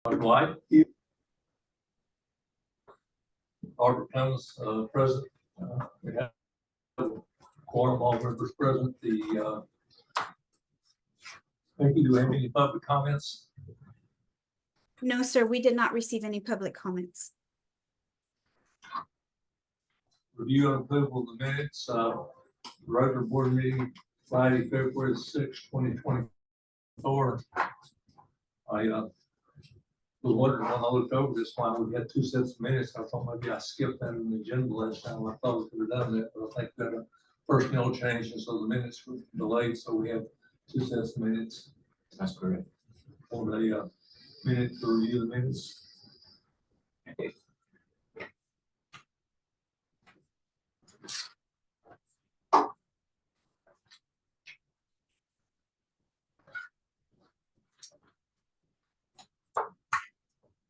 White. Albert Clemens, present. We have quorum, all members present. Thank you. Do we have any public comments? No, sir, we did not receive any public comments. Review and approval of the minutes, regular board meeting Friday, February 6, 2024. I was wondering when I looked over this one, we had two sets of minutes. I thought maybe I skipped that in the agenda last time. I thought we could have done that, but I think that personnel changes, so the minutes were delayed, so we have two sets of minutes. That's correct. On a minute to review the minutes.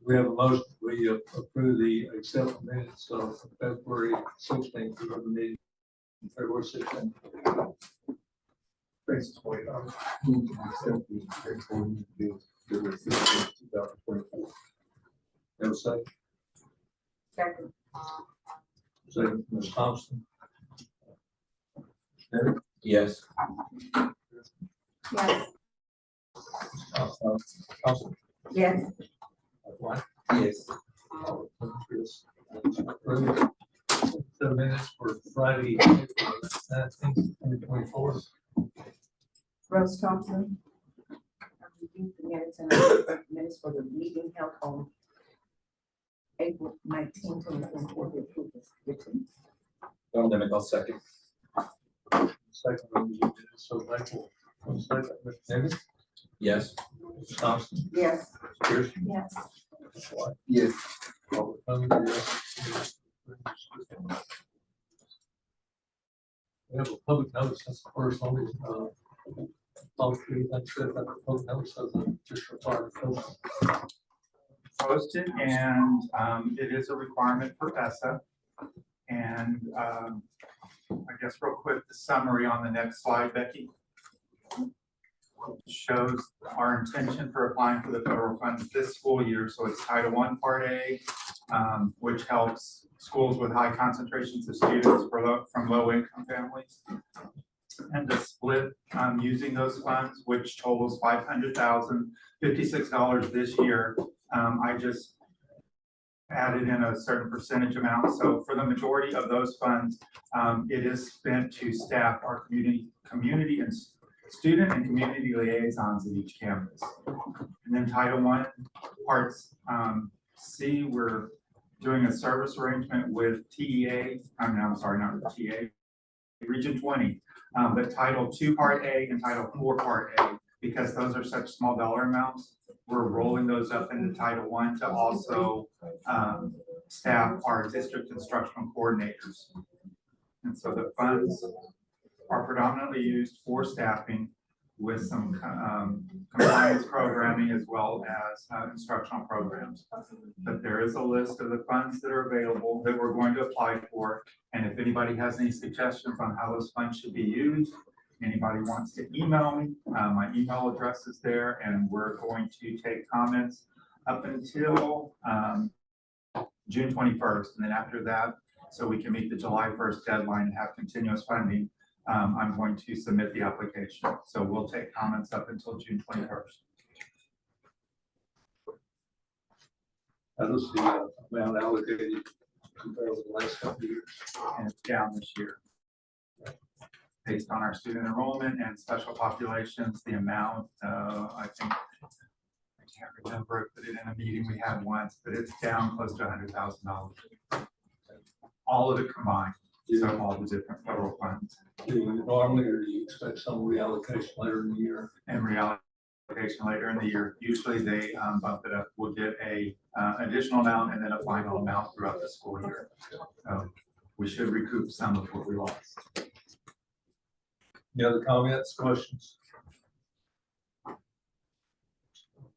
We have a motion, we approve the accept the minutes of February 16th, of the meeting, February 16th. Francis White, move to accept the February 16th, 2024. Have a second. Second. Second, Ms. Thompson. Derek? Yes. Yes. Thompson? Yes. White? Yes. Yes. Approved. 7 minutes for Friday, April 19th, 2024. Rose Thompson. I reviewed the minutes and minutes for the meeting held on April 19th, 2024. The approval is written. Don Lemon, I'll second. Second, review minutes, so thankful. One second, Mr. Davis? Yes. Ms. Thompson? Yes. Pierce? Yes. White? Yes. Robert Clemens, yes. We have a public notice, that's the first one, public notice as a just required. Posted, and it is a requirement for ESSA. And I guess real quick, the summary on the next slide, Becky, shows our intention for applying for the federal funds this school year. So it's Title I Part A, which helps schools with high concentrations of students from low income families. And to split using those funds, which totals $500,056 this year. I just added in a certain percentage amount. So for the majority of those funds, it is spent to staff our community and student and community liaisons at each campus. And then Title I Parts C, we're doing a service arrangement with TEA. I'm sorry, not with TEA, Region 20. But Title II Part A and Title IV Part A, because those are such small dollar amounts, we're rolling those up into Title I to also staff our district instructional coordinators. And so the funds are predominantly used for staffing with some compliance programming as well as instructional programs. But there is a list of the funds that are available that we're going to apply for. And if anybody has any suggestions on how those funds should be used, anybody wants to email me, my email address is there, and we're going to take comments up until June 21st. And then after that, so we can meet the July 1st deadline and have continuous funding, I'm going to submit the application. So we'll take comments up until June 21st. How does the amount allocated compare with the last couple of years? And it's down this year. Based on our student enrollment and special populations, the amount, I think, I can't remember, I put it in a meeting we had once, but it's down close to $100,000. All of it combined, so all the different federal funds. Do you normally, or do you expect some reallocation later in the year? And reallocation later in the year, usually they bump it up. We'll get a additional amount and then a final amount throughout the school year. So we should recoup some of what we lost. Any other comments, questions?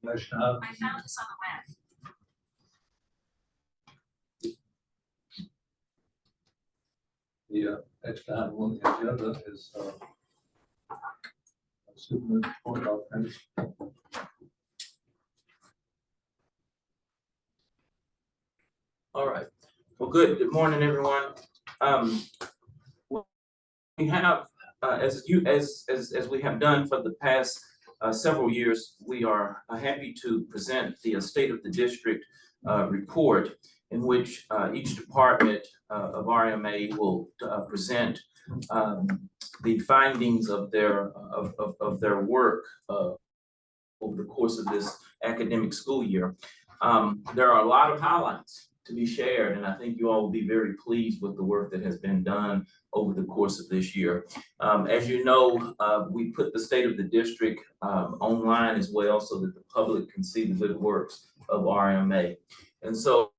Next item. I found this on the web. The next item on the agenda is Superintendent report. All right. Well, good morning, everyone. Um, we have, as we have done for the past several years, we are happy to present the State of the District report in which each department of RMA will present the findings of their work over the course of this academic school year. There are a lot of highlights to be shared, and I think you all will be very pleased with the work that has been done over the course of this year. As you know, we put the State of the District online as well so that the public can see the good works of RMA. And so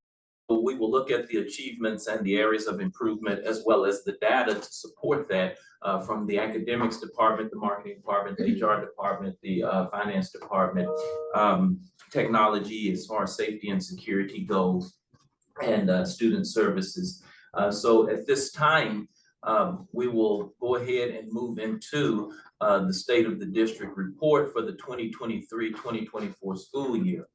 we will look at the achievements and the areas of improvement as well as the data to support that from the academics department, the marketing department, the HR department, the finance department, technology as far as safety and security goes, and student services. So at this time, we will go ahead and move into the State of the District report for the 2023-2024 school year.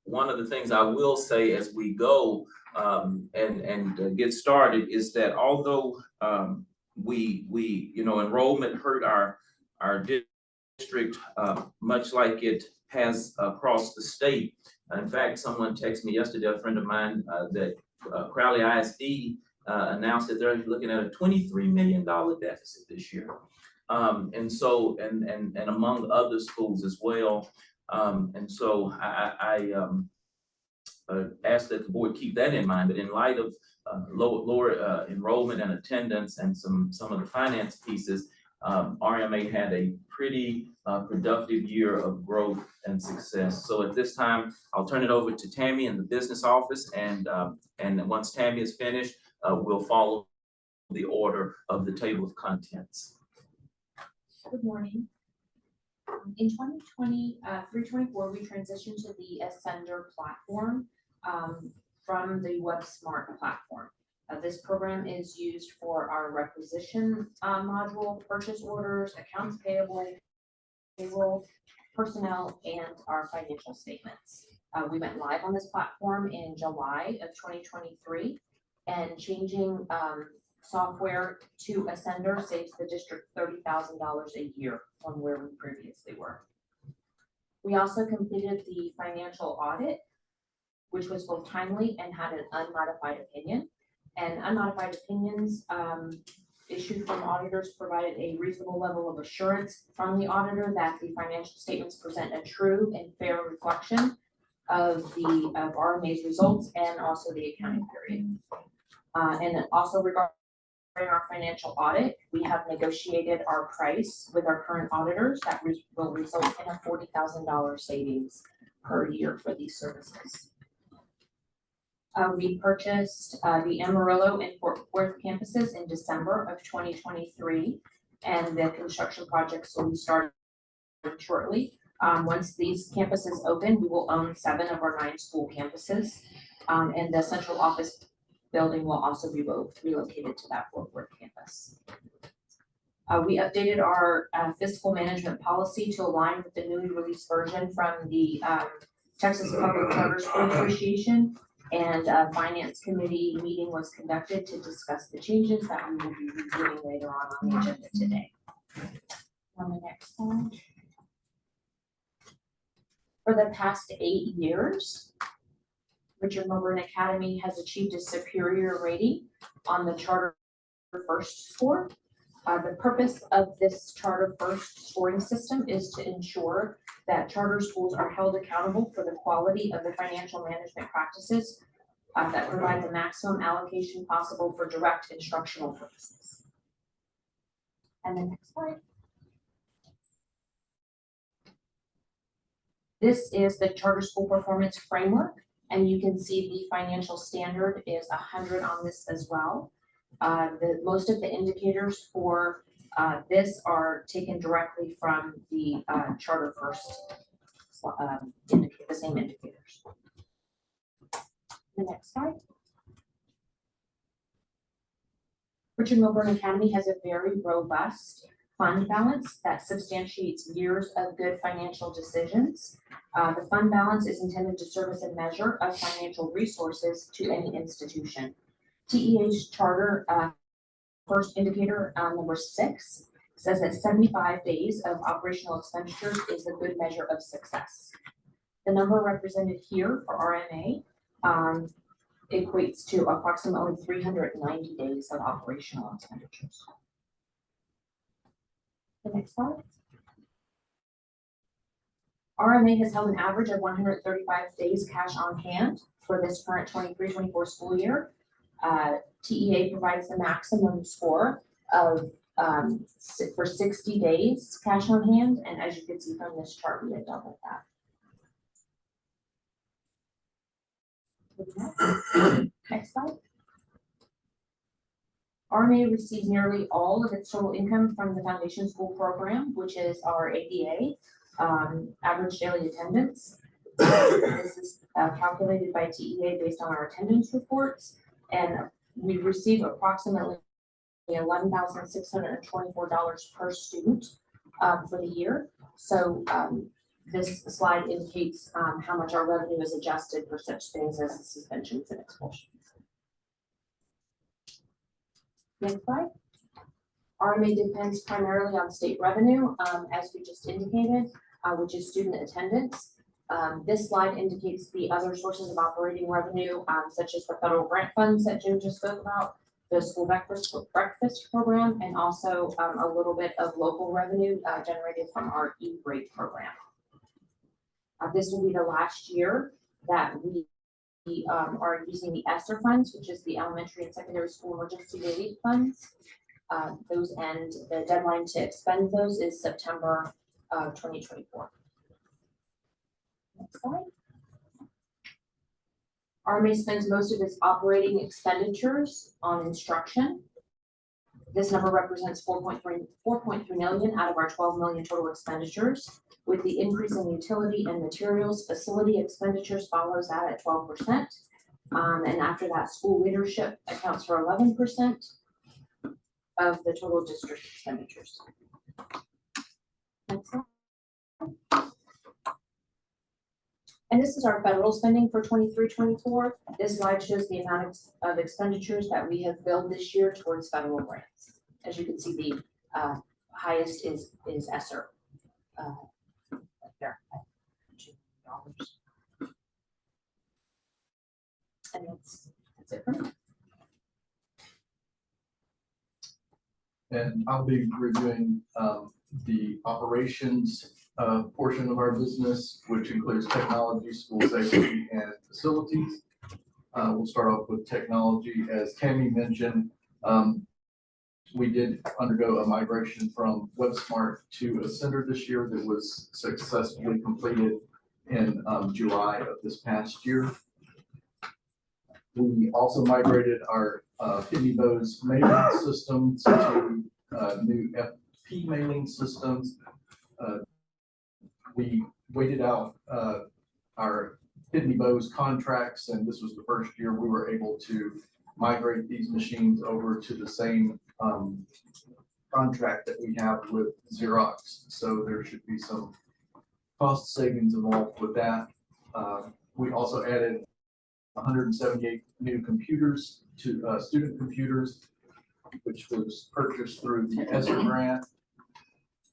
One of the things I will say as we go and get started is that although enrollment hurt our district much like it has across the state. In fact, someone texted me yesterday, a friend of mine, that Crowley ISD announced that they're looking at a $23 million deficit this year. And among other schools as well. And so I ask that the board keep that in mind, but in light of lower enrollment and attendance and some of the finance pieces, RMA had a pretty productive year of growth and success. So at this time, I'll turn it over to Tammy in the business office, and once Tammy is finished, we'll follow the order of the table of contents. Good morning. In 2023-24, we transitioned to the Ascender platform from the WebSmart platform. This program is used for our requisition module, purchase orders, accounts payable, payroll, personnel, and our financial statements. We went live on this platform in July of 2023, and changing software to Ascender saves the district $30,000 a year from where we previously were. We also completed the financial audit, which was both timely and had an unmodified opinion. And unmodified opinions issued from auditors provided a reasonable level of assurance from the auditor that the financial statements present a true and fair reflection of RMA's results and also the accounting period. And also regarding our financial audit, we have negotiated our price with our current auditors that will result in a $40,000 savings per year for these services. We purchased the Amarillo and Fort Worth campuses in December of 2023, and the construction projects will be started shortly. Once these campuses open, we will own 7 of our 9 school campuses, and the central office building will also be relocated to that Fort Worth campus. We updated our fiscal management policy to align with the newly released version from the Texas Public Charter School Association, and a finance committee meeting was conducted to discuss the changes that we will be reviewing later on the agenda today. On the next slide. For the past 8 years, Richard Milburn Academy has achieved a superior rating on the Charter First score. The purpose of this Charter First scoring system is to ensure that charter schools are held accountable for the quality of the financial management practices that provide the maximum allocation possible for direct instructional purposes. And the next slide. This is the charter school performance framework, and you can see the financial standard is 100 on this as well. Most of the indicators for this are taken directly from the Charter First, the same indicators. The next slide. Richard Milburn Academy has a very robust fund balance that substantiates years of good financial decisions. The fund balance is intended to serve as a measure of financial resources to any institution. TEA's charter, first indicator, number 6, says that 75 days of operational expenditures is a good measure of success. The number represented here for RMA equates to approximately 390 days of operational expenditures. The next slide. RMA has held an average of 135 days cash on hand for this current 23-24 school year. TEA provides the maximum score of for 60 days cash on hand, and as you can see from this chart, we had doubled that. Next slide. RMA receives nearly all of its total income from the Foundation School Program, which is our ADA, average daily attendance. This is calculated by TEA based on our attendance reports, and we receive approximately $11,624 per student for the year. So this slide indicates how much our revenue is adjusted for such things as suspensions and expulsions. Next slide. RMA depends primarily on state revenue, as we just indicated, which is student attendance. This slide indicates the other sources of operating revenue, such as the federal grant funds that Jim just spoke about, the school breakfast program, and also a little bit of local revenue generated from our E-Break program. This will be the last year that we are using the ESSER funds, which is the Elementary and Secondary School Emergency Relief Funds. Those end, the deadline to expend those is September 2024. Next slide. RMA spends most of its operating expenditures on instruction. This number represents 4.3 million out of our 12 million total expenditures. With the increase in utility and materials, facility expenditures follows that at 12%. And after that, school leadership accounts for 11% of the total district expenditures. Next slide. And this is our federal spending for 23-24. This slide shows the amount of expenditures that we have billed this year towards federal grants. As you can see, the highest is ESSER. There, $2 million. And that's it for me. And I'll be reviewing the operations portion of our business, which includes technology, school safety, and facilities. We'll start off with technology. As Tammy mentioned, we did undergo a migration from WebSmart to Ascender this year that was successfully completed in July of this past year. We also migrated our Pitney Bowes mailing systems to new FP mailing systems. We waited out our Pitney Bowes contracts, and this was the first year we were able to migrate these machines over to the same contract that we have with Xerox. So there should be some cost savings involved with that. We also added 178 new computers to student computers, which was purchased through the ESSER grant.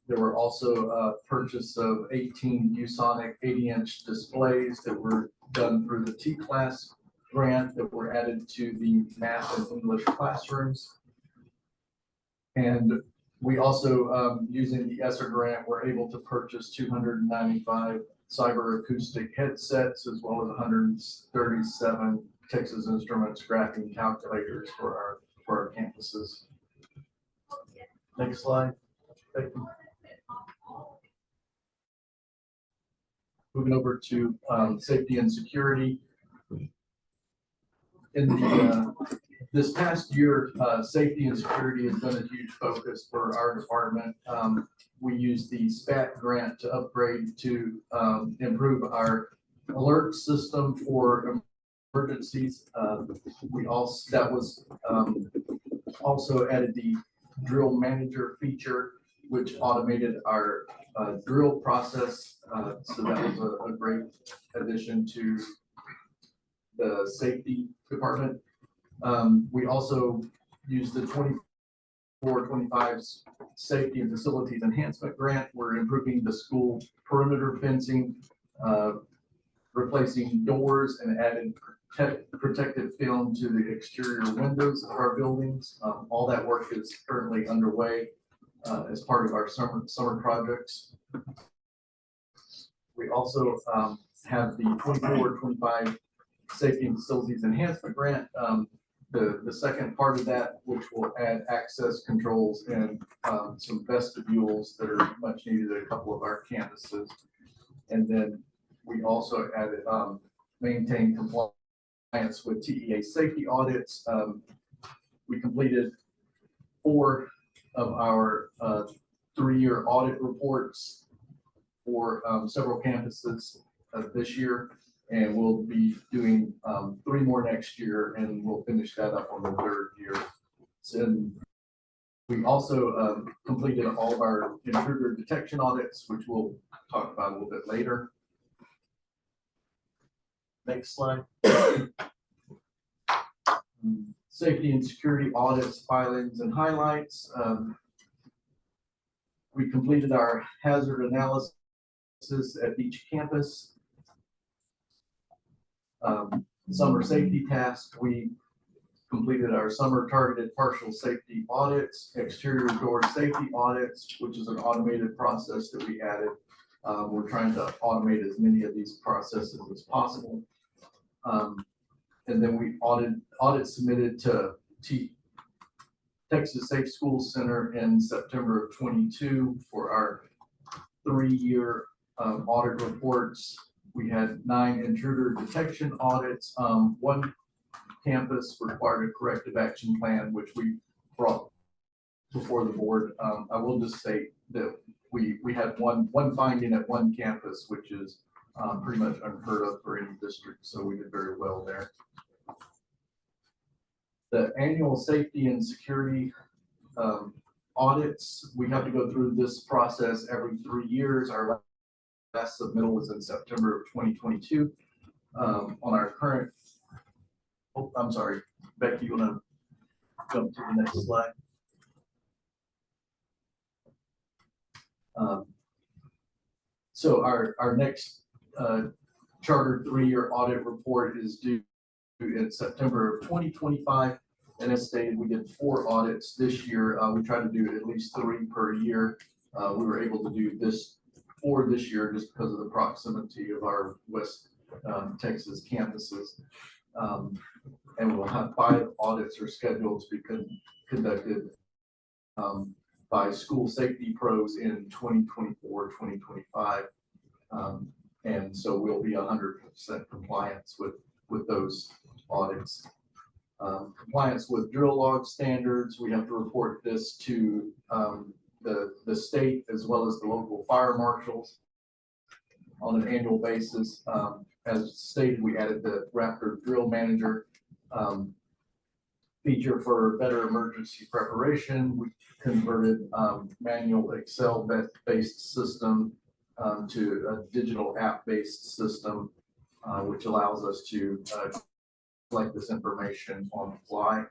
There were also purchase of 18 ViewSonic 80-inch displays that were done through the T-Class grant that were added to the math and English classrooms. And we also, using the ESSER grant, were able to purchase 295 cyber acoustic headsets, as well as 137 Texas Instruments graphing calculators for our campuses. Next slide. Thank you. Moving over to safety and security. In the this past year, safety and security has been a huge focus for our department. We used the SPAT grant to upgrade to improve our alert system for emergencies. We also also added the drill manager feature, which automated our drill process. So that was a great addition to the safety department. We also used the 24-25 Safety and Facilities Enhancement Grant. We're improving the school perimeter fencing, replacing doors and added protective film to the exterior windows of our buildings. All that work is currently underway as part of our summer projects. We also have the 24-25 Safety and Facilities Enhancement Grant. The second part of that, which will add access controls and some vestibules that are much needed at a couple of our campuses. And then we also added maintain compliance with TEA safety audits. We completed 4 of our 3-year audit reports for several campuses this year. And we'll be doing 3 more next year, and we'll finish that up on the 3rd year. So we also completed all of our intruder detection audits, which we'll talk about a little bit later. Next slide. Safety and security audits, filings, and highlights. We completed our hazard analysis at each campus. Summer safety task, we completed our summer targeted partial safety audits, exterior door safety audits, which is an automated process that we added. We're trying to automate as many of these processes as possible. And then we audit submitted to Texas Safe Schools Center in September of 22 for our 3-year audit reports. We had 9 intruder detection audits. 1 campus required a corrective action plan, which we brought before the board. I will just state that we had one finding at 1 campus, which is pretty much unheard of for any district, so we did very well there. The annual safety and security audits, we have to go through this process every 3 years. Our last submittal was in September of 2022. On our current, oh, I'm sorry, Becky, you want to jump to the next slide? So our next charter 3-year audit report is due in September of 2025. And as stated, we did 4 audits this year. We try to do at least 3 per year. We were able to do 4 this year just because of the proximity of our West Texas campuses. And we'll have 5 audits are scheduled to be conducted by school safety pros in 2024, 2025. And so we'll be 100% compliance with those audits. Compliance with drill log standards, we have to report this to the state as well as the local fire marshals on an annual basis. As stated, we added the Raptor Drill Manager feature for better emergency preparation. We converted manual Excel-based system to a digital app-based system, which allows us to collect this information on the fly.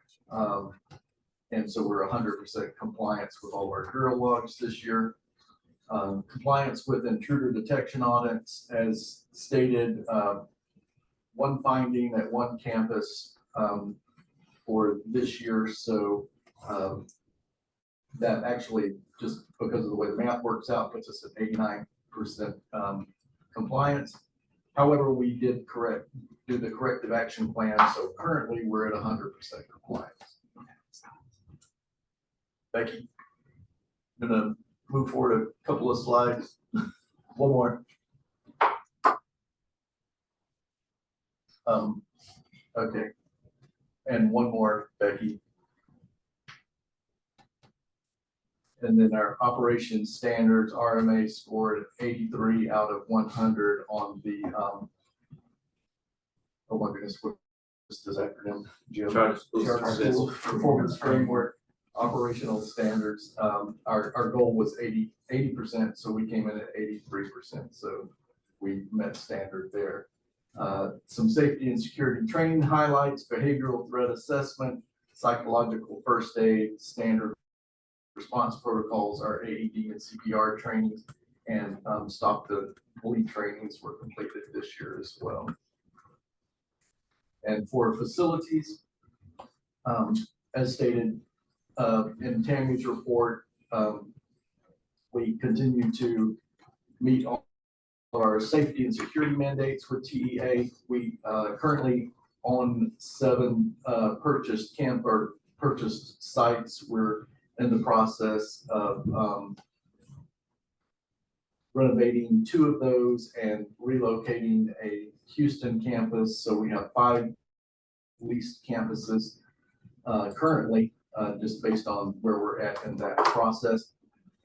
And so we're 100% compliance with all our drill logs this year. Compliance with intruder detection audits, as stated, 1 finding at 1 campus for this year. So that actually, just because of the way the math works out, puts us at 89% compliance. However, we did do the corrective action plan. So currently we're at 100% compliance. Becky, I'm gonna move forward a couple of slides. 1 more. Okay. And 1 more, Becky. And then our operations standards, RMA scored 83 out of 100 on the, oh my goodness, what is this acronym? Jim? Charter Schools Charter School Performance Framework. operational standards, our goal was 80%, so we came in at 83%, so we met standard there. Some safety and security training highlights, behavioral threat assessment, psychological first aid, standard response protocols, our AED and CPR trainings, and stop the bleed trainings were completed this year as well. And for facilities, as stated in Tammy's report, we continue to meet all our safety and security mandates with TEA. We currently own 7 purchased sites. We're in the process of renovating 2 of those and relocating a Houston campus. So we have 5 leased campuses currently, just based on where we're at in that process.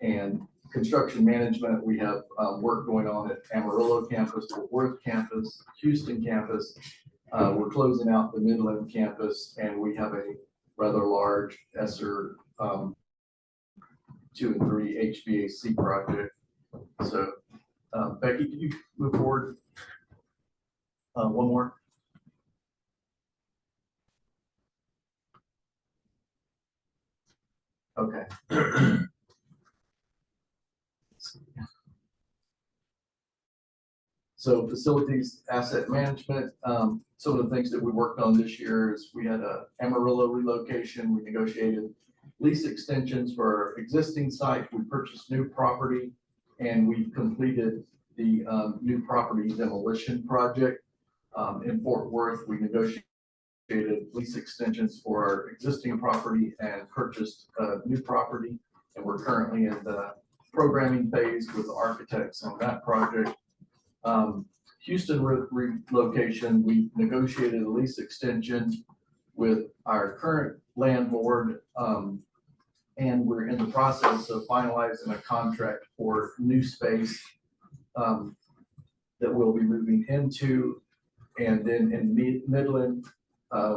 And construction management, we have work going on at Amarillo campus, Fort Worth campus, Houston campus. We're closing out the Midland campus, and we have a rather large ESSER 2 and 3 HVAC project. So, Becky, can you move forward? One more. Okay. So facilities, asset management, some of the things that we worked on this year is we had a Amarillo relocation. We negotiated lease extensions for our existing site. We purchased new property, and we completed the new property demolition project. In Fort Worth, we negotiated lease extensions for our existing property and purchased new property. And we're currently in the programming phase with the architects on that project. Houston relocation, we negotiated a lease extension with our current landlord, and we're in the process of finalizing a contract for new space that we'll be moving into. And then in Midland,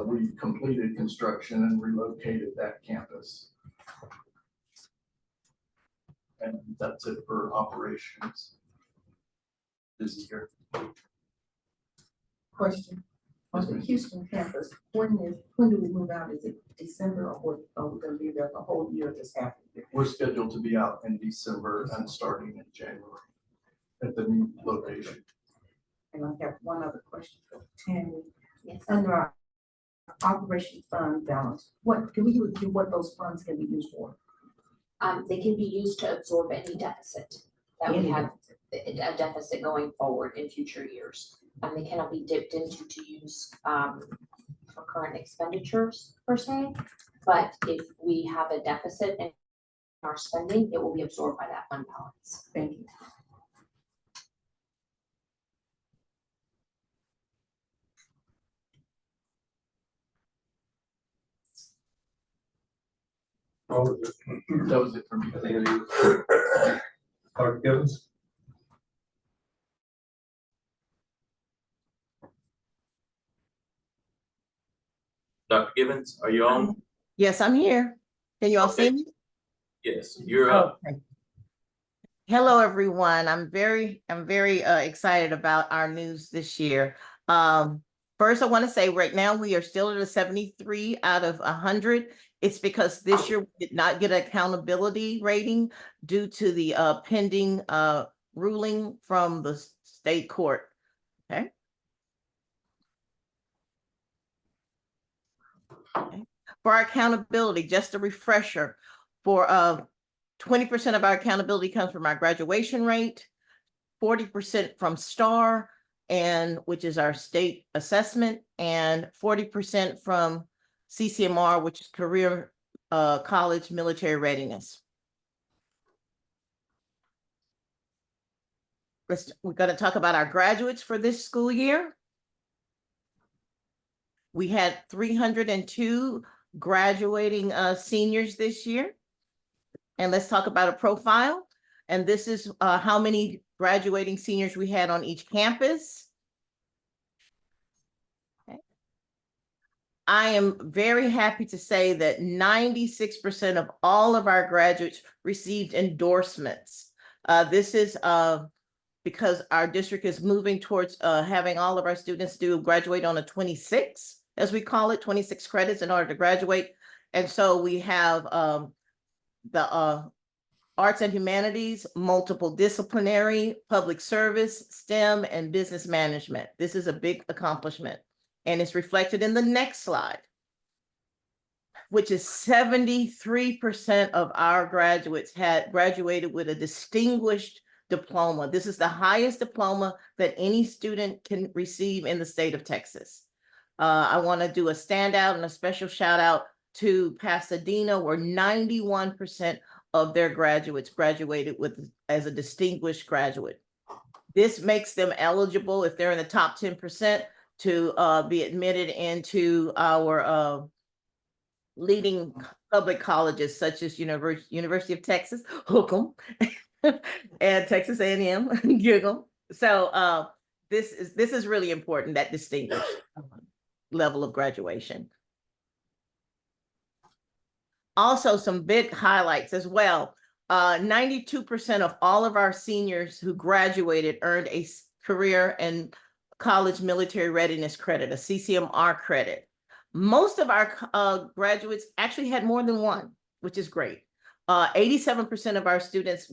we've completed construction and relocated that campus. And that's it for operations. Busy here. Question, on the Houston campus, when do we move out? Is it December, or what, are we gonna be there the whole year, just half of it? We're scheduled to be out in December and starting in January at the new location. And I have one other question for Tammy. Yes. Under our operation fund balance, what, can we review what those funds can be used for? They can be used to absorb any deficit that we Any have, a deficit going forward in future years. They cannot be dipped into to use for current expenditures per se. But if we have a deficit in our spending, it will be absorbed by that fund balance. Thank you. That was it for me. Dr. Givens? Dr. Givens, are you on? Yes, I'm here. Can you all see me? Yes, you're up. Okay. Hello, everyone. I'm very excited about our news this year. First, I want to say right now we are still at a 73 out of 100. It's because this year we did not get an accountability rating due to the pending ruling from the state court. Okay. For our accountability, just a refresher, for 20% of our accountability comes from our graduation rate, 40% from STAR, and which is our state assessment, and 40% from CCMR, which is career college military readiness. We're going to talk about our graduates for this school year. We had 302 graduating seniors this year. And let's talk about a profile. And this is how many graduating seniors we had on each campus. Okay. I am very happy to say that 96% of all of our graduates received endorsements. This is because our district is moving towards having all of our students graduate on a 26, as we call it, 26 credits in order to graduate. And so we have the arts and humanities, multiple disciplinary, public service, STEM, and business management. This is a big accomplishment. And it's reflected in the next slide, which is 73% of our graduates had graduated with a distinguished diploma. This is the highest diploma that any student can receive in the state of Texas. I want to do a standout and a special shout out to Pasadena, where 91% of their graduates graduated as a distinguished graduate. This makes them eligible, if they're in the top 10%, to be admitted into our leading public colleges, such as University of Texas, Hook 'em, and Texas A&M, Giggle. So this is really important, that distinguished level of graduation. Also, some big highlights as well. 92% of all of our seniors who graduated earned a career and college military readiness credit, a CCMR credit. Most of our graduates actually had more than one, which is great. 87% of our students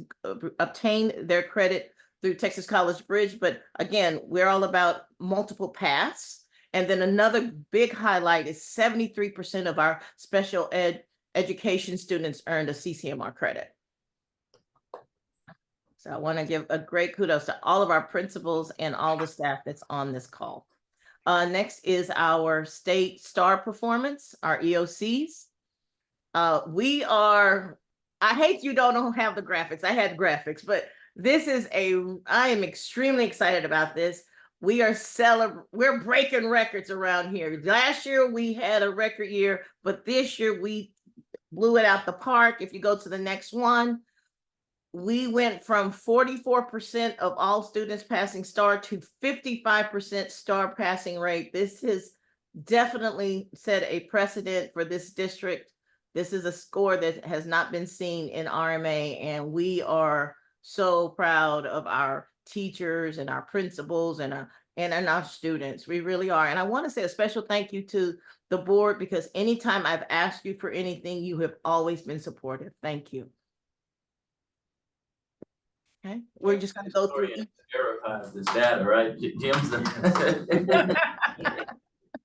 obtained their credit through Texas College Bridge, but again, we're all about multiple paths. And then another big highlight is 73% of our special education students earned a CCMR credit. So I want to give a great kudos to all of our principals and all the staff that's on this call. Next is our state star performance, our EOCs. I hate you don't have the graphics. I had graphics, but I am extremely excited about this. We're breaking records around here. Last year we had a record year, but this year we blew it out the park. If you go to the next one, we went from 44% of all students passing STAR to 55% STAR passing rate. This has definitely set a precedent for this district. This is a score that has not been seen in RMA, and we are so proud of our teachers and our principals and our students. We really are. And I want to say a special thank you to the board, because anytime I've asked you for anything, you have always been supportive. Thank you. Okay, we're just going to go through. Verifies this data, right? Jim's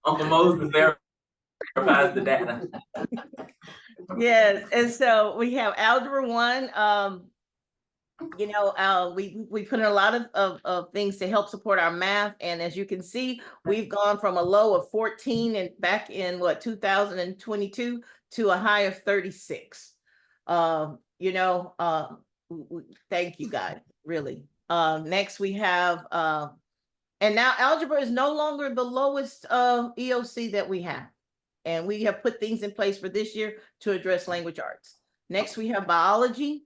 Uncle Moses verifies the data. Yes, and so we have Algebra 1. We put in a lot of things to help support our math, and as you can see, we've gone from a low of 14 and back in 2022 to a high of 36. Thank you guys, really. Next we have and now algebra is no longer the lowest EOC that we have, and we have put things in place for this year to address language arts. Next we have biology.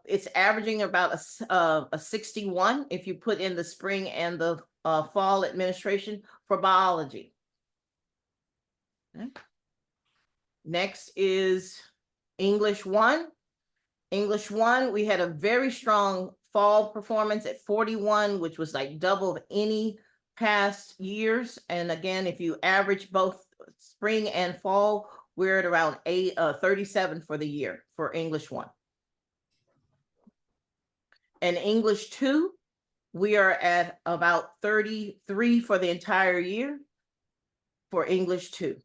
It's averaging about a 61 if you put in the spring and the fall administration for biology. Okay. Next is English 1. English 1, we had a very strong fall performance at 41, which was like double of any past years. And again, if you average both spring and fall, we're at around 37 for the year for English 1. And English 2, we are at about 33 for the entire year for English 2.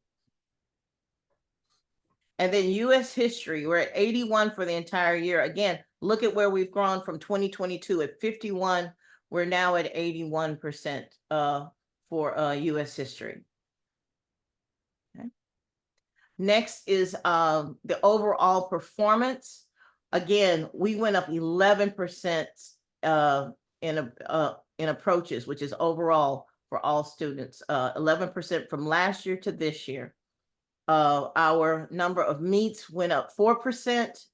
And then US history, we're at 81 for the entire year. Again, look at where we've grown from 2022 at 51. We're now at 81% for US history. Okay. Next is the overall performance. Again, we went up 11% in approaches, which is overall for all students, 11% from last year to this year. Our number of meets went up 4%,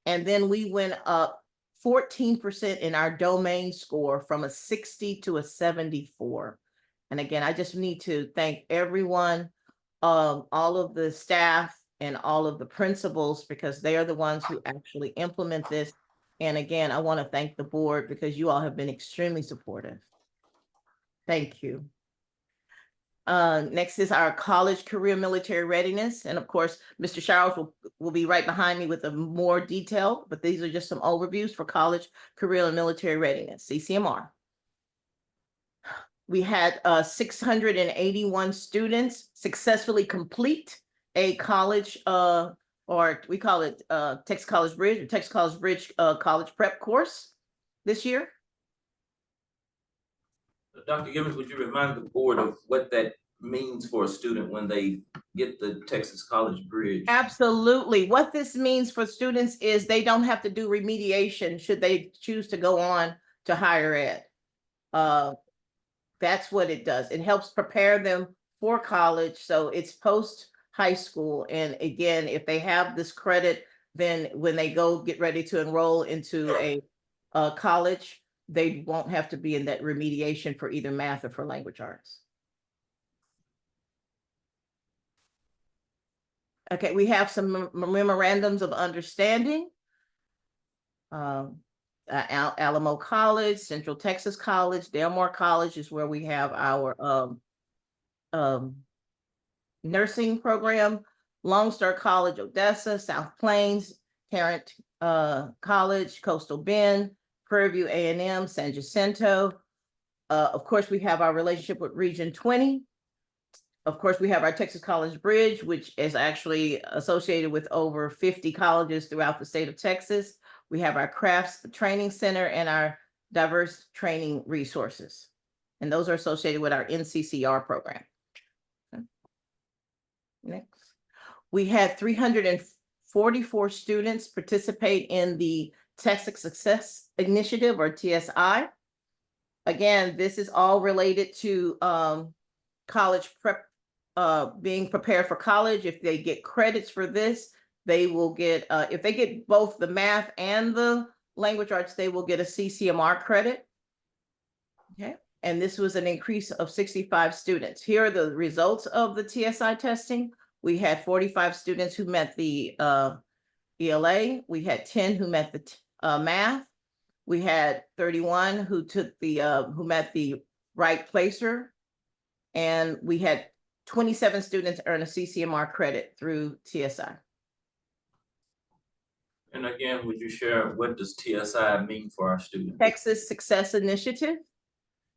and then we went up 14% in our domain score from a 60 to a 74. And again, I just need to thank everyone, all of the staff and all of the principals, because they are the ones who actually implement this. And again, I want to thank the board because you all have been extremely supportive. Thank you. Next is our college career military readiness. And of course, Mr. Showers will be right behind me with a more detail, but these are just some overviews for college career and military readiness, CCMR. We had 681 students successfully complete a college, or we call it Texas College Bridge, or Texas College Bridge college prep course this year. Dr. Gibbons, would you remind the board of what that means for a student when they get the Texas College Bridge? Absolutely. What this means for students is they don't have to do remediation should they choose to go on to higher ed. That's what it does. It helps prepare them for college. So it's post high school. And again, if they have this credit, then when they go get ready to enroll into a college, they won't have to be in that remediation for either math or for language arts. Okay, we have some memorandums of understanding. Alamo College, Central Texas College, Delmar College is where we have our nursing program. Lone Star College, Odessa, South Plains, Tarrant College, Coastal Bend, Prairie View A&M, San Jacinto. Of course, we have our relationship with Region 20. Of course, we have our Texas College Bridge, which is actually associated with over 50 colleges throughout the state of Texas. We have our Crafts Training Center and our diverse training resources. And those are associated with our NCCR program. Okay. Next. We had 344 students participate in the Texas Success Initiative, or TSI. Again, this is all related to college prep, being prepared for college. If they get credits for this, they will get, if they get both the math and the language arts, they will get a CCMR credit. Okay, and this was an increase of 65 students. Here are the results of the TSI testing. We had 45 students who met the ELA. We had 10 who met the math. We had 31 who took the who met the right placer, and we had 27 students earn a CCMR credit through TSI. And again, would you share what does TSI mean for our students? Texas Success Initiative.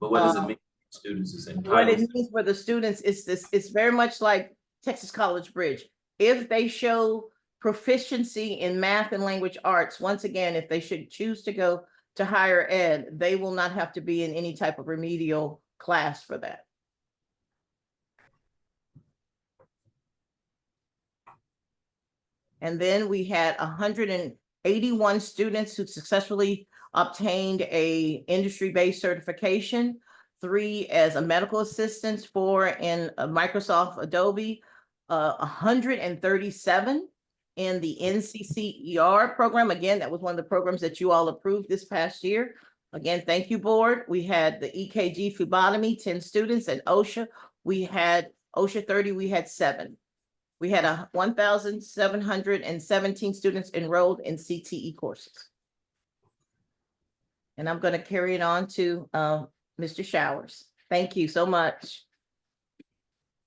But what does it mean for students? Is What it means for the students is this, it's very much like Texas College Bridge. If they show proficiency in math and language arts, once again, if they should choose to go to higher ed, they will not have to be in any type of remedial class for that. And then we had 181 students who successfully obtained a industry-based certification, 3 as a medical assistant, 4 in Microsoft Adobe, 137 in the NCCER program. Again, that was one of the programs that you all approved this past year. Again, thank you, board. We had the EKG phlebotomy, 10 students, and OSHA. We had OSHA 30, we had 7. We had 1,717 students enrolled in CTE courses. And I'm going to carry it on to Mr. Showers. Thank you so much.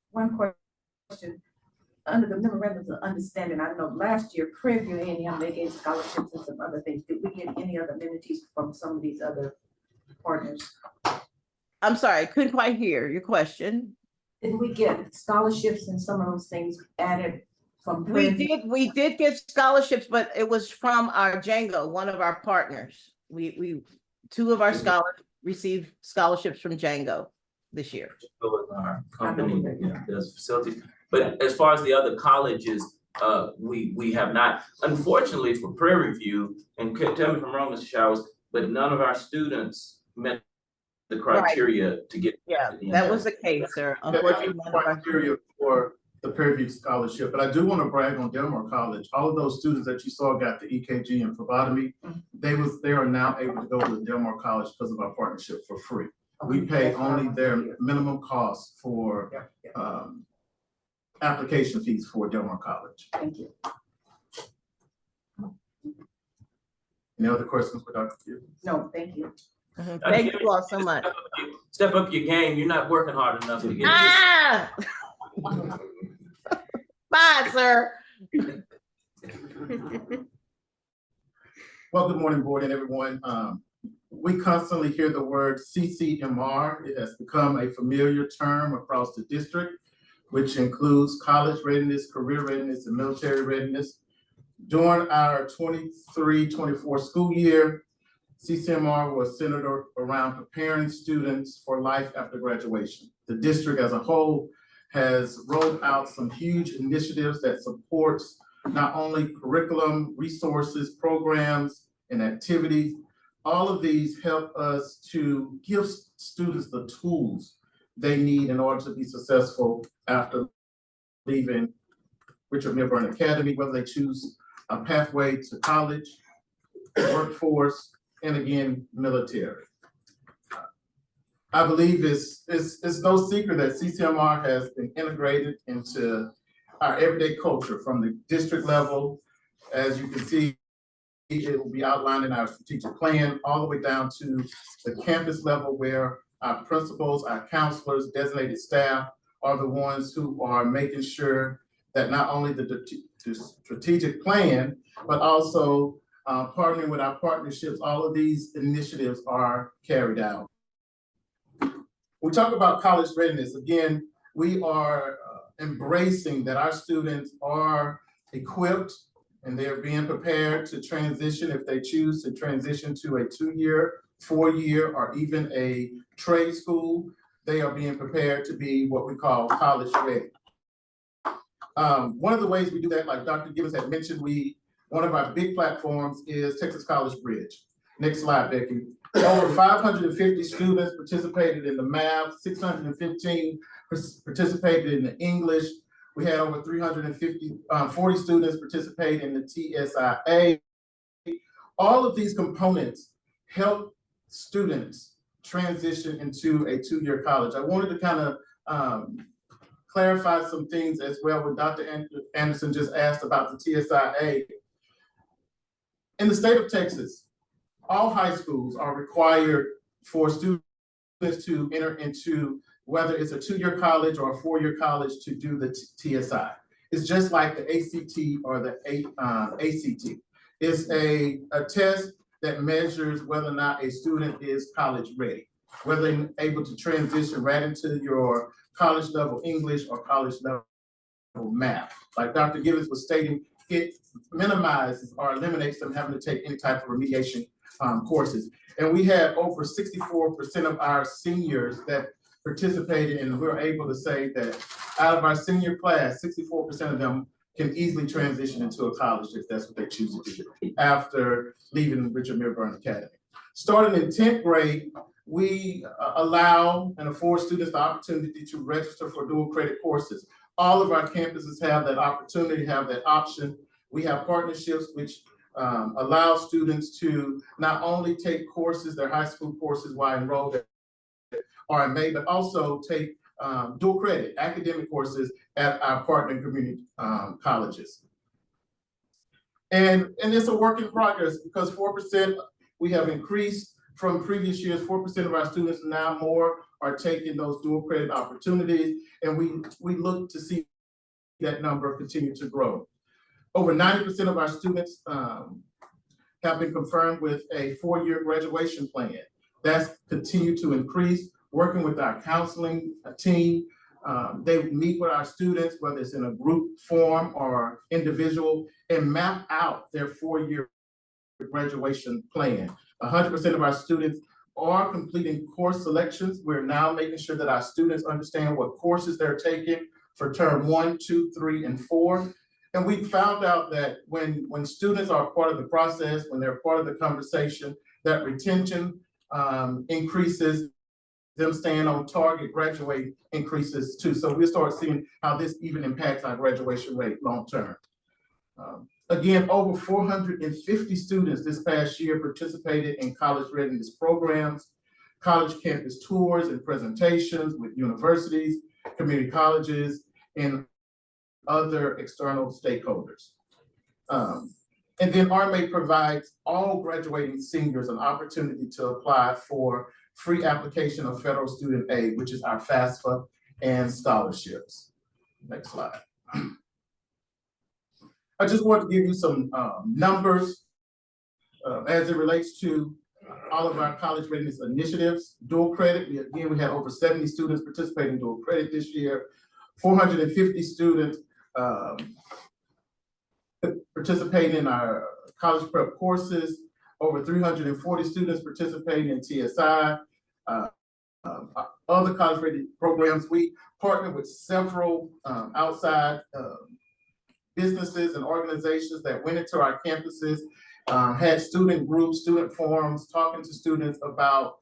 One question. Under the memorandums of understanding, I know last year, Prairie View A&M, they gave scholarships and some other things. Did we get any other amenities from some of these other partners? I'm sorry, I couldn't quite hear your question. Did we get scholarships and some of those things added from Prairie View? We did get scholarships, but it was from our Django, one of our partners. We 2 of our scholars received scholarships from Django this year. Our company, does facilities. But as far as the other colleges, we have not. Unfortunately for Prairie View, and tell me if I'm wrong, Mr. Showers, but none of our students met the criteria to get. Yeah, that was the case, sir. Unfortunately, none of our- Criteria for the Prairie View scholarship, but I do want to brag on Delmar College. All of those students that you saw got the EKG and phlebotomy. They are now able to go to Delmar College because of our partnership for free. We pay only their minimum cost for application fees for Del Mar College. Thank you. Any other questions for Dr. Gibbs? No, thank you. Thank you all so much. Step up your game. You're not working hard enough to get this. Ah! Bye, sir. Well, good morning, board and everyone. We constantly hear the word CCMR. It has become a familiar term across the district, which includes college readiness, career readiness, and military readiness. During our 23-24 school year, CCMR was centered around preparing students for life after graduation. The district as a whole has rolled out some huge initiatives that supports not only curriculum, resources, programs, and activities. All of these help us to give students the tools they need in order to be successful after leaving Richard Milburn Academy, whether they choose a pathway to college, workforce, and again, military. I believe it's no secret that CCMR has been integrated into our everyday culture from the district level. As you can see, it will be outlined in our strategic plan all the way down to the campus level where our principals, our counselors, designated staff are the ones who are making sure that not only the strategic plan, but also partnering with our partnerships, all of these initiatives are carried out. We talk about college readiness. Again, we are embracing that our students are equipped and they're being prepared to transition if they choose to transition to a 2-year, 4-year, or even a trade school. They are being prepared to be what we call college ready. One of the ways we do that, like Dr. Gibbons had mentioned, one of our big platforms is Texas College Bridge. Next slide, Becky. Over 550 students participated in the math, 615 participated in the English. We had over 40 students participate in the TSIA. All of these components help students transition into a 2-year college. I wanted to kind of clarify some things as well when Dr. Anderson just asked about the TSIA. In the state of Texas, all high schools are required for students to enter into, whether it's a 2-year college or a 4-year college, to do the TSI. It's just like the ACT or the ACT. It's a test that measures whether or not a student is college ready, whether they're able to transition right into your college level English or college level math. Like Dr. Gibbons was stating, it minimizes or eliminates them having to take any type of remediation courses. And we had over 64% of our seniors that participated, and we're able to say that out of our senior class, 64% of them can easily transition into a college if that's what they choose to do after leaving Richard Milburn Academy. Starting in 10th grade, we allow and afford students the opportunity to register for dual credit courses. All of our campuses have that opportunity, have that option. We have partnerships which allow students to not only take courses, their high school courses while enrolled at RMA, but also take dual credit academic courses at our partner community colleges. And it's a work in progress because 4%, we have increased from previous years, 4% of our students now more are taking those dual credit opportunities. And we look to see that number continue to grow. Over 90% of our students have been confirmed with a 4-year graduation plan. That's continued to increase, working with our counseling team. They meet with our students, whether it's in a group form or individual, and map out their 4-year graduation plan. 100% of our students are completing course selections. We're now making sure that our students understand what courses they're taking for term 1, 2, 3, and 4. And we found out that when students are part of the process, when they're part of the conversation, that retention increases, them staying on target, graduate increases too. So we start seeing how this even impacts our graduation rate long term. Again, over 450 students this past year participated in college readiness programs. college campus tours and presentations with universities, community colleges, and other external stakeholders. And then RMA provides all graduating seniors an opportunity to apply for free application of federal student aid, which is our FAFSA and scholarships. Next slide. I just want to give you some numbers as it relates to all of our college readiness initiatives. Dual credit, we had over 70 students participating in dual credit this year, 450 students participating in our college prep courses, over 340 students participating in TSI. Other college ready programs, we partner with several outside businesses and organizations that went into our campuses, had student groups, student forums, talking to students about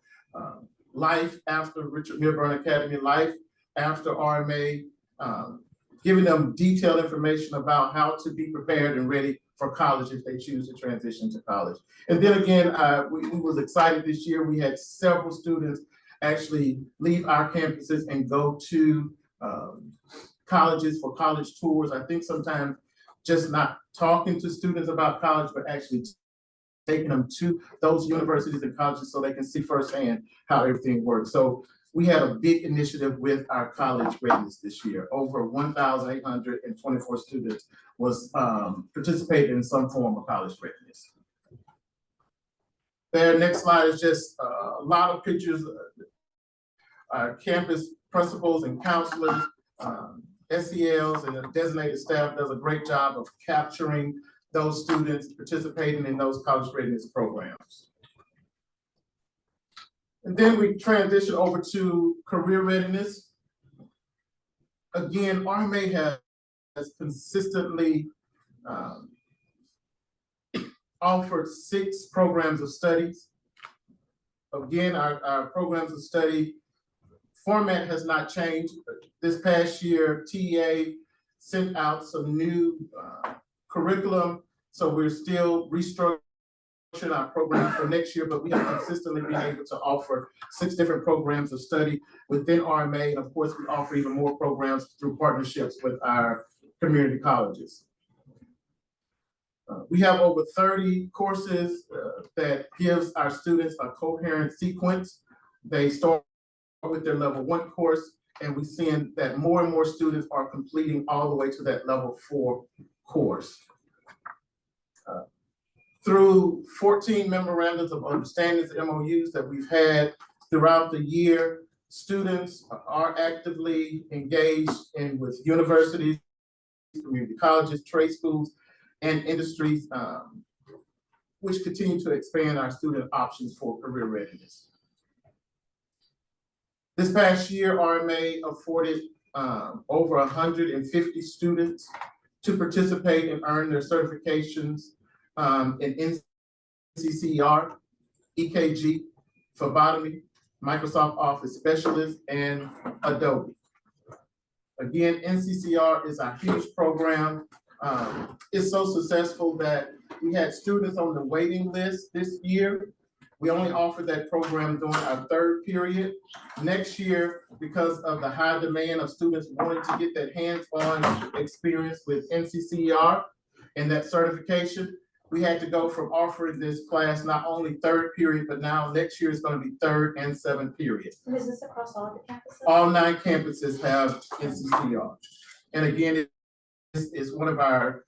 life after Richard Milburn Academy, life after RMA, giving them detailed information about how to be prepared and ready for college if they choose to transition to college. And then again, we was excited this year. We had several students actually leave our campuses and go to colleges for college tours. I think sometimes just not talking to students about college, but actually taking them to those universities and colleges so they can see firsthand how everything works. So we had a big initiative with our college readiness this year. Over 1,824 students was participating in some form of college readiness. Their next slide is just a lot of pictures. Our campus principals and counselors, SELs and the designated staff does a great job of capturing those students participating in those college readiness programs. And then we transition over to career readiness. Again, RMA has consistently offered 6 programs of studies. Again, our programs of study format has not changed. This past year, TEA sent out some new curriculum, so we're still restructuring our program for next year, but we have consistently been able to offer 6 different programs of study within RMA, and of course, we offer even more programs through partnerships with our community colleges. We have over 30 courses that gives our students a coherent sequence. They start with their level 1 course, and we're seeing that more and more students are completing all the way to that level 4 course. Through 14 memorandums of understandings, MOUs that we've had throughout the year, students are actively engaged with universities, community colleges, trade schools, and industries, which continue to expand our student options for career readiness. This past year, RMA afforded over 150 students to participate and earn their certifications in NCCER, EKG, phlebotomy, Microsoft Office Specialist, and Adobe. Again, NCCER is a huge program. It's so successful that we had students on the waiting list this year. We only offered that program during our 3rd period. Next year, because of the high demand of students wanting to get that hands-on experience with NCCER and that certification, we had to go from offering this class not only 3rd period, but now next year is going to be 3rd and 7th period. And is this across all the campuses? All 9 campuses have NCCER. And again, this is one of our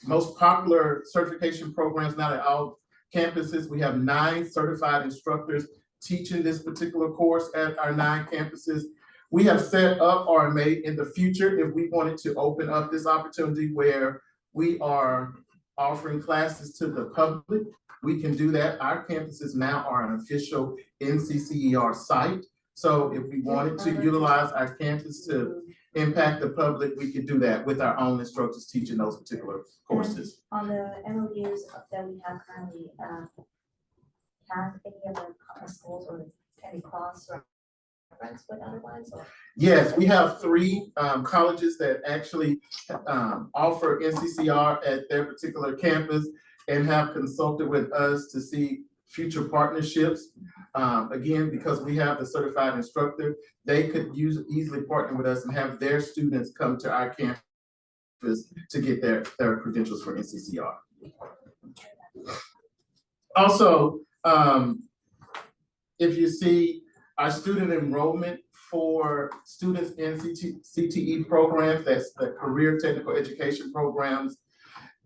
most popular certification programs now at all campuses. We have 9 certified instructors teaching this particular course at our 9 campuses. We have set up RMA in the future if we wanted to open up this opportunity where we are offering classes to the public. We can do that. Our campuses now are an official NCCER site. So if we wanted to utilize our campus to impact the public, we could do that with our own instructors teaching those particular courses. On the MOUs that we have currently, have any other schools or any cross reference with other ones? Or? Yes, we have 3 colleges that actually offer NCCER at their particular campus and have consulted with us to see future partnerships. Again, because we have the certified instructor, they could easily partner with us and have their students come to our campus to get their credentials for NCCR. Also, if you see our student enrollment for students in CTE programs, that's the career technical education programs,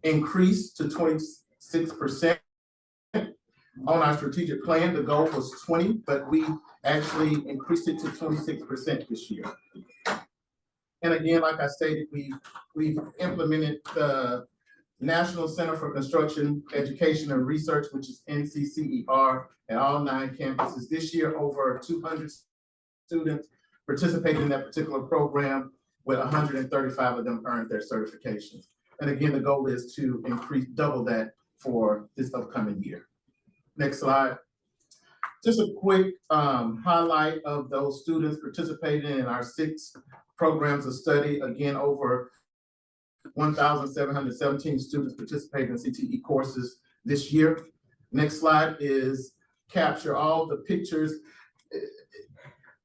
increased to 26%. On our strategic plan, the goal was 20, but we actually increased it to 26% this year. And again, like I stated, we've implemented the National Center for Construction, Education and Research, which is NCCER, at all 9 campuses. This year, over 200 students participated in that particular program, with 135 of them earned their certifications. And again, the goal is to double that for this upcoming year. Next slide. Just a quick highlight of those students participating in our 6 programs of study. Again, over 1,717 students participating in CTE courses this year. Next slide is capture all the pictures.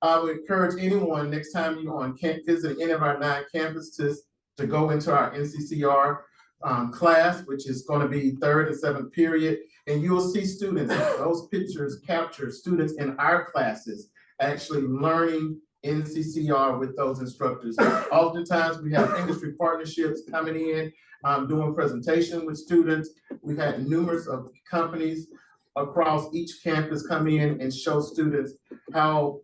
I would encourage anyone, next time you visit any of our 9 campuses, to go into our NCCR class, which is going to be 3rd and 7th period, and you will see students, those pictures capture students in our classes actually learning NCCR with those instructors. Oftentimes we have industry partnerships coming in, doing presentation with students. We've had numerous of companies across each campus come in and show students how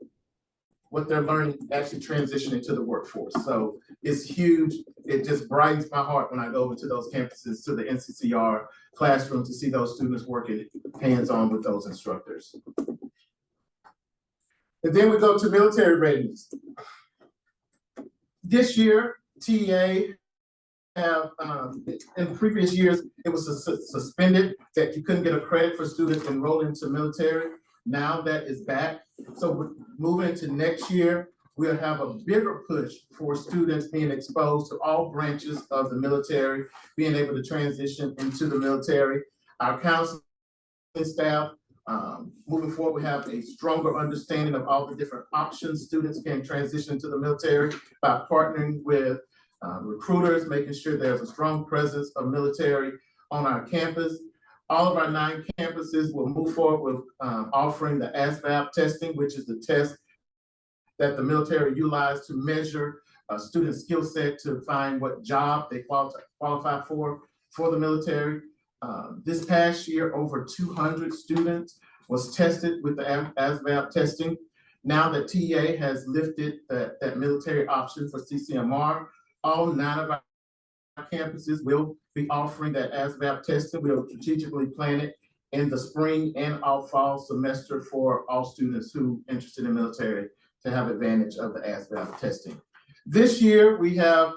what they're learning actually transition into the workforce. So it's huge. It just brightens my heart when I go over to those campuses, to the NCCR classroom, to see those students working hands-on with those instructors. And then we go to military readiness. This year, TEA have, in previous years, it was suspended that you couldn't get a credit for students enrolling into military. Now that is back. So we're moving into next year, we'll have a bigger push for students being exposed to all branches of the military, being able to transition into the military. Our counseling staff, moving forward, we have a stronger understanding of all the different options students can transition to the military by partnering with recruiters, making sure there's a strong presence of military on our campus. All of our 9 campuses will move forward with offering the ASVAB testing, which is the test that the military utilize to measure a student's skill set to find what job they qualify for the military. This past year, over 200 students was tested with the ASVAB testing. Now that TEA has lifted that military option for CCMR, all 9 of our campuses will be offering that ASVAB testing. We'll strategically plan it in the spring and fall semester for all students who are interested in military to have advantage of the ASVAB testing. This year, we have,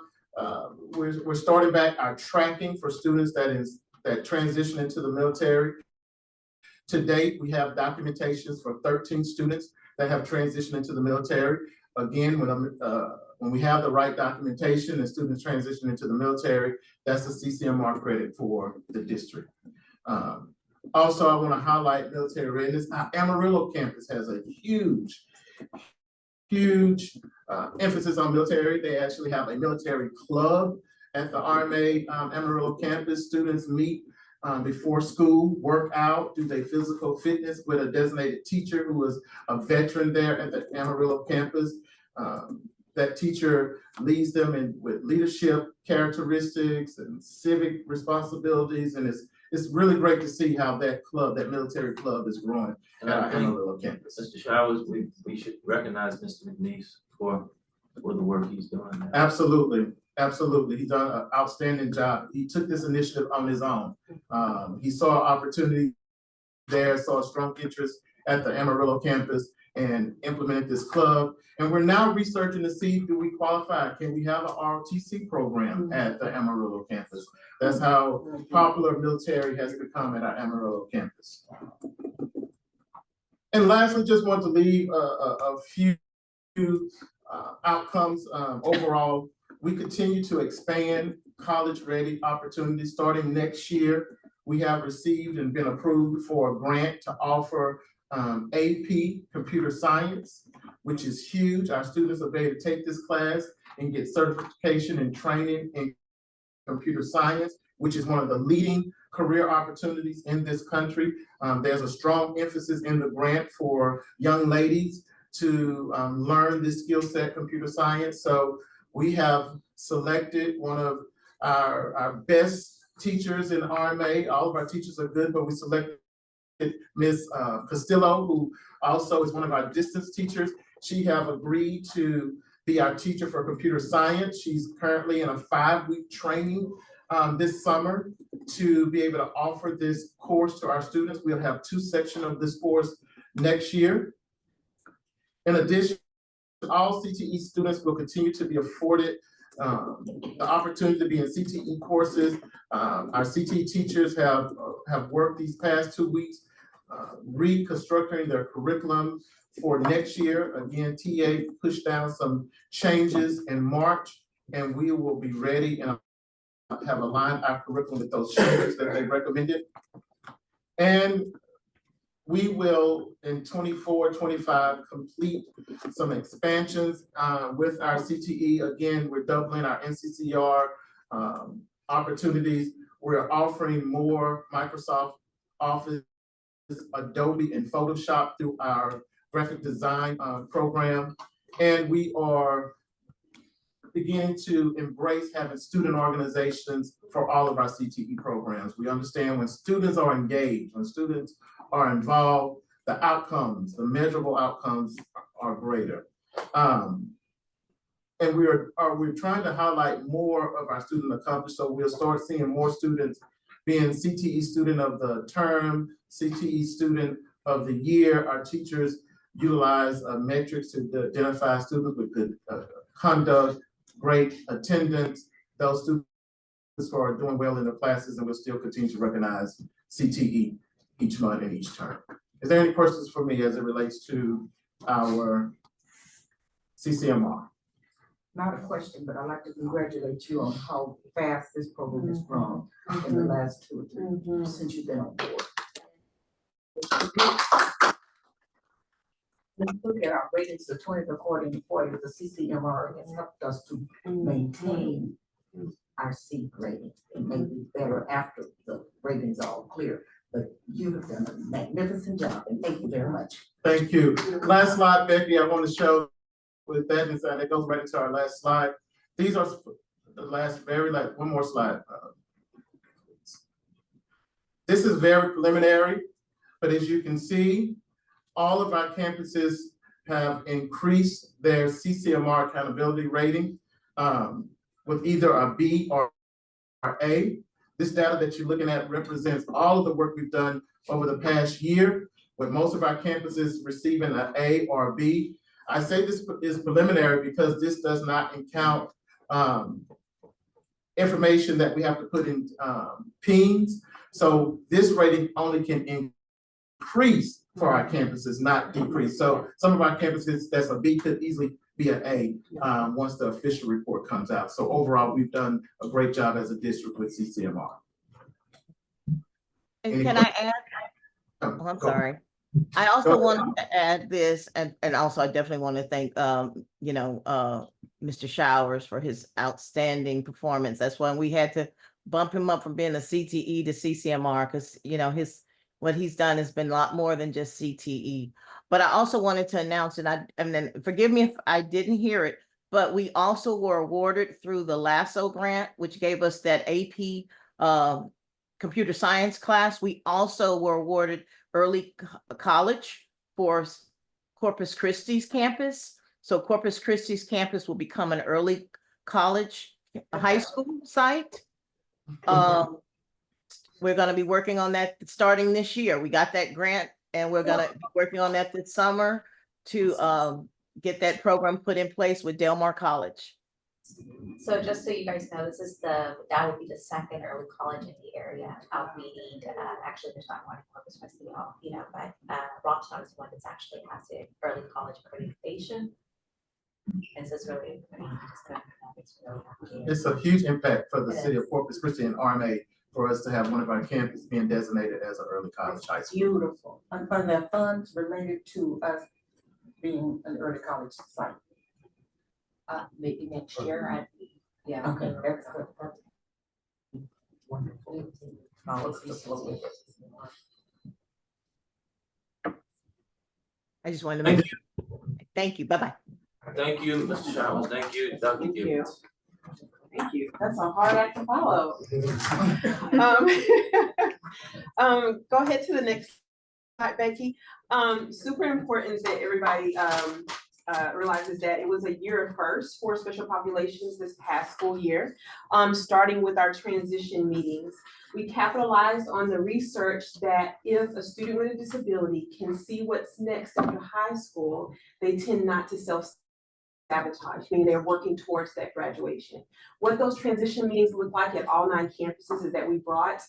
we're starting back our tracking for students that transition into the military. To date, we have documentations for 13 students that have transitioned into the military. Again, when we have the right documentation and students transition into the military, that's a CCMR credit for the district. Also, I want to highlight military readiness. Our Amarillo campus has a huge emphasis on military. They actually have a military club at the RMA Amarillo campus. Students meet before school, work out, do their physical fitness with a designated teacher who is a veteran there at the Amarillo campus. That teacher leads them with leadership characteristics and civic responsibilities, and it's really great to see how that club, that military club, is growing at our Amarillo campus. Mr. Showers, we should recognize Mr. McNeese for the work he's doing now. Absolutely. Absolutely. He's done an outstanding job. He took this initiative on his own. He saw an opportunity there, saw a strong interest at the Amarillo campus, and implemented this club. And we're now researching to see, do we qualify? Can we have an ROTC program at the Amarillo campus? That's how popular military has become at our Amarillo campus. And lastly, just want to leave a few outcomes. Overall, we continue to expand college-ready opportunities. Starting next year, we have received and been approved for a grant to offer AP Computer Science, which is huge. Our students will be able to take this class and get certification and training in computer science, which is one of the leading career opportunities in this country. There's a strong emphasis in the grant for young ladies to learn this skill set, computer science. So we have selected one of our best teachers in RMA. All of our teachers are good, but we selected Ms. Castillo, who also is one of our distance teachers. She have agreed to be our teacher for computer science. She's currently in a 5-week training this summer to be able to offer this course to our students. We'll have 2 sections of this course next year. In addition, all CTE students will continue to be afforded the opportunity to be in CTE courses. Our CTE teachers have worked these past 2 weeks reconstructing their curriculum for next year. Again, TA pushed down some changes in March, and we will be ready and have aligned our curriculum with those changes that they recommended. And we will, in 24, 25, complete some expansions with our CTE. Again, we're doubling our NCCR opportunities. We're offering more Microsoft Office, Adobe, and Photoshop through our graphic design program. And we are beginning to embrace having student organizations for all of our CTE programs. We understand when students are engaged, when students are involved, the outcomes, the measurable outcomes are greater. And we're trying to highlight more of our student accomplishments, so we'll start seeing more students being CTE student of the term, CTE student of the year. Our teachers utilize metrics to identify students with good conduct, great attendance, those students who are doing well in their classes, and we'll still continue to recognize CTE each month and each term. Is there any questions for me as it relates to our CCMR? Not a question, but I'd like to congratulate you on how fast this program has grown in the last 2 or 3 years since you've been on board. Let's look at our ratings of 20 to 40 and 40. The CCMR has helped us to maintain our C rating. It may be better after the ratings are all clear, but you have done a magnificent job, and thank you very much. Thank you. Last slide, Becky, I want to show with that inside, it goes right into our last slide. These are the last, one more slide. This is very preliminary, but as you can see, all of our campuses have increased their CCMR accountability rating with either a B or A. This data that you're looking at represents all of the work we've done over the past year, with most of our campuses receiving an A or a B. I say this is preliminary because this does not account information that we have to put in PINs. So this rating only can increase for our campuses, not decrease. So some of our campuses that's a B could easily be an A once the official report comes out. So overall, we've done a great job as a district with CCMR. And can I add? Oh, I'm sorry. I also wanted to add this, and also I definitely want to thank, Mr. Showers for his outstanding performance. That's why we had to bump him up from being a CTE to CCMR, because, what he's done has been a lot more than just CTE. But I also wanted to announce, and then forgive me if I didn't hear it, but we also were awarded through the LASSO grant, which gave us that AP computer science class. We also were awarded early college for Corpus Christi's campus. So Corpus Christi's campus will become an early college, high school site. We're going to be working on that starting this year. We got that grant, and we're going to be working on that this summer to get that program put in place with Del Mar College. So just so you guys know, that would be the second early college in the area. We need, actually, there's not one in Corpus Christi, but Rocktown is one that's actually has the early college accreditation. And so it's really, It's a huge impact for the city of Corpus Christi and RMA for us to have one of our campus being designated as an early college high school. Beautiful. And are there funds related to us being an early college site? Maybe next year, yeah. Okay, that's good. Wonderful. I just wanted to make, thank you, bye-bye. Thank you, Mr. Showers. Thank you, Dr. Thank you. Gibbons. Thank you. That's a hard act to follow. Um, go ahead to the next slide, Becky. Super important that everybody realizes that it was a year of first for special populations this past school year. Starting with our transition meetings. We capitalized on the research that if a student with a disability can see what's next after high school, they tend not to self-sabotage, meaning they're working towards that graduation. What those transition meetings look like at all 9 campuses is that we brought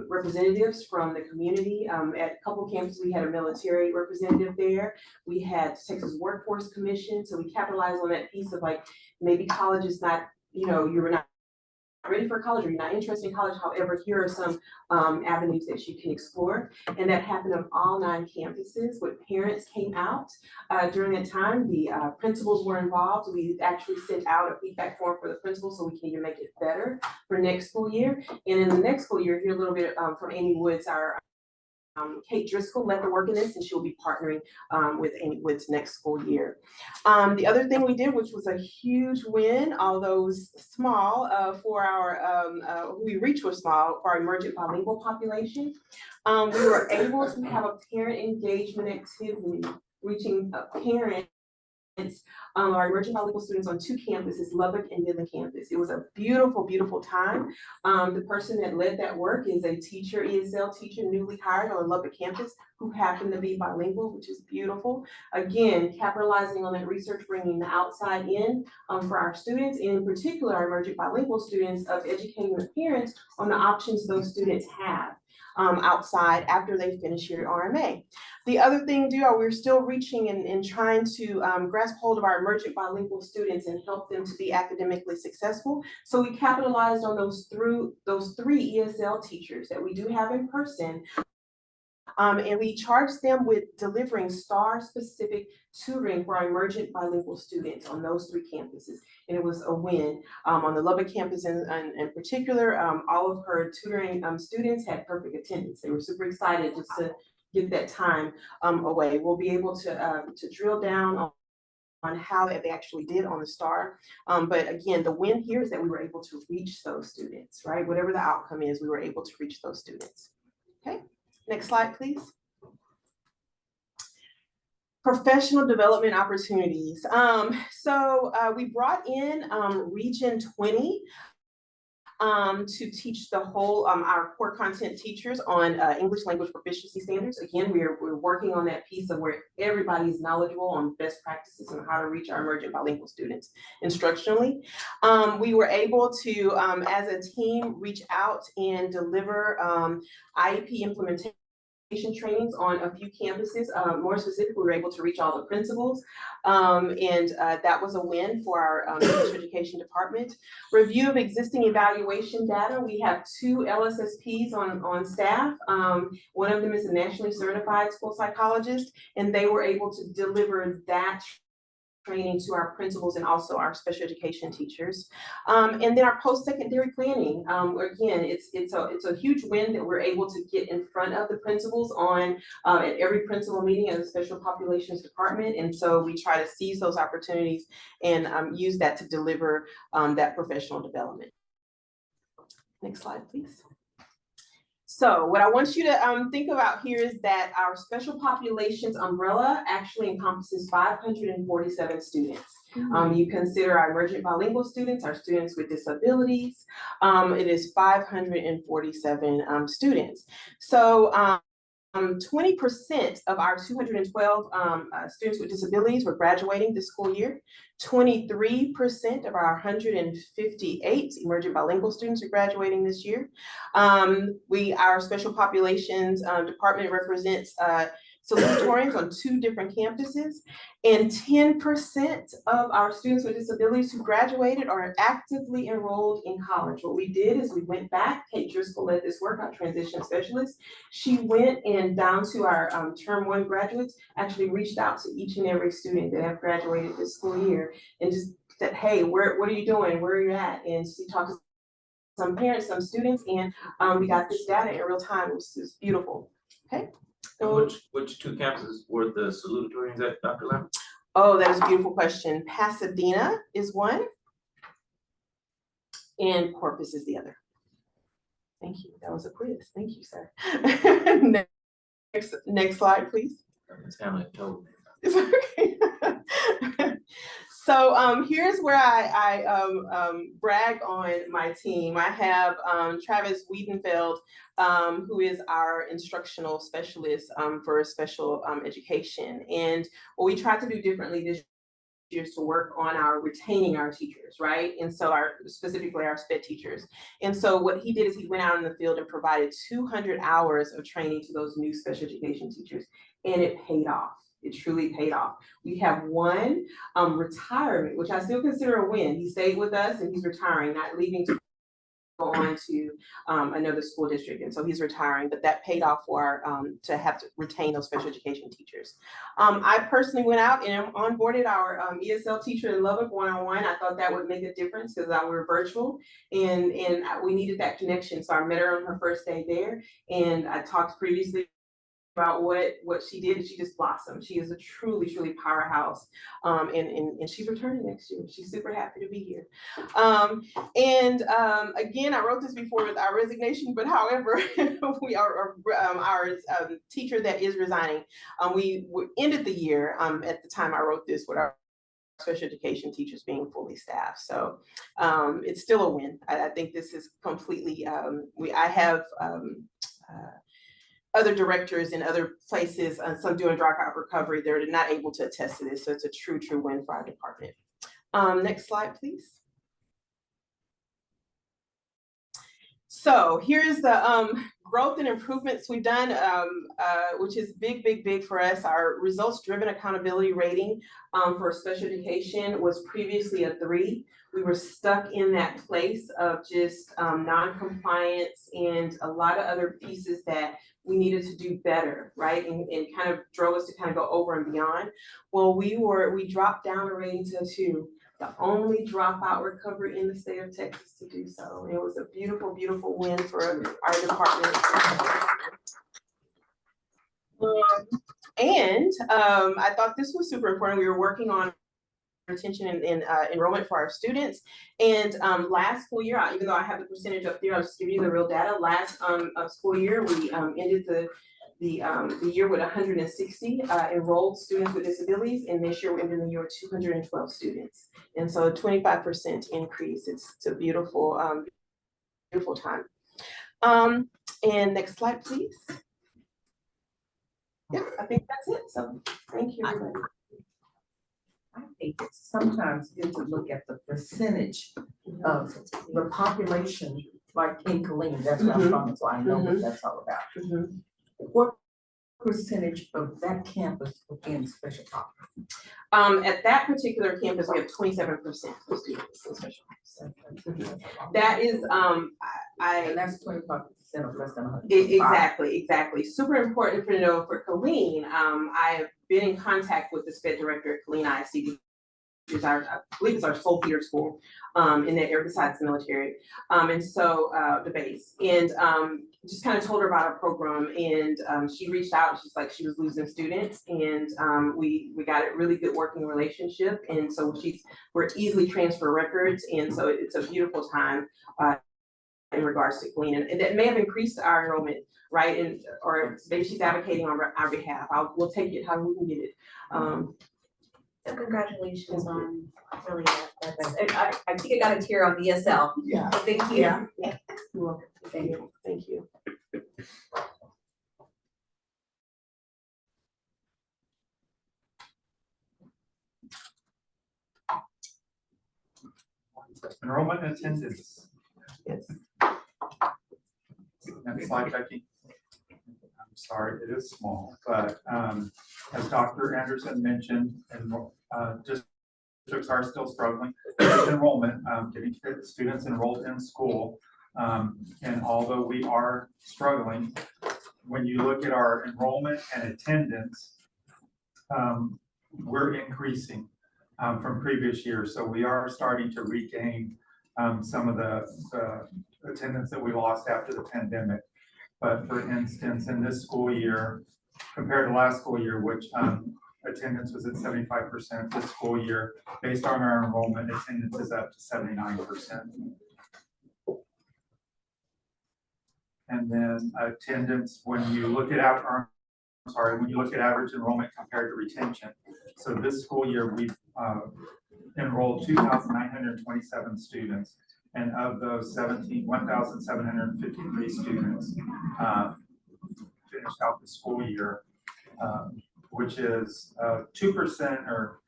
representatives from the community. At a couple of campuses, we had a military representative there. We had Texas Workforce Commission, so we capitalized on that piece of like, maybe college is not, you know, you're not ready for college or you're not interested in college. However, here are some avenues that you can explore. And that happened on all 9 campuses. When parents came out during that time, the principals were involved. We actually sent out a feedback form for the principals so we can even make it better for next school year. And in the next school year, hear a little bit from Amy Woods, our Kate Driscoll led the work in this, and she'll be partnering with Amy Woods next school year. The other thing we did, which was a huge win, although small for our, we reached was small for our emergent bilingual population. We were able to have a parent engagement activity, reaching parents. Our emerging bilingual students on 2 campuses, Lubbock and Midland campus. It was a beautiful, beautiful time. The person that led that work is a teacher, ESL teacher, newly hired on Lubbock campus, who happened to be bilingual, which is beautiful. Again, capitalizing on that research, bringing the outside in for our students, and in particular, our emerging bilingual students, of educating the parents on the options those students have outside after they finish here at RMA. The other thing, we're still reaching and trying to grasp hold of our emergent bilingual students and help them to be academically successful. So we capitalized on those 3 ESL teachers that we do have in person. And we charged them with delivering STAR-specific tutoring for our emergent bilingual students on those 3 campuses. And it was a win. On the Lubbock campus in particular, all of her tutoring students had perfect attendance. They were super excited just to get that time away. We'll be able to drill down on how they actually did on the STAR. But again, the win here is that we were able to reach those students, right? Whatever the outcome is, we were able to reach those students. Okay. Next slide, please. Professional development opportunities. So we brought in Region 20 to teach the whole, our core content teachers on English language proficiency standards. Again, we're working on that piece of where everybody's knowledgeable on best practices and how to reach our emergent bilingual students instructionally. We were able to, as a team, reach out and deliver IEP implementation trainings on a few campuses. More specifically, we were able to reach all the principals, and that was a win for our special education department. Review of existing evaluation data. We have 2 LSSPs on staff. One of them is a nationally certified school psychologist, and they were able to deliver that training to our principals and also our special education teachers. And then our post-secondary planning. Again, it's a huge win that we're able to get in front of the principals on at every principal meeting of the special populations department. And so we try to seize those opportunities and use that to deliver that professional development. Next slide, please. So what I want you to think about here is that our special populations umbrella actually encompasses 547 students. You consider our emergent bilingual students, our students with disabilities, it is 547 students. So 20% of our 212 students with disabilities were graduating this school year. 23% of our 158 emergent bilingual students are graduating this year. Our special populations department represents salutatorians on 2 different campuses. And 10% of our students with disabilities who graduated are actively enrolled in college. What we did is we went back, Kate Driscoll led this work, our transition specialist. She went and down to our term 1 graduates, actually reached out to each and every student that have graduated this school year and just said, hey, what are you doing? Where are you at? And she talked to some parents, some students, and we got this data in real time. It was beautiful. Okay. And which 2 campuses were the salutatorians at, Dr. Lam? Oh, that is a beautiful question. Pasadena is one, and Corpus is the other. Thank you. That was a quiz. Thank you, sir. Next slide, please. Ms. Hamlet told me. It's okay. So here's where I brag on my team. I have Travis Wiedenfeld, who is our instructional specialist for special education. And what we tried to do differently this year is to work on our retaining our teachers, right? And so specifically our SPED teachers. And so what he did is he went out in the field and provided 200 hours of training to those new special education teachers, and it paid off. It truly paid off. We have one retirement, which I still consider a win. He stayed with us and he's retiring, not leaving to go on to another school district. And so he's retiring, but that paid off for our, to have to retain those special education teachers. I personally went out and onboarded our ESL teacher in Lubbock one-on-one. I thought that would make a difference because we were virtual and we needed that connection. So I met her on her first day there, and I talked previously about what she did, and she just blossomed. She is a truly powerhouse, and she's returning next year. She's super happy to be here. Again, I wrote this before with our resignation, but however, we are our teacher that is resigning. We ended the year at the time I wrote this with our special education teachers being fully staffed. So it's still a win. I think this is completely, I have other directors in other places, some doing dropout recovery, they're not able to attest to this. So it's a true win for our department. Next slide, please. So here's the growth and improvements we've done, which is big for us. Our results-driven accountability rating for special education was previously a 3. We were stuck in that place of just non-compliance and a lot of other pieces that we needed to do better, right? And kind of drove us to kind of go over and beyond. Well, we dropped down the rating to a 2. The only dropout recovery in the state of Texas to do so. It was a beautiful win for our department. I thought this was super important. We were working on retention and enrollment for our students. And last school year, even though I have the percentage up there, I'll just give you the real data. Last school year, we ended the year with 160 enrolled students with disabilities, and this year we're ending the year with 212 students. And so a 25% increase. It's a beautiful time. And next slide, please. Yeah, I think that's it. So thank you, everybody. I think it's sometimes good to look at the percentage of the population, like in Killeen, that's where I'm from, so I know what that's all about. What percentage of that campus in special talk? At that particular campus, we have 27% of students in special ed. That is, And that's 25% of less than 100. Exactly. Super important for you to know for Killeen. I have been in contact with the SPED director at Killeen ISD, which is I believe it's our sole feeder school in that area besides the military. And so the base. And just kind of told her about our program, and she reached out. She's like, she was losing students, and we got a really good working relationship. And so we're easily transfer records, and so it's a beautiful time in regards to Killeen, and that may have increased our enrollment, right? Or maybe she's advocating on our behalf. We'll take it how we can get it. So congratulations on really I think I got a tear on ESL. Yeah. So thank you. Yeah. You're welcome. Thank you. Enrollment and attendance. Yes. Next slide, Becky. sorry, it is small, but as Dr. Anderson mentioned, and districts are still struggling with enrollment, getting students enrolled in school. And although we are struggling, when you look at our enrollment and attendance, we're increasing from previous years. So we are starting to regain some of the attendance that we lost after the pandemic. But for instance, in this school year, compared to last school year, which attendance was at 75%, this school year, based on our enrollment, attendance is up to 79%. And then attendance, when you look at when you look at average enrollment compared to retention. So this school year, we've enrolled 2,927 students. And of those 1,753 students finished out the school year, which is 2% or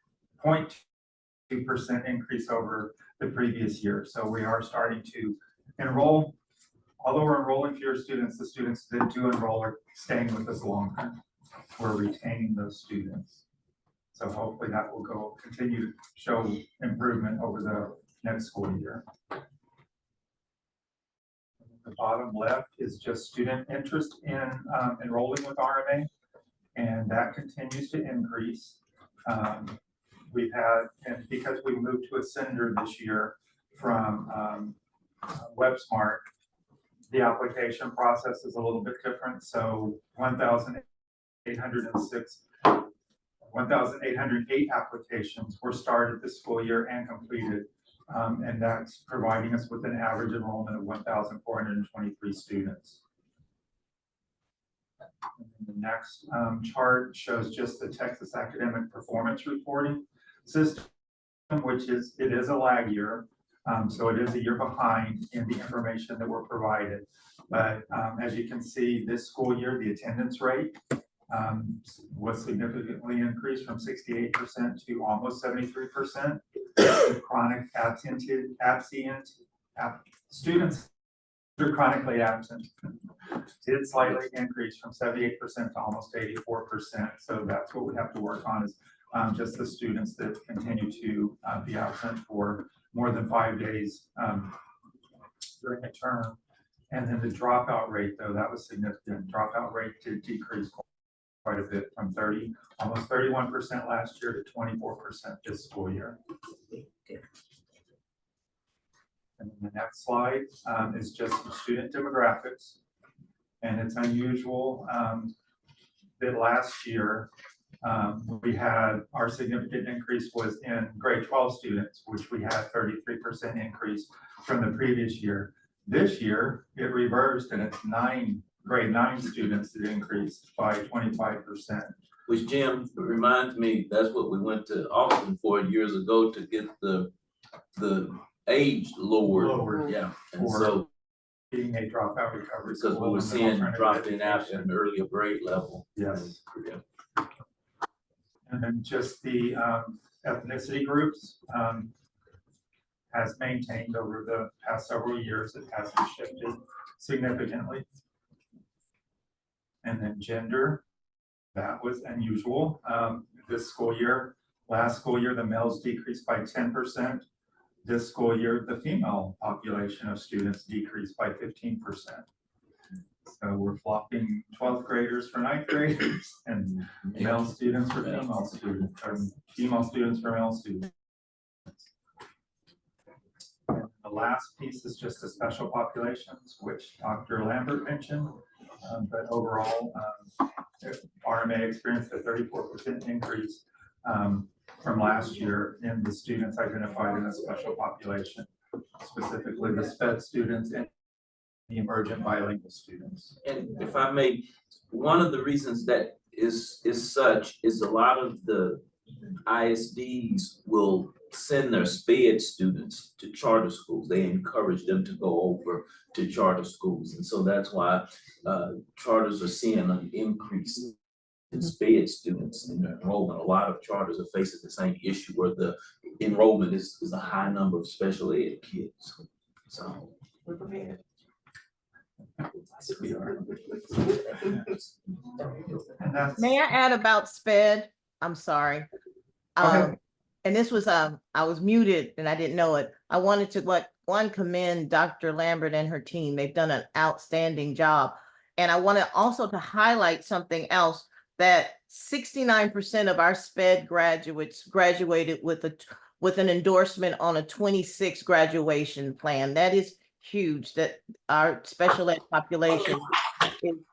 0.2% increase over the previous year. So we are starting to enroll. Although we're enrolling fewer students, the students that do enroll are staying with us longer. We're retaining those students. So hopefully that will continue to show improvement over the next school year. The bottom left is just student interest in enrolling with RMA, and that continues to increase. We've had, and because we moved to Ascender this year from WebSmart, the application process is a little bit different. So 1,808 applications were started this school year and completed. And that's providing us with an average enrollment of 1,423 students. And the next chart shows just the Texas Academic Performance Reporting System, which is a lag year. So it is a year behind in the information that we're provided. But as you can see, this school year, the attendance rate was significantly increased from 68% to almost 73%. Chronic students who are chronically absent did slightly increase from 78% to almost 84%. So that's what we have to work on, is just the students that continue to be absent for more than 5 days during a term. And then the dropout rate, though, that was significant. Dropout rate did decrease quite a bit from almost 31% last year to 24% this school year. And then the next slide is just some student demographics. And it's unusual that last year we had our significant increase was in grade 12 students, which we had 33% increase from the previous year. This year, it reversed, and it's grade 9 students that increased by 25%. Which, Jim, reminds me, that's what we went to Austin for years ago, to get the age lowered. Yeah, and so being a dropout recovery. because we were seeing drop-in out at an earlier grade level. Yes. Yeah. And then just the ethnicity groups has maintained over the past several years. It hasn't shifted significantly. And then gender, that was unusual. This school year, last school year, the males decreased by 10%. This school year, the female population of students decreased by 15%. So we're flopping 12th graders for 9th graders and male students for female students, or female students for male students. And the last piece is just the special populations, which Dr. Lambert mentioned. But overall, RMA experienced a 34% increase from last year in the students identified in a special population, specifically the SPED students and the emergent bilingual students. And if I may, one of the reasons that is such is a lot of the ISDs will send their SPED students to charter schools. They encourage them to go over to charter schools. And so that's why charters are seeing an increase in SPED students in their enrollment. A lot of charters are facing the same issue where the enrollment is a high number of special ed kids. So We're prepared. And that's. May I add about SPED? I'm sorry. Okay. And this was, I was muted and I didn't know it. I wanted to commend Dr. Lambert and her team. They've done an outstanding job. And I wanted also to highlight something else, that 69% of our SPED graduates graduated with an endorsement on a 26 graduation plan. That is huge, that our special ed population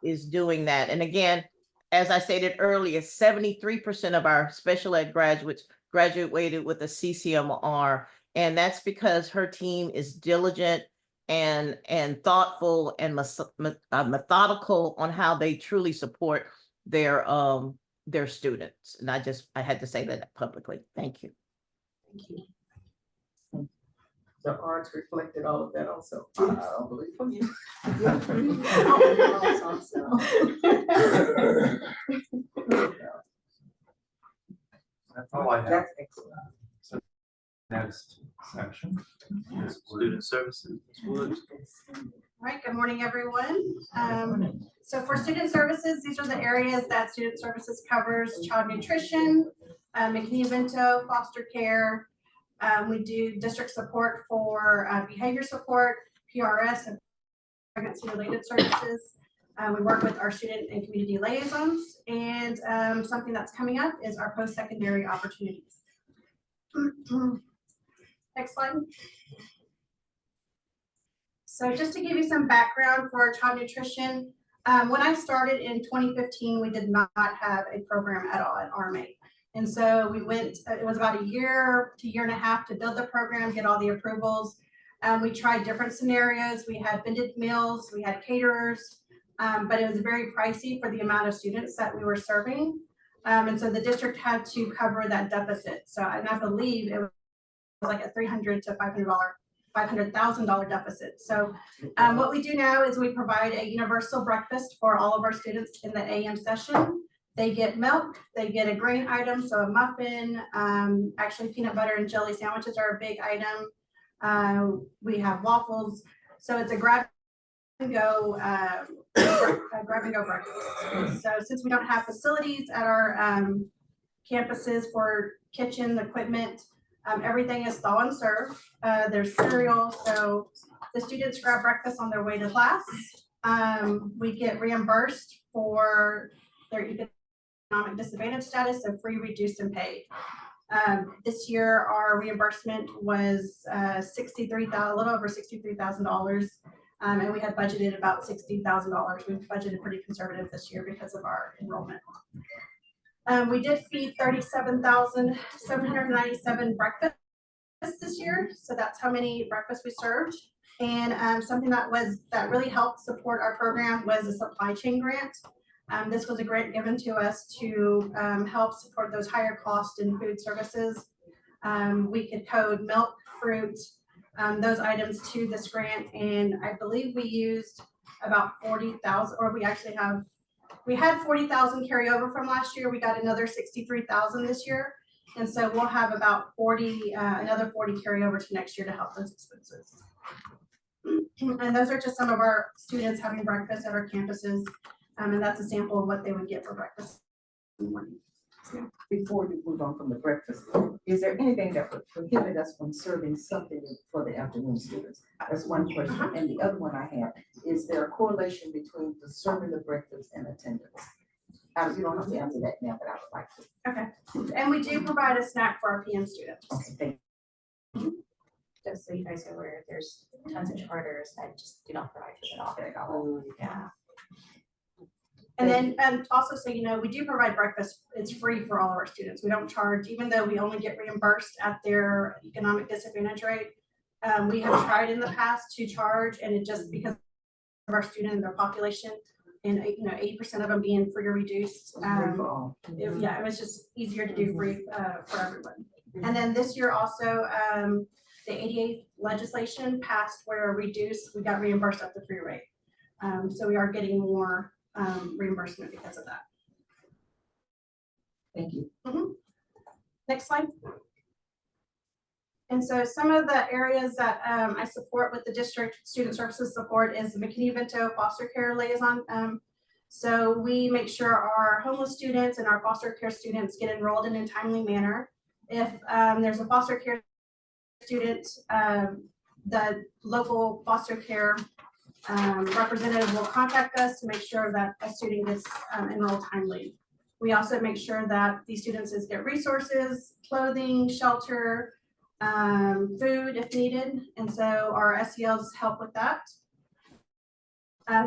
is doing that. And again, as I stated earlier, 73% of our special ed graduates graduated with a CCMR. And that's because her team is diligent and thoughtful and methodical on how they truly support their students. And I had to say that publicly. Thank you. Thank you. The arts reflected all of that also. I don't believe from you. That's all I have. That's excellent. Next section. Student services. All right, good morning, everyone. So for student services, these are the areas that student services covers: child nutrition, McKinney-Vento, foster care. We do district support for behavior support, PRS, and pregnancy-related services. We work with our student and community liaisons, and something that's coming up is our post-secondary opportunities. Next slide. So just to give you some background for child nutrition, when I started in 2015, we did not have a program at all at RMA. And so we went, it was about a year to year and a half to build the program, get all the approvals. We tried different scenarios. We had vended meals, we had caterers, but it was very pricey for the amount of students that we were serving. And so the district had to cover that deficit. So, and I believe it was like a $300,000 to $500,000 deficit. So what we do now is we provide a universal breakfast for all of our students in the AM session. They get milk, they get a grain item, so a muffin, actually peanut butter and jelly sandwiches are a big item. We have waffles. So it's a grab and go breakfast. So since we don't have facilities at our campuses for kitchen equipment, everything is thaw and serve. There's cereal, so the students grab breakfast on their way to class. We get reimbursed for their economic disadvantage status, so free, reduced, and paid. This year, our reimbursement was a little over $63,000, and we had budgeted about $60,000. We've budgeted pretty conservative this year because of our enrollment. We did feed 37,797 breakfasts this year, so that's how many breakfasts we served. And something that really helped support our program was a supply chain grant. This was a grant given to us to help support those higher costs in food services. We could code milk, fruit, those items to this grant, and I believe we used about 40,000, or we had 40,000 carryover from last year. We got another 63,000 this year. And so we'll have about another 40 carryover to next year to help those expenses. And those are just some of our students having breakfast at our campuses. And that's a sample of what they would get for breakfast in the morning. Before you move on from the breakfast, is there anything that would prohibit us from serving something for the afternoon students? That's one question. And the other one I have, is there a correlation between the serving the breakfast and attendance? You don't have to answer that now, but I would like to. Okay. And we do provide a snack for our PM students. Okay, thank you. Just so you guys are aware, there's tons of charters that just do not provide food at all. Yeah. And then also, so you know, we do provide breakfast. It's free for all of our students. We don't charge, even though we only get reimbursed at their economic disadvantage rate. We have tried in the past to charge, and it just because of our student and their population, and 80% of them being free or reduced. It was just easier to do free for everyone. And then this year also, the ADA legislation passed where we got reimbursed at the free rate. So we are getting more reimbursement because of that. Thank you. Next slide. And so some of the areas that I support with the district student services support is the McKinney-Vento foster care liaison. So we make sure our homeless students and our foster care students get enrolled in a timely manner. If there's a foster care student, the local foster care representative will contact us to make sure that a student gets enrolled timely. We also make sure that these students get resources, clothing, shelter, food if needed, and so our SELs help with that.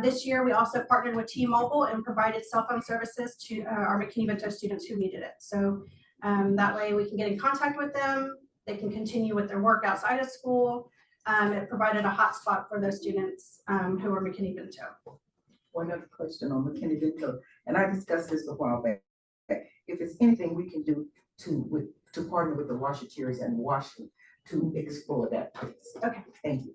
This year, we also partnered with T-Mobile and provided cell phone services to our McKinney-Vento students who needed it. So that way we can get in contact with them. They can continue with their work outside of school. It provided a hotspot for those students who are McKinney-Vento. One other question on McKinney-Vento, and I discussed this a while back. If it's anything we can do to partner with the Washateers and Washington to explore that place. Okay. Thank you.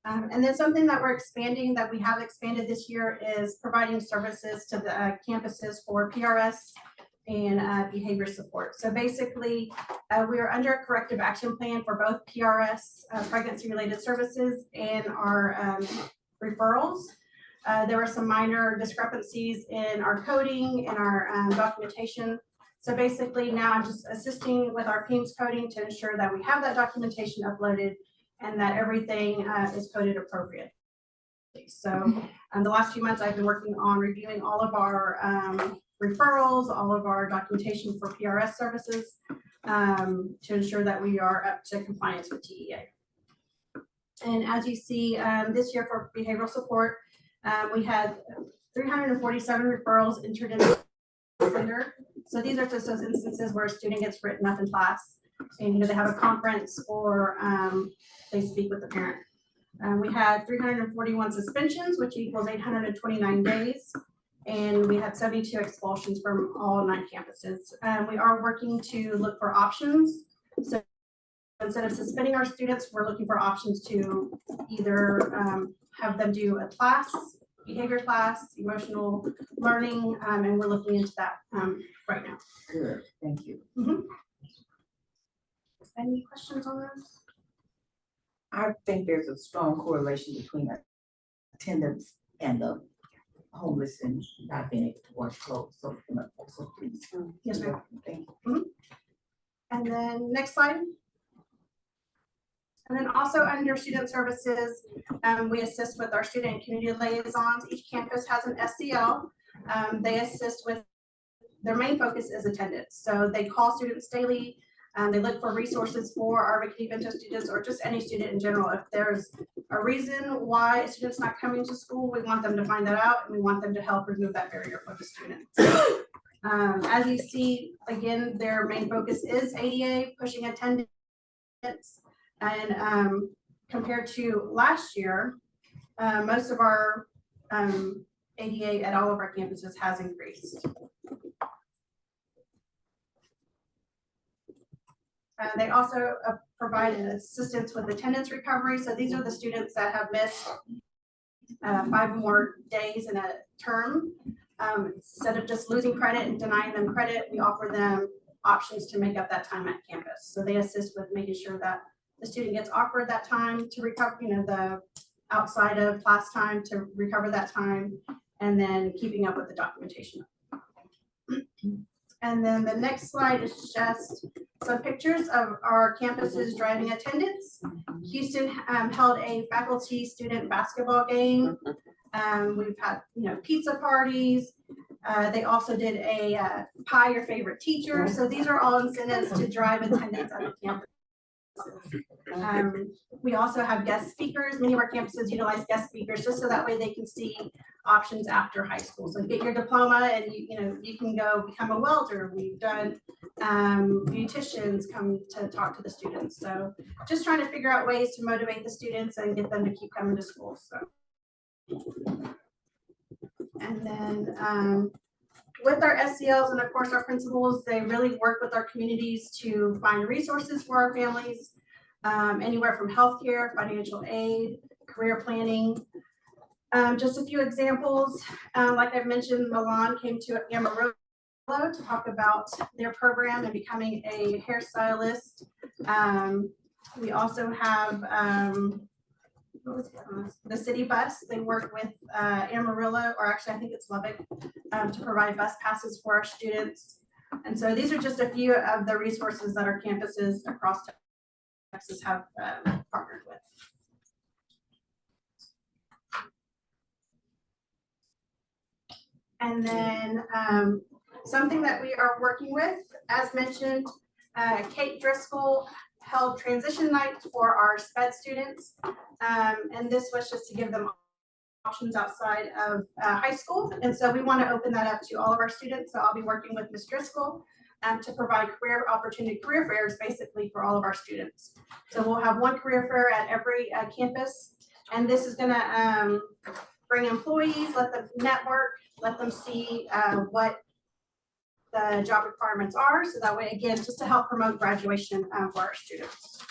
And then something that we're expanding, that we have expanded this year, is providing services to the campuses for PRS and behavior support. So basically, we are under a corrective action plan for both PRS, pregnancy-related services, and our referrals. There were some minor discrepancies in our coding and our documentation. So basically now I'm just assisting with our PEMS coding to ensure that we have that documentation uploaded and that everything is coded appropriately. So the last few months I've been working on reviewing all of our referrals, all of our documentation for PRS services to ensure that we are up to compliance with TEA. And as you see, this year for behavioral support, we had 347 referrals entered in Ascender. So these are just those instances where a student gets written up in class and they have a conference or they speak with the parent. We had 341 suspensions, which equals 829 days. And we had 72 expulsions from all 9 campuses. We are working to look for options. So instead of suspending our students, we're looking for options to either have them do a class, behavior class, emotional learning, and we're looking into that right now. Good, thank you. Any questions on this? I think there's a strong correlation between attendance and the homeless and not being able to wash clothes. So please. Yes, ma'am. Thank you. And then next slide. And then also under student services, we assist with our student and community liaisons. Each campus has an SEL. They assist with, their main focus is attendance. So they call students daily. They look for resources for our McKinney-Vento students or just any student in general. If there's a reason why a student's not coming to school, we want them to find that out and we want them to help remove that barrier for the students. As you see, again, their main focus is ADA, pushing attendance. And compared to last year, most of our ADA at all of our campuses has increased. They also provide assistance with attendance recovery. So these are the students that have missed 5 more days in a term. Instead of just losing credit and denying them credit, we offer them options to make up that time at campus. So they assist with making sure that the student gets offered that time to recover, the outside of class time to recover that time, and then keeping up with the documentation. And then the next slide is just some pictures of our campuses driving attendance. Houston held a faculty student basketball game. We've had, pizza parties. They also did a pie your favorite teacher. So these are all incentives to drive attendance at the campus. We also have guest speakers. Many of our campuses utilize guest speakers just so that way they can see options after high school. So get your diploma and you can go become a welder. We've done beauticians come to talk to the students. So just trying to figure out ways to motivate the students and get them to keep coming to school. So, and then with our SELs and of course our principals, they really work with our communities to find resources for our families, anywhere from healthcare, financial aid, career planning. Just a few examples, like I've mentioned, Milan came to Amarillo to talk about their program and becoming a hairstylist We also have, what was the other one? The city bus. They work with Amarillo, or actually I think it's Lubbock, to provide bus passes for our students. And so these are just a few of the resources that our campuses across Texas have partnered with. And then something that we are working with, as mentioned, Kate Driscoll held transition night for our SPED students. And this was just to give them options outside of high school. And so we want to open that up to all of our students. So I'll be working with Ms. Driscoll to provide career fairs basically for all of our students. So we'll have one career fair at every campus. And this is gonna bring employees, let them network, let them see what the job requirements are. So that way, again, just to help promote graduation for our students.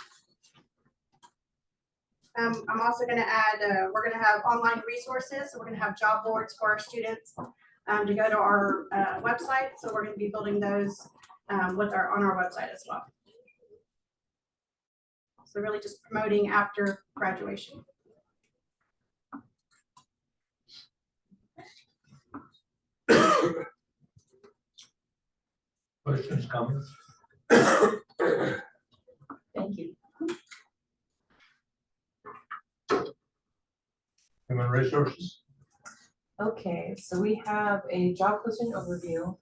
I'm also going to add, we're going to have online resources. So we're going to have job boards for our students to go to our website. So we're going to be building those on our website as well. So really just promoting after graduation. Questions, comments? Thank you. Human resources? Okay, so we have a job posting overview.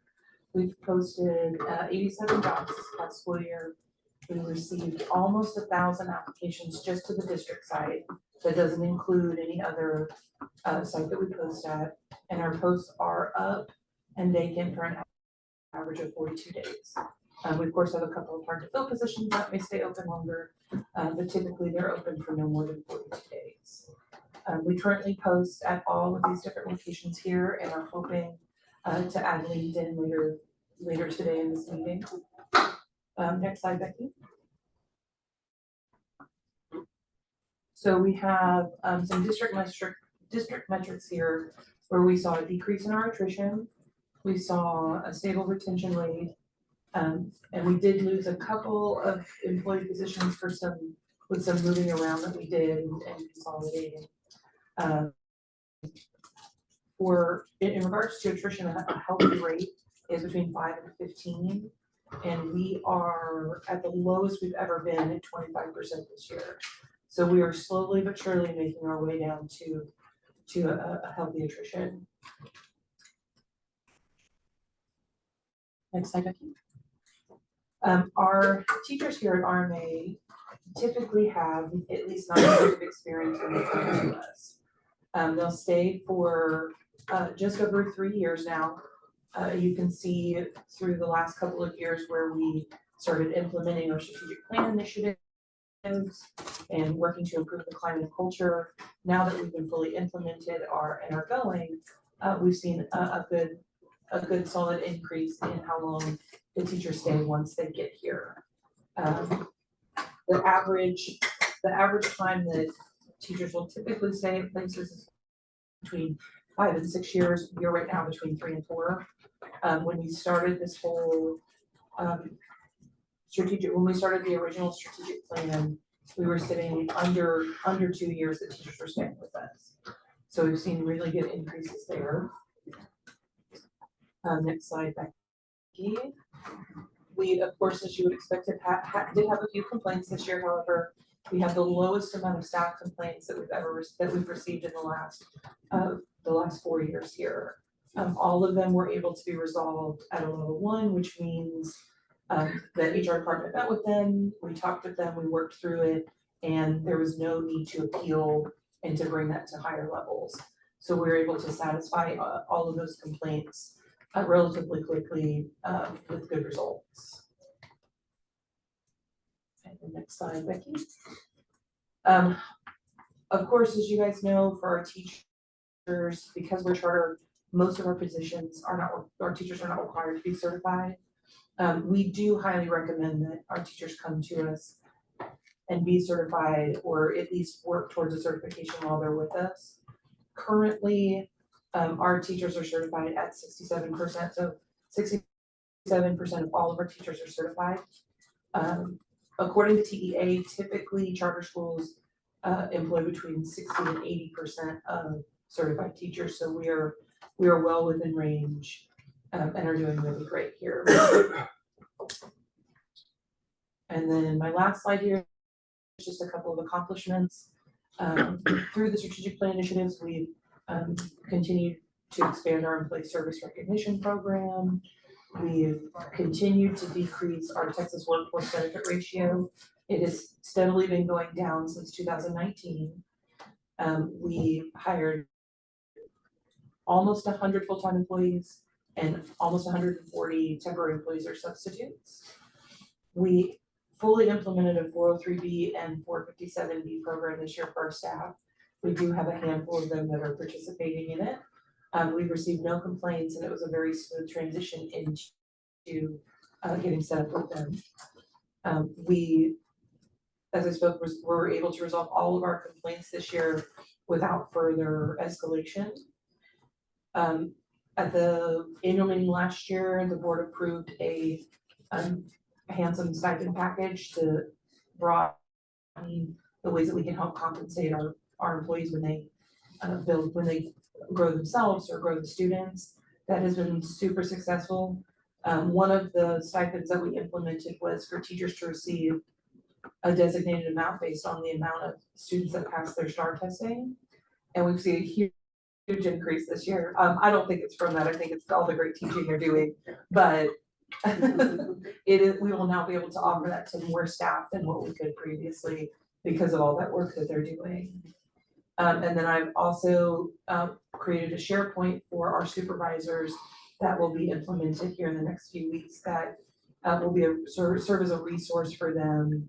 We've posted 87 jobs this past school year. We received almost 1,000 applications just to the district site. That doesn't include any other site that we post at. And our posts are up and vacant for an average of 42 days. We of course have a couple of hard to fill positions that may stay open longer, but typically they're open for no more than 42 days. We currently post at all of these different locations here and are hoping to add LinkedIn later today in this meeting. Next slide, Becky. So we have some district metrics here where we saw a decrease in our attrition. We saw a stable retention rate, and we did lose a couple of employee positions with some moving around that we did and consolidating. In regards to attrition, a healthy rate is between 5 and 15, and we are at the lowest we've ever been at 25% this year. So we are slowly but surely making our way down to a healthy attrition. Next slide, Becky. Our teachers here at RMA typically have at least 9 years of experience when they come to us. They'll stay for just over 3 years now. You can see through the last couple of years where we started implementing our strategic plan initiatives and working to improve the climate and culture. Now that we've been fully implemented and are going, we've seen a good solid increase in how long the teachers stay once they get here. The average time that teachers will typically stay at places is between 5 and 6 years. We're right now between 3 and 4. When we started this whole when we started the original strategic plan, we were sitting under 2 years that teachers were staying with us. So we've seen really good increases there. Next slide, Becky. We, of course, as you would expect, did have a few complaints this year. However, we have the lowest amount of staff complaints that we've received in the last 4 years here. All of them were able to be resolved at a level 1, which means the HR department met with them, we talked with them, we worked through it, and there was no need to appeal and to bring that to higher levels. So we were able to satisfy all of those complaints relatively quickly with good results. And the next slide, Becky. Of course, as you guys know, for our teachers, because we're charter, most of our positions our teachers are not required to be certified. We do highly recommend that our teachers come to us and be certified, or at least work towards a certification while they're with us. Currently, our teachers are certified at 67%, so 67% of all of our teachers are certified. according to TEA, typically charter schools employ between 60 and 80% of certified teachers, so we are well within range and are doing really great here. And then my last slide here is just a couple of accomplishments. Through the strategic plan initiatives, we've continued to expand our employee service recognition program. We've continued to decrease our Texas workforce benefit ratio. It has steadily been going down since 2019. We hired almost 100 full-time employees and almost 140 temporary employees or substitutes. We fully implemented a 403B and 457B program this year for our staff. We do have a handful of them that are participating in it. We've received no complaints, and it was a very smooth transition into getting set up with them. We, as I spoke, were able to resolve all of our complaints this year without further escalation. At the annual meeting last year, the board approved a handsome stipend package to broaden the ways that we can help compensate our employees when they when they grow themselves or grow the students. That has been super successful. One of the stipends that we implemented was for teachers to receive a designated amount based on the amount of students that pass their STAR testing. And we've seen a huge increase this year. I don't think it's from that. I think it's all the great teaching they're doing, but we will now be able to offer that to more staff than what we could previously because of all that work that they're doing. And then I've also created a SharePoint for our supervisors that will be implemented here in the next few weeks that will be serve as a resource for them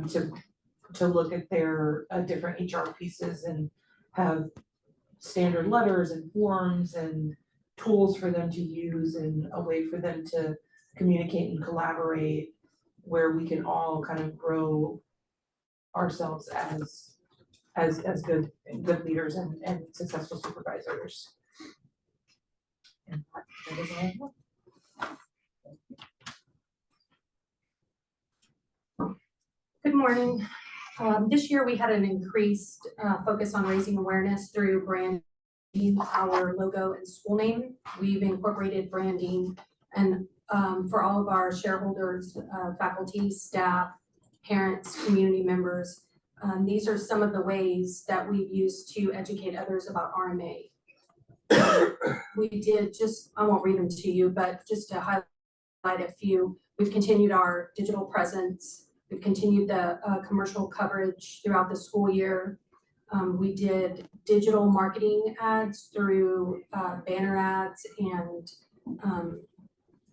to look at their different HR pieces and have standard letters and forms and tools for them to use and a way for them to communicate and collaborate where we can all kind of grow ourselves as good leaders and successful supervisors. And that is all I have. Good morning. This year we had an increased focus on raising awareness through branding our logo and school name. We've incorporated branding and for all of our shareholders, faculty, staff, parents, community members. These are some of the ways that we've used to educate others about RMA. We did I won't read them to you, but just to highlight a few, we've continued our digital presence. We've continued the commercial coverage throughout the school year. We did digital marketing ads through banner ads and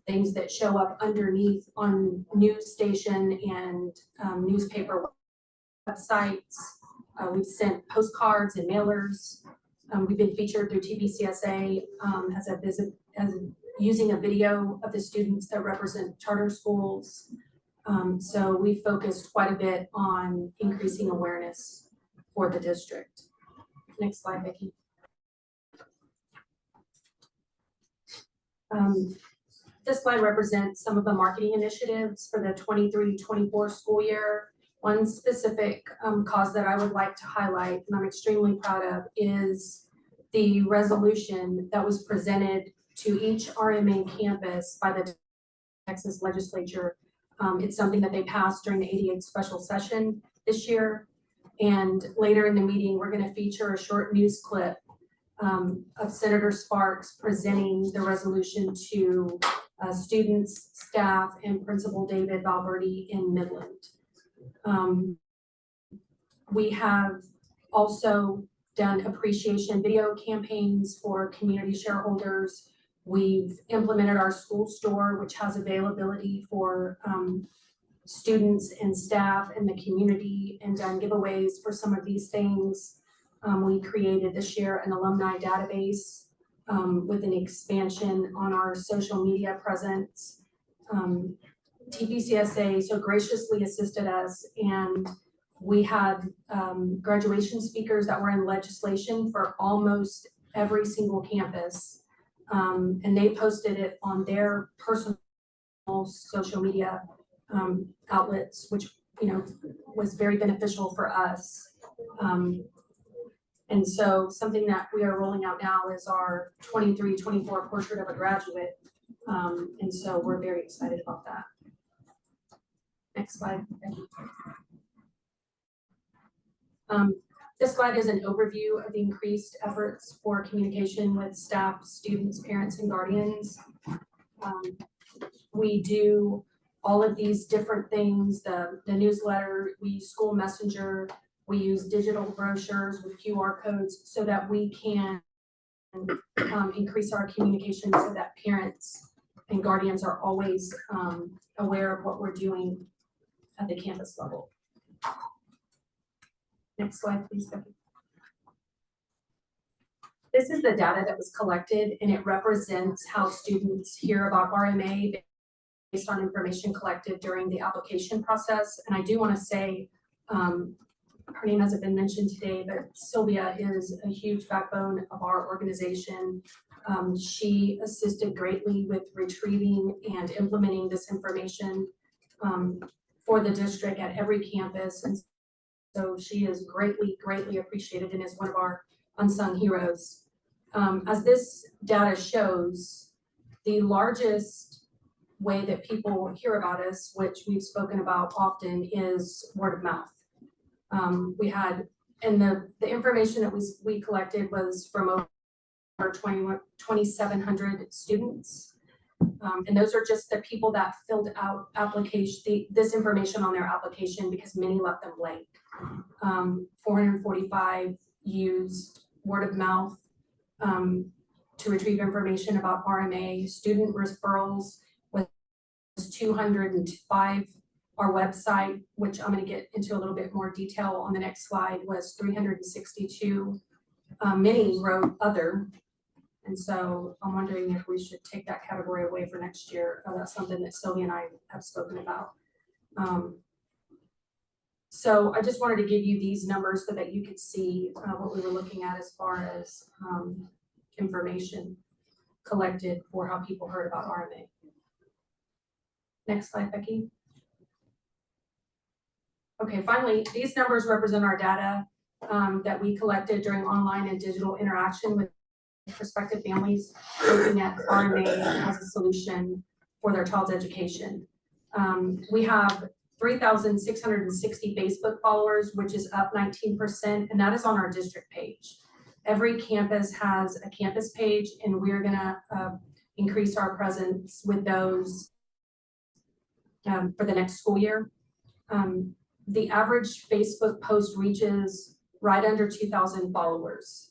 things that show up underneath on news station and newspaper websites. We've sent postcards and mailers. We've been featured through TPCSA as using a video of the students that represent charter schools. So we focused quite a bit on increasing awareness for the district. Next slide, Vicki. This slide represents some of the marketing initiatives for the 23-24 school year. One specific cause that I would like to highlight, and I'm extremely proud of, is the resolution that was presented to each RMA campus by the Texas legislature. It's something that they passed during the 88th special session this year. And later in the meeting, we're going to feature a short news clip of Senator Sparks presenting the resolution to students, staff, and Principal David Valverde in Midland. We have also done appreciation video campaigns for community shareholders. We've implemented our school store, which has availability for students and staff in the community, and done giveaways for some of these things. We created this year an alumni database with an expansion on our social media presence. TPCSA so graciously assisted us, and we had graduation speakers that were in legislation for almost every single campus. And they posted it on their personal social media outlets, which was very beneficial for us. And so something that we are rolling out now is our 23-24 portrait of a graduate. And so we're very excited about that. Next slide. This slide is an overview of the increased efforts for communication with staff, students, parents, and guardians. We do all of these different things, the newsletter, we use School Messenger, we use digital brochures with QR codes so that we can increase our communication so that parents and guardians are always aware of what we're doing at the campus level. Next slide, please, Becky. This is the data that was collected, and it represents how students hear about RMA based on information collected during the application process. And I do want to say, her name hasn't been mentioned today, but Sylvia is a huge backbone of our organization. She assisted greatly with retrieving and implementing this information for the district at every campus. And so she is greatly, greatly appreciated and is one of our unsung heroes. As this data shows, the largest way that people hear about us, which we've spoken about often, is word of mouth. We had, and the information that we collected was from over 2,700 students. And those are just the people that filled out this information on their application because many left them blank. 445 used word of mouth to retrieve information about RMA. Student referrals was 205. Our website, which I'm going to get into a little bit more detail on the next slide, was 362. Many wrote other. And so I'm wondering if we should take that category away for next year. That's something that Sylvia and I have spoken about. So I just wanted to give you these numbers so that you could see what we were looking at as far as information collected for how people heard about RMA. Next slide, Becky. Okay, finally, these numbers represent our data that we collected during online and digital interaction with prospective families looking at RMA as a solution for their child's education. We have 3,660 Facebook followers, which is up 19%, and that is on our district page. Every campus has a campus page, and we're gonna increase our presence with those for the next school year. The average Facebook post reaches right under 2,000 followers.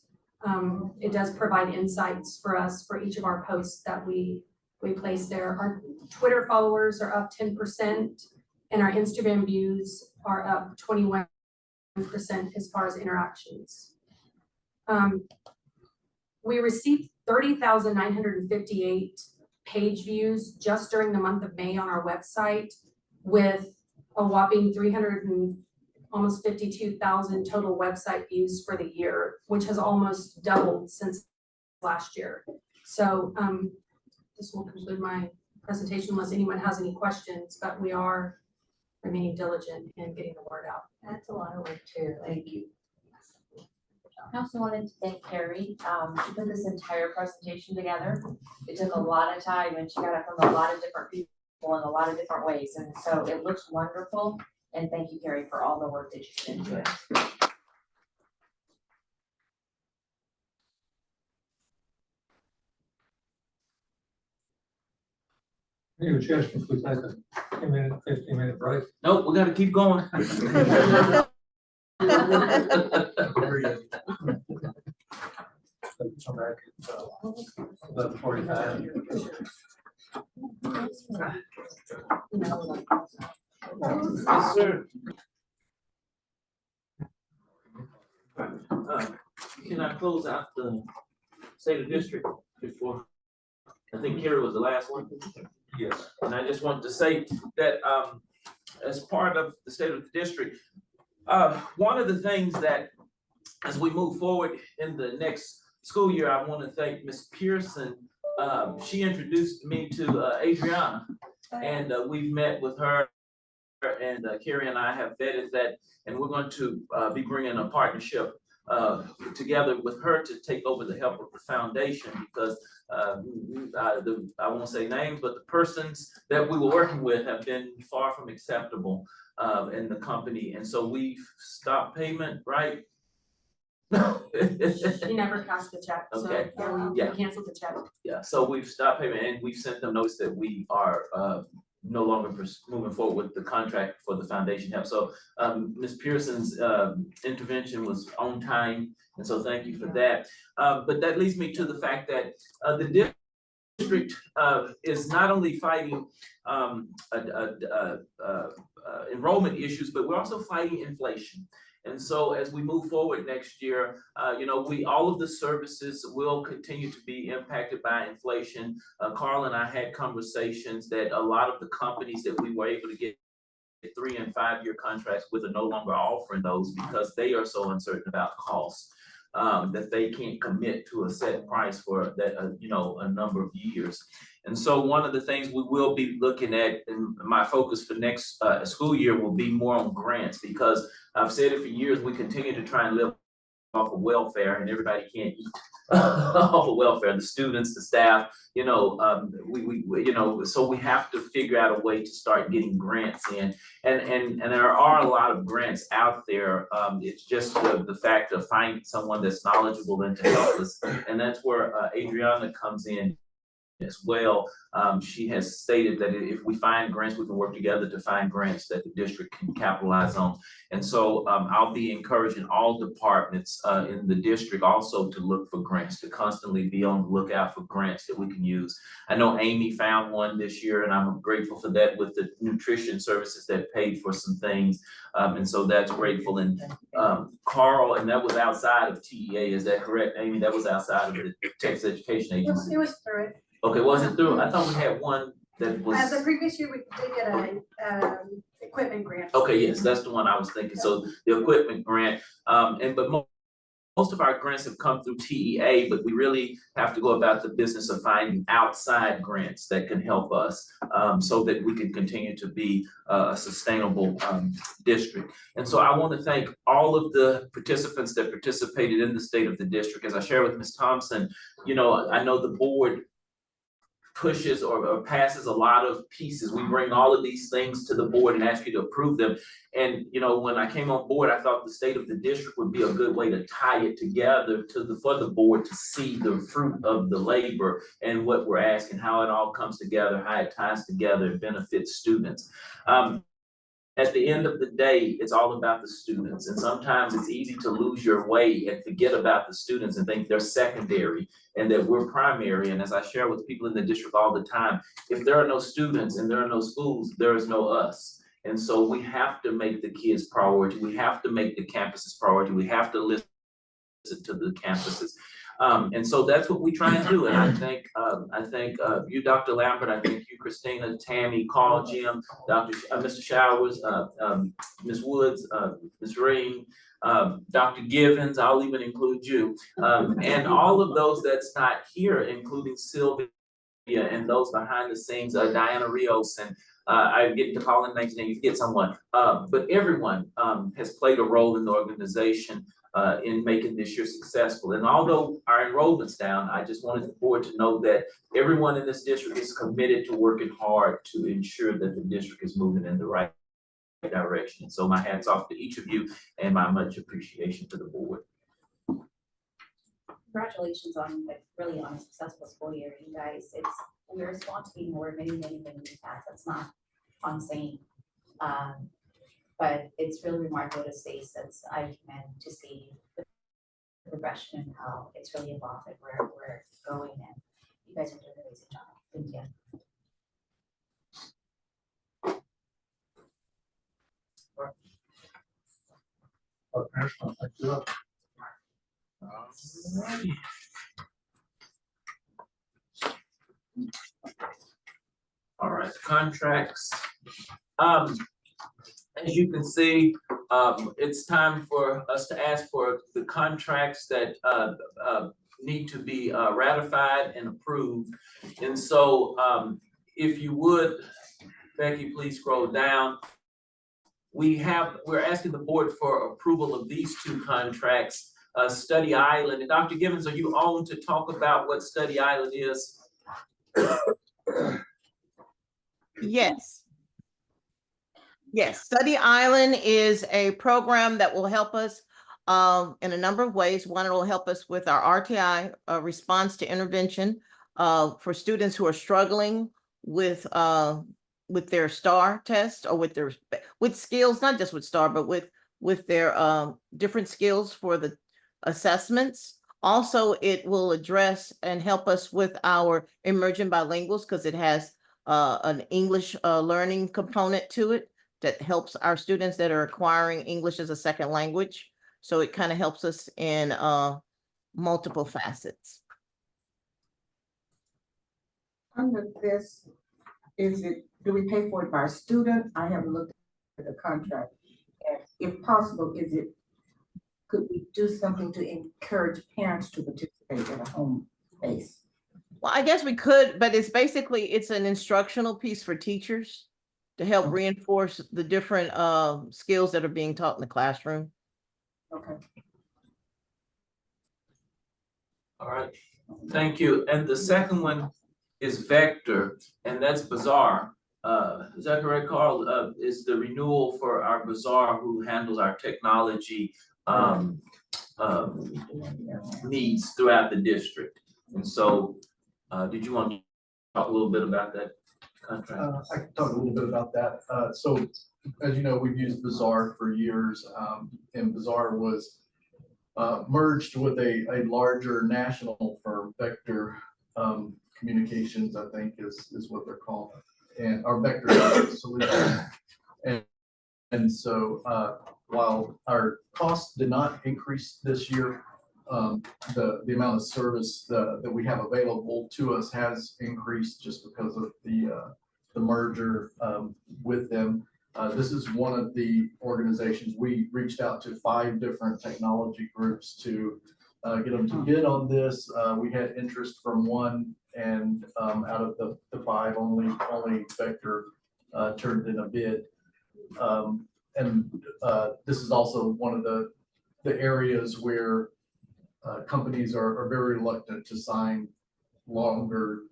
It does provide insights for us for each of our posts that we place there. Our Twitter followers are up 10%, and our Instagram views are up 21% as far as interactions. We received 30,958 page views just during the month of May on our website, with a whopping almost 52,000 total website views for the year, which has almost doubled since last year. So this will conclude my presentation unless anyone has any questions, but we are remaining diligent in getting the word out. That's a lot of work too. Thank you. I also wanted to thank Carrie. She put this entire presentation together. It took a lot of time and she got it from a lot of different people in a lot of different ways. And so it looks wonderful. And thank you, Carrie, for all the work that you put into it. Any suggestions we take a 10-minute, 15-minute break? Nope, we gotta keep going. Come back at 11:45. Yes, sir. Can I close out the state of district before? I think Carrie was the last one. Yes. And I just wanted to say that as part of the state of the district, one of the things that as we move forward in the next school year, I want to thank Ms. Pearson. She introduced me to Adriana, and we've met with her and Carrie and I have vetted that, and we're going to be bringing a partnership together with her to take over the help of the foundation, because I won't say names, but the persons that we were working with have been far from acceptable in the company, and so we've stopped payment, right? She never cashed the check, so Okay. we Yeah. canceled the check. Yeah, so we've stopped payment and we've sent them notice that we are no longer moving forward with the contract for the foundation help. So Ms. Pearson's intervention was on time, and so thank you for that. But that leads me to the fact that the district is not only fighting enrollment issues, but we're also fighting inflation. And so as we move forward next year, all of the services will continue to be impacted by inflation. Carl and I had conversations that a lot of the companies that we were able to get 3- and 5-year contracts with are no longer offering those because they are so uncertain about costs. That they can't commit to a set price for that, a number of years. And so one of the things we will be looking at, and my focus for next school year will be more on grants, because I've said it for years, we continue to try and live off of welfare, and everybody can't eat off of welfare, the students, the staff, so we have to figure out a way to start getting grants in. And there are a lot of grants out there. It's just the fact of finding someone that's knowledgeable and to help us. And that's where Adriana comes in as well. She has stated that if we find grants, we can work together to find grants that the district can capitalize on. And so I'll be encouraging all departments in the district also to look for grants, to constantly be on the lookout for grants that we can use. I know Amy found one this year, and I'm grateful for that, with the nutrition services that paid for some things. And so that's grateful. And Carl, and that was outside of TEA, is that correct, Amy? That was outside of the Texas Education Agency. It was through it. Okay, was it through? I thought we had one that was. The previous year, we did get a equipment grant. Okay, yes, that's the one I was thinking. So the equipment grant, but most of our grants have come through TEA, but we really have to go about the business of finding outside grants that can help us, so that we can continue to be a sustainable district. And so I want to thank all of the participants that participated in the state of the district. As I shared with Ms. Thompson, I know the board pushes or passes a lot of pieces. We bring all of these things to the board and ask you to approve them. And when I came on board, I thought the state of the district would be a good way to tie it together for the board to see the fruit of the labor and what we're asking, how it all comes together, how it ties together and benefits students. At the end of the day, it's all about the students. And sometimes it's easy to lose your way and forget about the students and think they're secondary and that we're primary. And as I share with people in the district all the time, if there are no students and there are no schools, there is no us. And so we have to make the kids priority. We have to make the campuses priority. We have to listen to the campuses. And so that's what we try and do. And I thank you, Dr. Lambert. I thank you, Christina, Tammy, Carl, Jim, Mr. Showers, Ms. Woods, Ms. Rain, Dr. Givens. I'll even include you, and all of those that's not here, including Sylvia and those behind the scenes, Diana Rios, and I get to call in names and you forget someone, but everyone has played a role in the organization in making this year successful. And although our enrollment's down, I just wanted the board to know that everyone in this district is committed to working hard to ensure that the district is moving in the right direction. So my hat's off to each of you and my much appreciation to the board. Congratulations on a successful school year, you guys. We respond to being more many we've had. That's not insane. But it's really remarkable to see, since I came in, to see the progression and how it's really evolved and where we're going. And you guys are doing an amazing job. Thank you. All right, contracts. As you can see, it's time for us to ask for the contracts that need to be ratified and approved. And so if you would, Becky, please scroll down. we're asking the board for approval of these two contracts, Study Island. And Dr. Givens, are you on to talk about what Study Island is? Yes. Yes, Study Island is a program that will help us in a number of ways. One, it will help us with our RTI response to intervention for students who are struggling with their STAR test or with skills, not just with STAR, but with their different skills for the assessments. Also, it will address and help us with our emerging bilinguals because it has an English learning component to it that helps our students that are acquiring English as a second language. So it kind of helps us in multiple facets. Under this, do we pay for it by student? I haven't looked at the contract. And if possible, could we do something to encourage parents to participate at a home base? Well, I guess we could, but it's an instructional piece for teachers to help reinforce the different skills that are being taught in the classroom. Okay. All right, thank you. And the second one is Vector, and that's Bazaar. Is that correct, Carl? Is the renewal for our Bazaar who handles our technology needs throughout the district. And so, did you want to talk a little bit about that contract? I can talk a little bit about that. So as you know, we've used Bazaar for years, and Bazaar was merged with a larger national firm, Vector Communications, I think is what they're called, and our Vector Solutions. And so while our costs did not increase this year, the amount of service that we have available to us has increased just because of the merger with them. This is one of the organizations. We reached out to 5 different technology groups to get them to bid on this. We had interest from one, and out of the 5, only Vector turned in a bid. And this is also one of the areas where companies are very reluctant to sign longer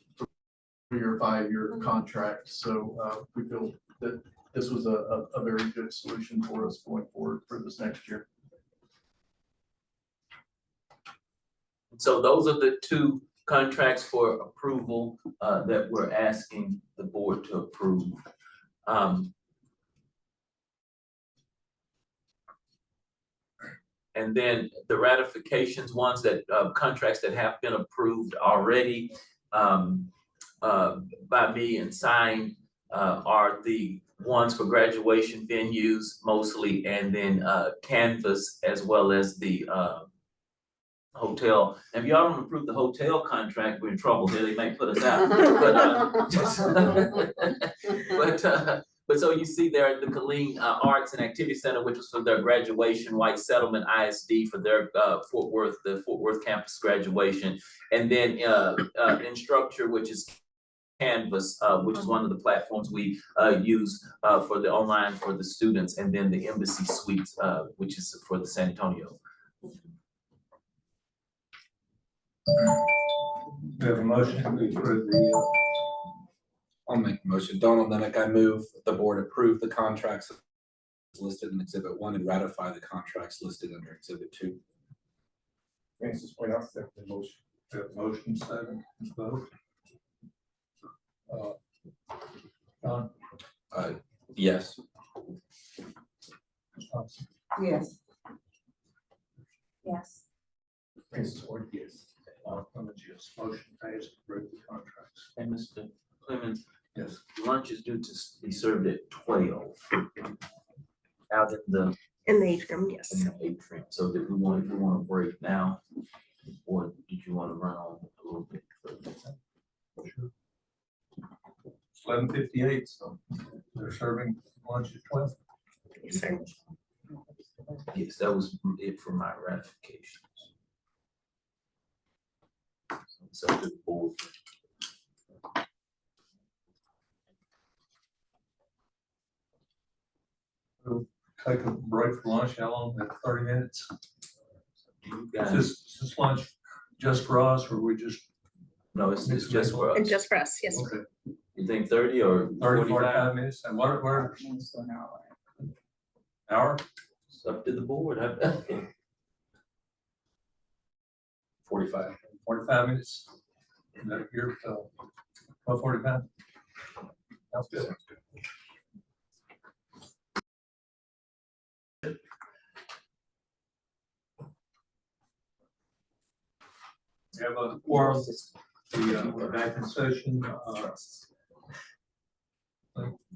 3 or 5-year contracts. So we feel that this was a very good solution for us going forward for this next year. So those are the 2 contracts for approval that we're asking the board to approve. And then the ratifications, ones that contracts that have been approved already by me and signed are the ones for graduation venues mostly, and then Canvas, as well as the hotel. And if y'all don't approve the hotel contract, we're in trouble here. They might put us out. But so you see there the Killeen Arts and Activity Center, which was for their graduation, White Settlement ISD for their the Fort Worth campus graduation, and then Instructure, which is Canvas, which is one of the platforms we use for the online for the students, and then the Embassy Suites, which is for the San Antonio. We have a motion to approve the. I'll make a motion. Donald Nemick, I move the board approve the contracts listed in Exhibit 1 and ratify the contracts listed under Exhibit 2. Francis, point out that the motion. We have a motion, second, vote. John? Yes. Yes. Yes. Francis Ward, yes. Clemens, yes. Motion passed, approve the contracts. And Mr. Clemens, Yes. lunch is due to be served at 12 out In the atrium, yes. in the atrium. So did we want to break now, or did you want to run on a little bit further? Sure. It's 11:58, so they're serving lunch at 12. Yes, sir. Yes, that was it for my ratifications. So to the board. We'll take a break for lunch. How long? Like 30 minutes? You Is guys, this lunch just for us or we just? no, it's just for us. Just for us, yes. Okay, You think 30 or 30, 45? 45 minutes. And what, hour? It's up to the board. 45. 45 minutes? No, you're, 12:45? That's good. We have a quorum, we're back in session.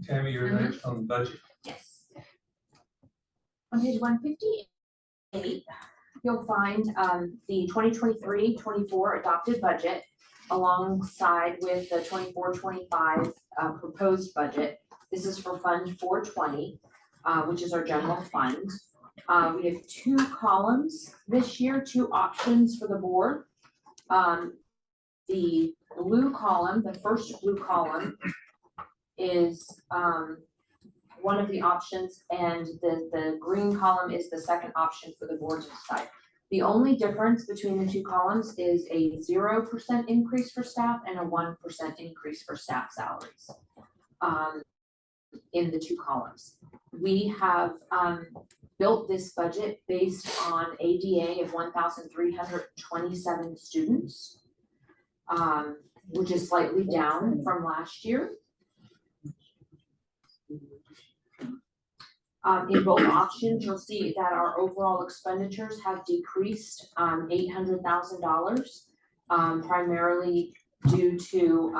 Tammy, you're next on the budget. Yes. On page 158, you'll find the 2023-24 adopted budget alongside with the 24-25 proposed budget. This is for Fund 420, which is our general fund. We have two columns this year, two options for the board. The blue column, the first blue column is one of the options, and the green column is the second option for the board to decide. The only difference between the two columns is a 0% increase for staff and a 1% increase for staff salaries in the two columns. We have built this budget based on ADA of 1,327 students, which is slightly down from last year. In both options, you'll see that our overall expenditures have decreased $800,000, primarily due to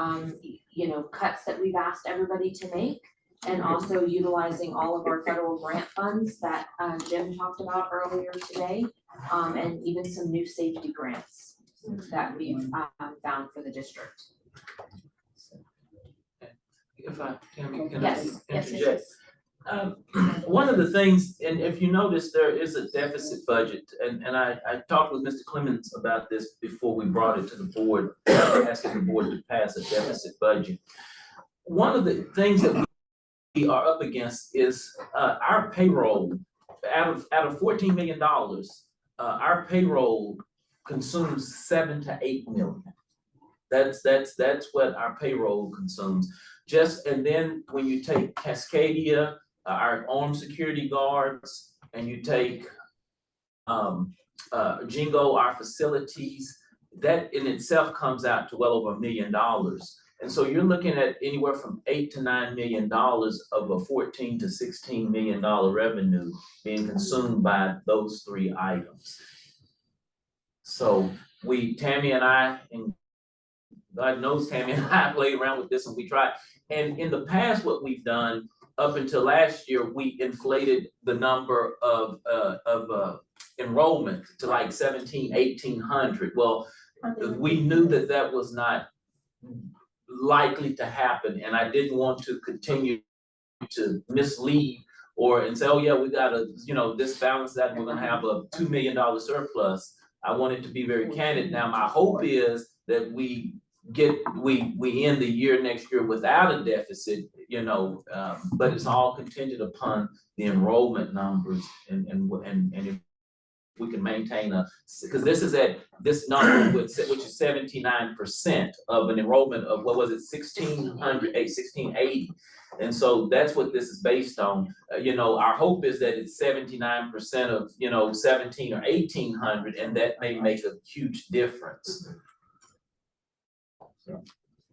cuts that we've asked everybody to make, and also utilizing all of our federal grant funds that Jim talked about earlier today, and even some new safety grants that we've found for the district. If I, Tammy, can I Yes, yes, interject? yes. One of the things, and if you notice, there is a deficit budget, and I talked with Mr. Clemens about this before we brought it to the board, asking the board to pass a deficit budget. One of the things that we are up against is our payroll. Out of $14 million, our payroll consumes 7 to 8 million. That's what our payroll consumes. And then when you take Cascadia, our armed security guards, and you take Jingo, our facilities, that in itself comes out to well over $1 million. And so you're looking at anywhere from $8 to $9 million of a $14 to $16 million revenue being consumed by those three items. So Tammy and I, and God knows Tammy and I played around with this and we tried. And in the past, what we've done up until last year, we inflated the number of enrollment to like 1,800. Well, we knew that that was not likely to happen, and I didn't want to continue to mislead and say, oh yeah, we got this balance that we're gonna have a $2 million surplus. I wanted to be very candid. Now, my hope is that we end the year next year without a deficit, but it's all contingent upon the enrollment numbers and if we can maintain because this number which is 79% of an enrollment of, what was it, 1,680. And so that's what this is based on. Our hope is that it's 79% of, 17 or 1,800, and that may make a huge difference.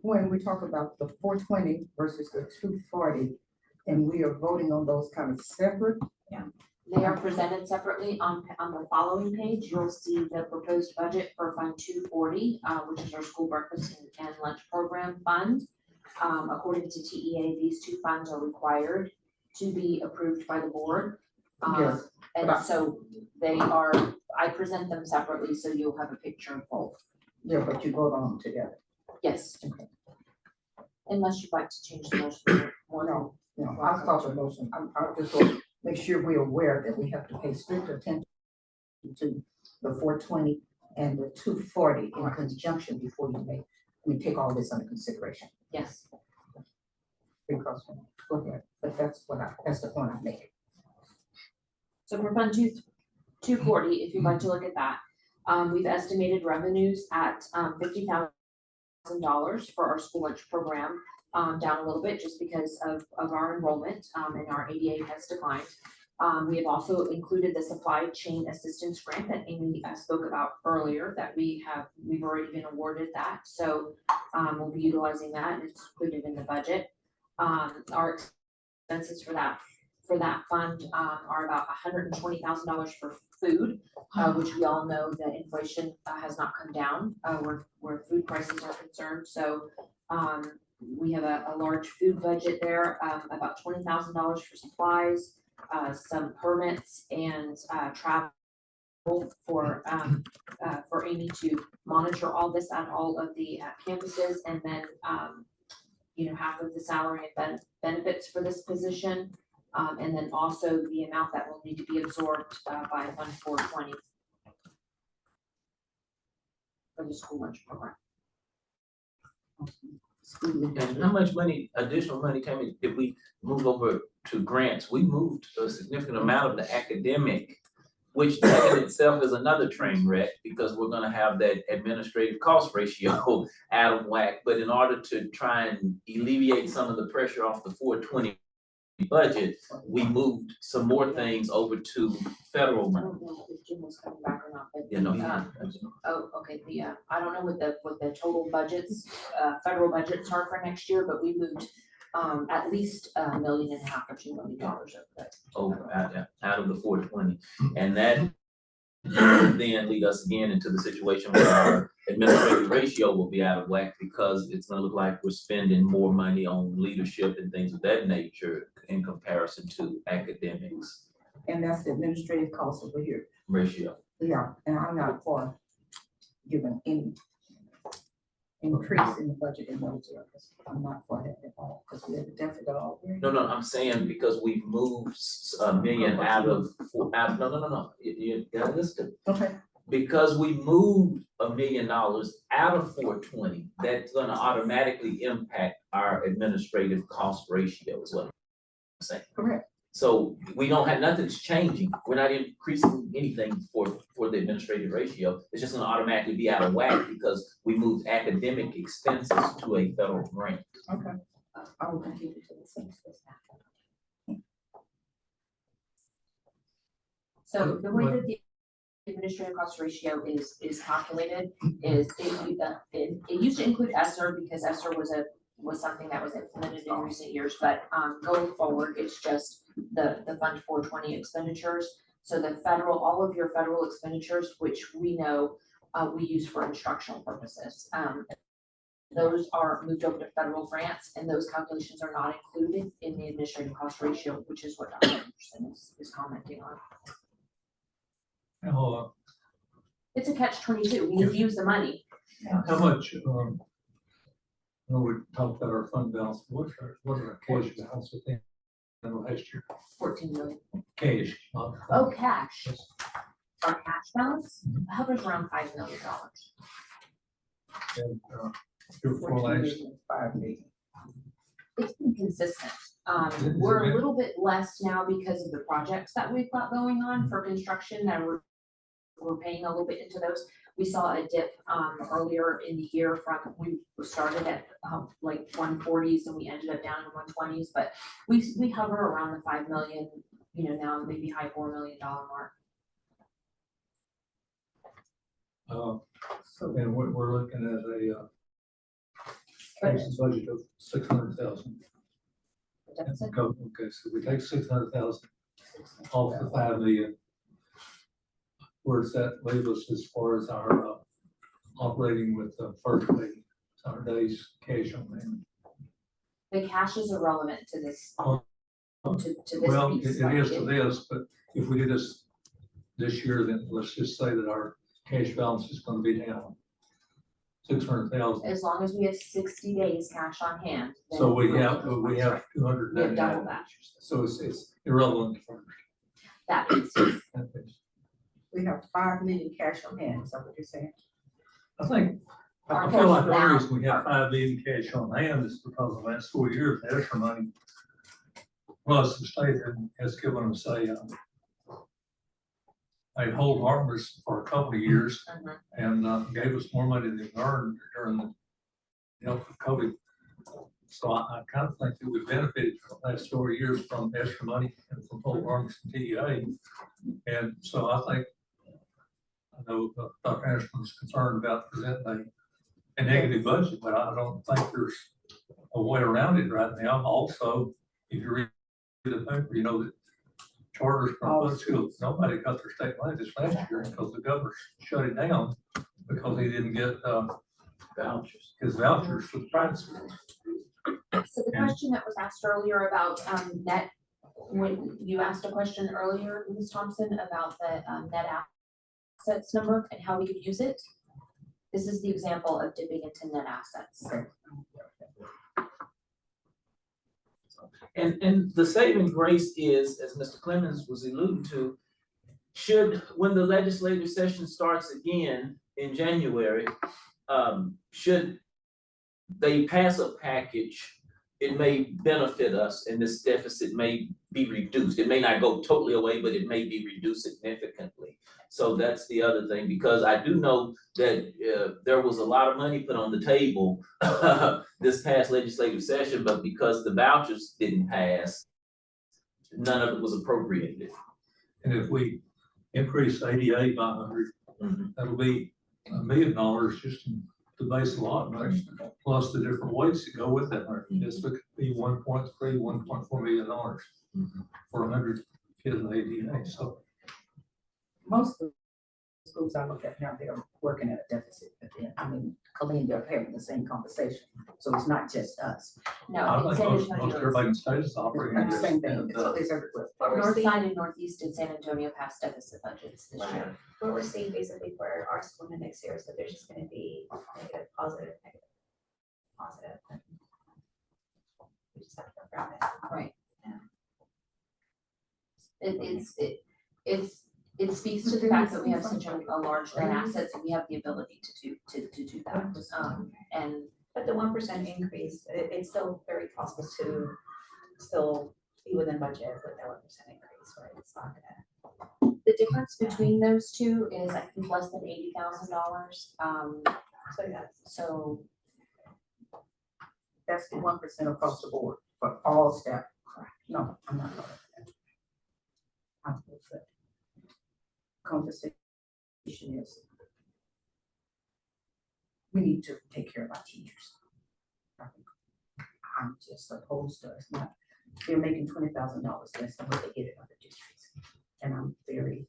When we talk about the 420 versus the 240, and we are voting on those kind of separate. Yeah, they are presented separately on the following page. You'll see the proposed budget for Fund 240, which is our school breakfast and lunch program fund. According to TEA, these two funds are required to be approved by the board. Yes, and so I present them separately, so you'll have a picture of both. Yeah, but you vote on them together. Yes. Okay. Unless you'd like to change the motion. No, I'll call the motion. I just want to make sure we're aware that we have to pay strict attention to the 420 and the 240 in conjunction before we take all this under consideration. Yes. Because, go ahead, but that's the point I'm making. So for Fund 240, if you'd like to look at that, we've estimated revenues at $50,000 for our school lunch program, down a little bit just because of our enrollment, and our ADA has declined. We have also included the supply chain assistance grant that Amy spoke about earlier, that we've already been awarded that, so we'll be utilizing that, and it's included in the budget. Our expenses for that fund are about $120,000 for food, which we all know that inflation has not come down where food prices are concerned. So we have a large food budget there, about $20,000 for supplies, some permits and travel for Amy to monitor all this at all of the campuses, and then half of the salary and benefits for this position. And then also the amount that will need to be absorbed by Fund 420 for the school lunch program. And how much money, additional money came in, if we move over to grants? We moved a significant amount of the academic, which that in itself is another train wreck, because we're gonna have that administrative cost ratio out of whack. But in order to try and alleviate some of the pressure off the 420 budget, we moved some more things over to federal I money. don't know if Jim was coming back or not, but You know, oh, okay, I don't know what the total budgets, federal budgets are for next year, but we moved at least $1.5 million or $2 million of that. out of the 420, and that then lead us again into the situation where our administrative ratio will be out of whack, because it's gonna look like we're spending more money on leadership and things of that nature in comparison to academics And that's the administrative cost over here. ratio. Yeah, and I'm not for giving any increase in the budget in those areas. I'm not for that at all, because we have a deficit already. No, I'm saying because we've moved $1 million out of, no, you gotta listen. Okay. Because we moved $1 million out of 420, that's gonna automatically impact our administrative cost ratio, is what I'm saying. Correct. So we don't have, nothing's changing, we're not increasing anything for the administrative ratio, it's just gonna automatically be out of whack because we moved academic expenses to a federal grant. Okay. I will continue to the same. So the way that the administrative cost ratio is calculated is it used to include ESSER, because ESSER was something that was implemented in recent years, but going forward, it's just the Fund 420 expenditures. So the all of your federal expenditures, which we know we use for instructional purposes, those are moved over to federal grants, and those calculations are not included in the administrative cost ratio, which is what Dr. Anderson is commenting on. It's a catch-22. We need to use the money. How much, I know we talked about our fund balance, what are our cash balance at the end of last year? 14 million. Cash, not. Oh, cash. Our cash balance hovers around $5 million. And, for last, 5 million. It's been consistent. We're a little bit less now because of the projects that we've got going on for construction, that we're paying a little bit into those. We saw a dip earlier in the year from, we started at like 140s and we ended up down in 120s, but we hover around the 5 million, now maybe high $4 million mark. and we're looking at a cash budget of 600,000. Deficit. Okay, so we take 600,000 off the 5 million. Where does that leave us as far as our operating with the first day, our days cash on hand? The cash is irrelevant to this, to this Well, piece. it is to this, but if we did this year, then let's just say that our cash balance is gonna be down 600,000. As long as we have 60 days cash on hand. then So we we're- have 299. We have double that. So it's irrelevant first. That piece. We have 5 million cash on hand, is that what you're saying? I think, Our I feel like cash the balance- reason we have 5 million cash on hand is because of the last 4 years, the extra money. Plus, the state has given us a they hold harmless for a couple of years Mhm. and gave us more money than we earned during the health of COVID. So I kind of think that we benefited for the last 4 years from extra money and from hold harmless and TEA. And so I think, I know Dr. Anderson was concerned about presenting a negative budget, but I don't think there's a way around it right now. Also, if you read the paper, you know that charters from public schools, nobody got their state money this last year because the governor shut it down because he didn't get Vouchers. his vouchers for the private schools. So the question that was asked earlier about net, when you asked a question earlier, Ms. Thompson, about the net assets number and how we could use it. This is the example of dipping into net assets. And the saving grace is, as Mr. Clemens was alluding to, when the legislative session starts again in January, should they pass a package, it may benefit us and this deficit may be reduced. It may not go totally away, but it may be reduced significantly. So that's the other thing, because I do know that there was a lot of money put on the table this past legislative session, but because the vouchers didn't pass, none of it was appropriated. And if we increase ADA by 100, that'll be $1 million just to base allotment, plus the different weights that go with that. This would be $1.4 million for 100 kids in ADA. So Most of the schools I look at now, they're working at a deficit, but then, I mean, Colleen, they're having the same conversation, so it's not just us. No, I it's think San most Antonio. everybody in the state is operating. It's the same thing, so it's everywhere. North side and northeast in San Antonio passed deficit budgets this Right. year. What we're seeing basically for our school in the next year is that there's just gonna be negative, positive, negative, positive. and We just have to work around it. Right. Yeah. It speaks to the fact that we have such a large net assets and we have the ability to do that. And But the 1% increase, it's still very possible to still be within budget with that 1% increase, right? It's not gonna. the difference between those two is I think less than $80,000. So yeah, So That's the 1% across the board for all staff. No, I'm not. I'm with that. Conversation is, we need to take care of our teachers. I'm just opposed to it. It's not, they're making $20,000 less than what they get in other districts. And I'm very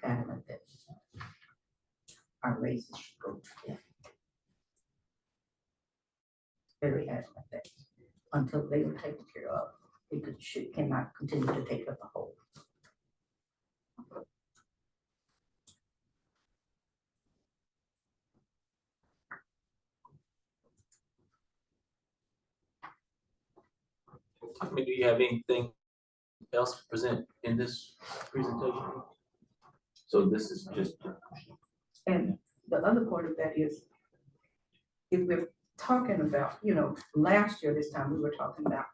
adamant that our raises should go to them. Very adamant that until they are taken care of, we cannot continue to take up the whole. Do you have anything else to present in this presentation? So this is just. And the other part of that is, if we're talking about, last year, this time, we were talking about,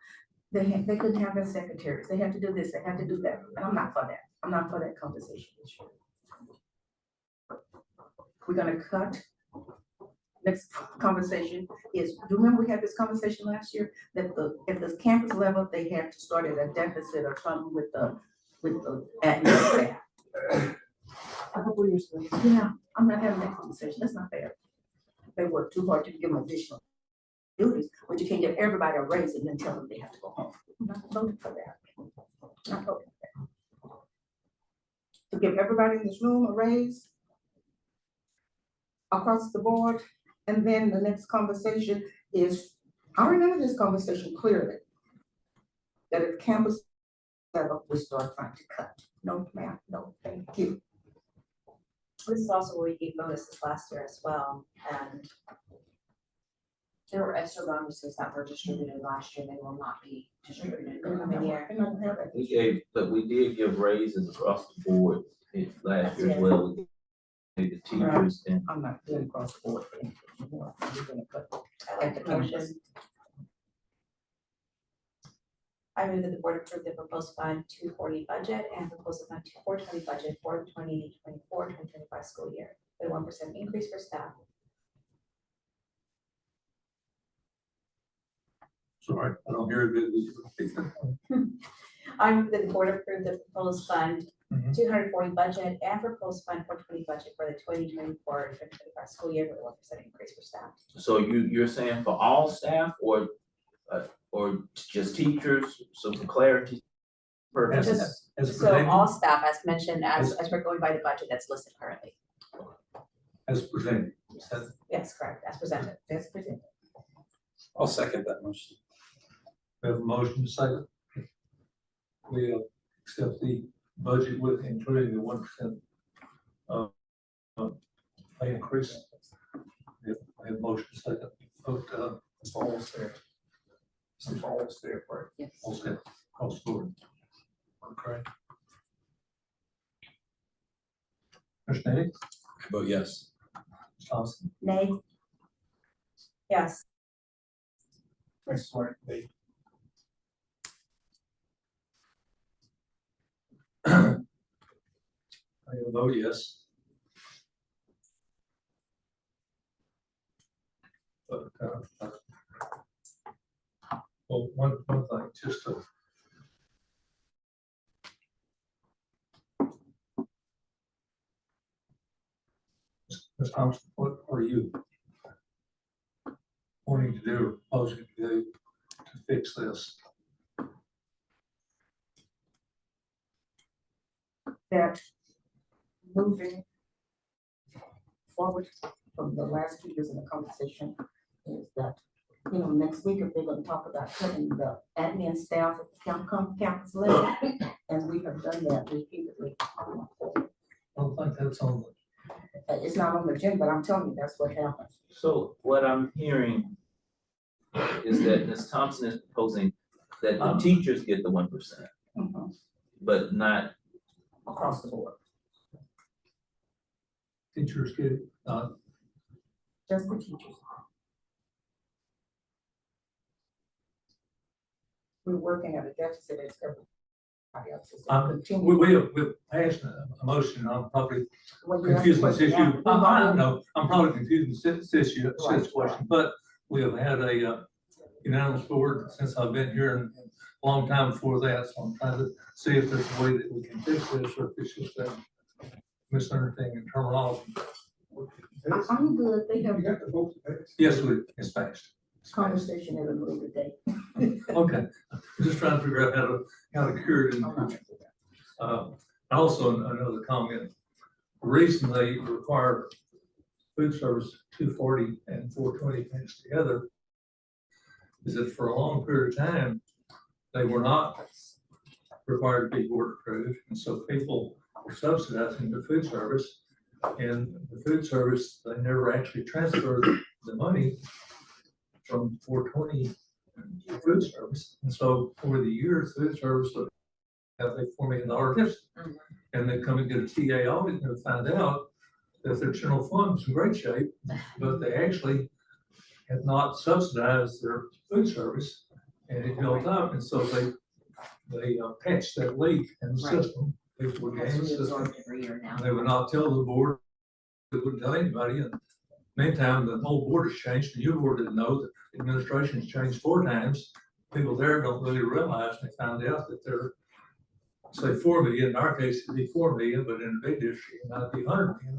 they couldn't have their secretaries, they had to do this, they had to do that, and I'm not for that, I'm not for that conversation this year. We're gonna cut. Next conversation is, do you remember we had this conversation last year, that at the campus level, they had to start at a deficit or something with the admin staff. A couple years ago. Yeah, I'm not having that conversation, that's not fair. They work too hard to give them additional duties, but you can't give everybody a raise and then tell them they have to go home. I'm not voting for that. Not voting for that. To give everybody in this room a raise across the board, and then the next conversation is, I remember this conversation clearly, that if campus level, we start trying to cut. No, ma'am, no, thank you. this is also where we gave bonuses last year as well, and there were extra bonuses that were distributed last year. They will not be distributed. coming year. We did give raises across the board last year as well. The teachers and. I'm not doing across the board. We're gonna cut I like the motion. I move that the board approve the proposed Fund 240 budget and proposed Fund 420 budget for the 2024-2025 school year, with a 1% increase for staff. Sorry, I don't hear it. I move that the board approve the proposed Fund Mhm. 240 budget and proposed Fund 420 budget for the 2024-2025 school year, with a 1% increase for staff. So you're saying for all staff or just teachers, so for clarity purposes? As So presented, all staff, as mentioned, as we're going by the budget that's listed currently. as presented. Yes, correct, as presented. That's presented. I'll second that motion. We have a motion to second. We accept the budget with including the 1% pay increase. We have a motion to second. Vote, it's all there. It's all there, right? Yes. All set, across the board. Okay. Mr. Nady? I vote yes. Ms. Thompson? Nay. Yes. Ms. Smart? Nay. I vote yes. But, well, one thing, just to. Ms. Thompson, what are you wanting to do, or proposing to do to fix this? That moving forward from the last 2 years in the conversation is that, you know, next week, if they're gonna talk about cutting the admin staff at the campus level, and we have done that repeatedly. I don't think that's on the. It's not on the agenda, but I'm telling you, that's what happens. So what I'm hearing is that Ms. Thompson is proposing that the teachers get the 1%, but not. Across the board, Teachers get, just the teachers. We're working at a deficit as everybody else is. we've passed a motion on probably Well, you confusing asked this the question, issue. yeah. I don't know, I'm probably confusing this issue, Right, situation, but we have had a unanimous board since I've been here and a long time before that, so I'm trying to see if there's a way that we can fix this, or if it's just a misunderstanding in terminology. I'm good, they have Yes, it's passed. conversation at a later date. Okay, I'm just trying to figure out how to cure it in the future. Also, another comment, the reason they require food service 240 and 420 things together is that for a long period of time, they were not required to be board approved, and so people were subsidizing the food service. And the food service, they never actually transferred the money from 420 to food service. And so over the years, food service would have a $4 million deficit. And they come and get a TA audit and find out that their general fund was in great shape, but they actually had not subsidized their food service, and it built up. And so they patched that leak in the Right. system. People would That's gain the system. reabsorbed every year now. They would not tell the board, they wouldn't tell anybody, and meantime, the whole board has changed, and you board didn't know that the administration's changed 4 times. People there don't really realize, they found out that they're, say, 4 million, in our case, it'd be 4 million, but in a big district, it might be $100 million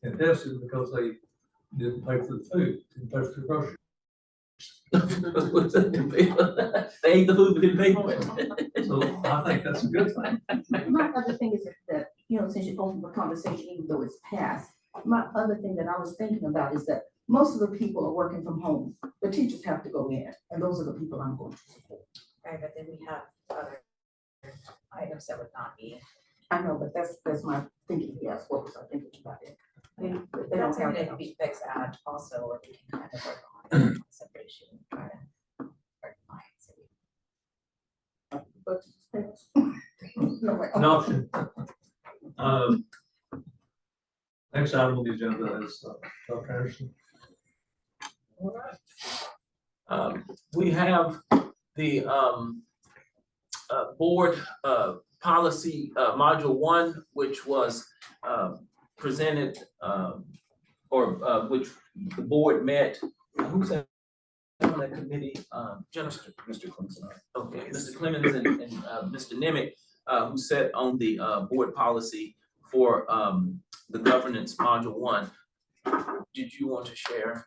in deficit because they didn't pay for the food, didn't pay for the groceries. They ate the food, but didn't pay for it. So I think that's a good thing. My other thing is that, you know, since you opened the conversation, even though it's past, my other thing that I was thinking about is that most of the people are working from home. The teachers have to go in, and those are the people I'm going to support. Right, but then we have other items that would not be. I know, but that's my thinking, yes, what was I thinking about it? They don't That's have something that that. could be fixed out also, or we can kind of work on separation, try to. But An option. Next item on the agenda is Dr. Anderson. We have the board, policy, module 1, which was, presented, which the board met. Who's that on that committee? Jennifer? Mr. Clemson. Okay, Mr. Clemens and Mr. Nemec, who sat on the board policy for the governance module 1. Did you want to share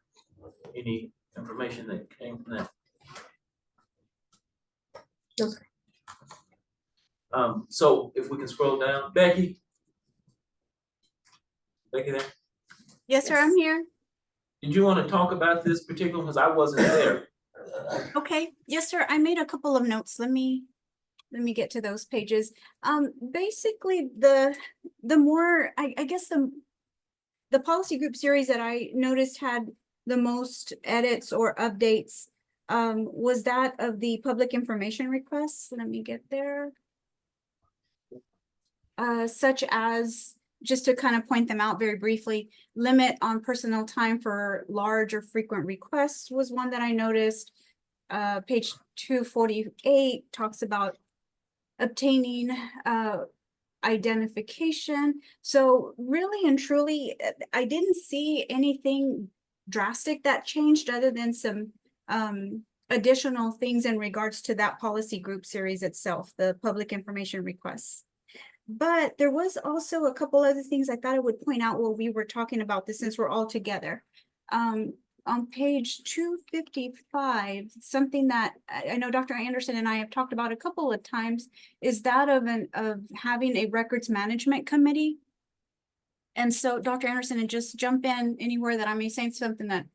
any information that came from that? So if we can scroll down, Becky? Becky there? Yes, sir, I'm here. Did you want to talk about this particular, because I wasn't there? Okay, yes, sir. I made a couple of notes. Let me get to those pages. Basically, the more, I guess the policy group series that I noticed had the most edits or updates was that of the public information requests. Let me get there. Such as, just to kind of point them out very briefly, limit on personnel time for large or frequent requests was one that I noticed. Page 248 talks about obtaining identification. So really and truly, I didn't see anything drastic that changed other than some additional things in regards to that policy group series itself, the public information requests. But there was also a couple other things I thought I would point out while we were talking about this, since we're all together. On page 255, something that I know Dr. Anderson and I have talked about a couple of times is that of having a records management committee. And so Dr. Anderson, and just jump in anywhere that I may say something that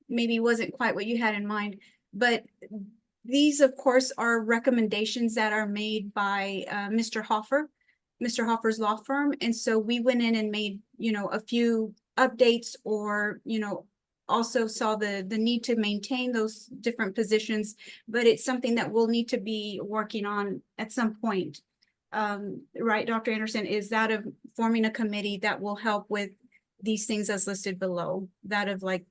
maybe wasn't quite what you had in mind, but these of course are recommendations that are made by Mr. Hoffer's law firm. And so we went in and made, a few updates, or, also saw the need to maintain those different positions, but it's something that we'll need to be working on at some point. Right, Dr. Anderson, is that of forming a committee that will help with these things as listed below, that of like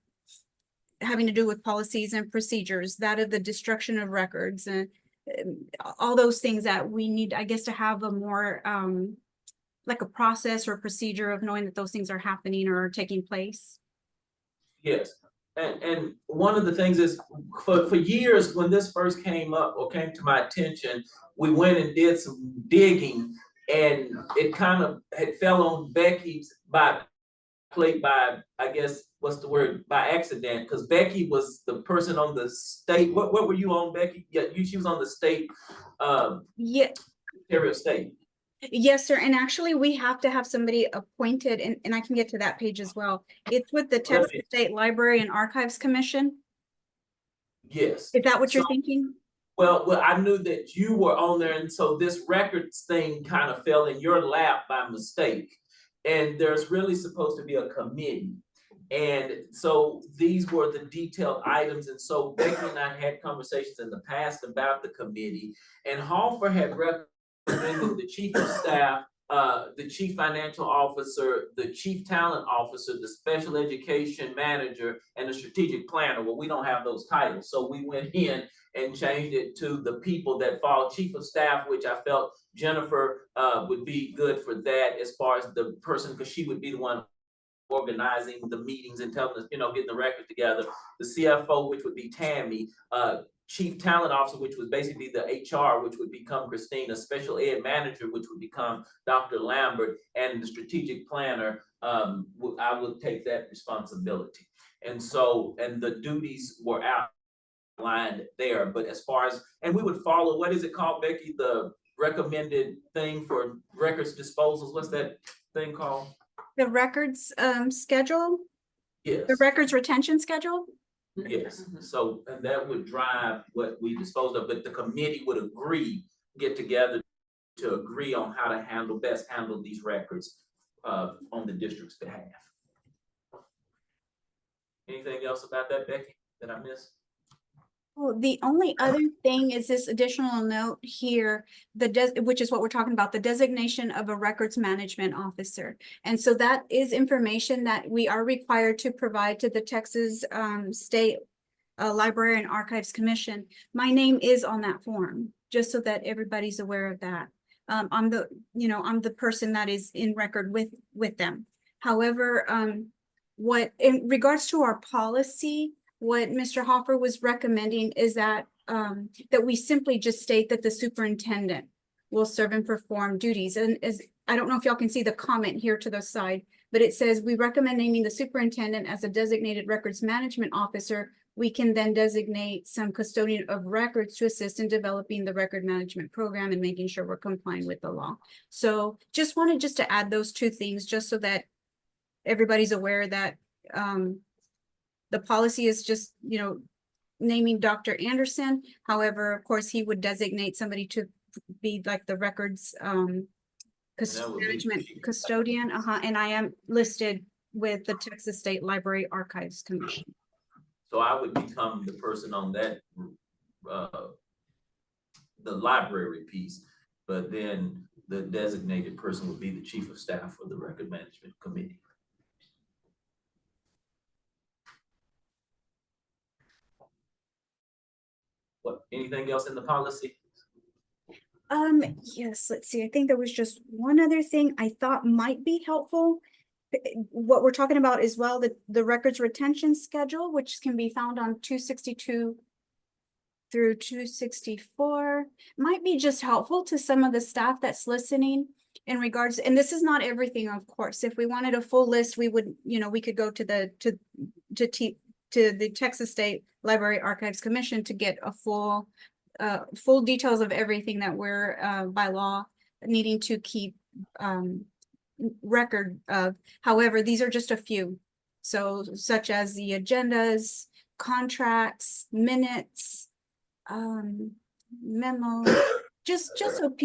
having to do with policies and procedures, that of the destruction of records, and all those things that we need, I guess, to have a more like a process or procedure of knowing that those things are happening or taking place. Yes, and one of the things is, for years, when this first came up or came to my attention, we went and did some digging, and it kind of had fell on Becky's plate by, I guess, what's the word, by accident, because Becky was the person on the state, what were you on, Becky? Yeah, she was on the state, Yeah. Secretary of State. Yes, sir. And actually, we have to have somebody appointed, and I can get to that page as well. It's with the Texas State Library and Archives Commission. Yes. Is that what you're thinking? Well, I knew that you were on there, and so this records thing kind of fell in your lap by mistake. And there's really supposed to be a committee. And so these were the detailed items. And so Becky and I had conversations in the past about the committee, and Hoffer had recommended the chief of staff, the chief financial officer, the chief talent officer, the special education manager, and the strategic planner. Well, we don't have those titles. So we went in and changed it to the people that fall chief of staff, which I felt Jennifer would be good for that, as far as the person, because she would be the one organizing the meetings and telling us, getting the record together. The CFO, which would be Tammy, chief talent officer, which was basically the HR, which would become Christina, special ed manager, which would become Dr. Lambert, and the strategic planner, I would take that responsibility. And so, and the duties were outlined there, but as far as, and we would follow, what is it called, Becky? The recommended thing for records disposals, what's that thing called? The records schedule? Yes. The records retention schedule? Yes, so, and that would drive what we disposed of, but the committee would get together to agree on how to best handle these records on the district's behalf. Anything else about that, Becky, that I missed? Well, the only other thing is this additional note here, which is what we're talking about, the designation of a records management officer. And so that is information that we are required to provide to the Texas State Library and Archives Commission. My name is on that form, just so that everybody's aware of that. I'm the person that is in record with them. However, what in regards to our policy, what Mr. Hoffer was recommending is that that we simply just state that the superintendent will serve and perform duties. And as I don't know if y'all can see the comment here to the side, but it says we recommend naming the superintendent as a designated records management officer. We can then designate some custodian of records to assist in developing the record management program and making sure we're complying with the law. So just wanted to add those two things just so that everybody's aware that the policy is just, naming Dr. Anderson. However, of course, he would designate somebody to be like the records management custodian. And I am listed with the Texas State Library Archives Commission. So I would become the person on that, the library piece, but then the designated person would be the chief of staff for the record management committee. What, anything else in the policy? Yes, let's see. I think there was just one other thing I thought might be helpful. What we're talking about as well, the records retention schedule, which can be found on 262 through 264, might be just helpful to some of the staff that's listening in regards, and this is not everything, of course. If we wanted a full list, we would, we could go to the Texas State Library Archives Commission to get a full details of everything that we're by law needing to keep record of. However, these are just a few. So such as the agendas, contracts, minutes, memos, just so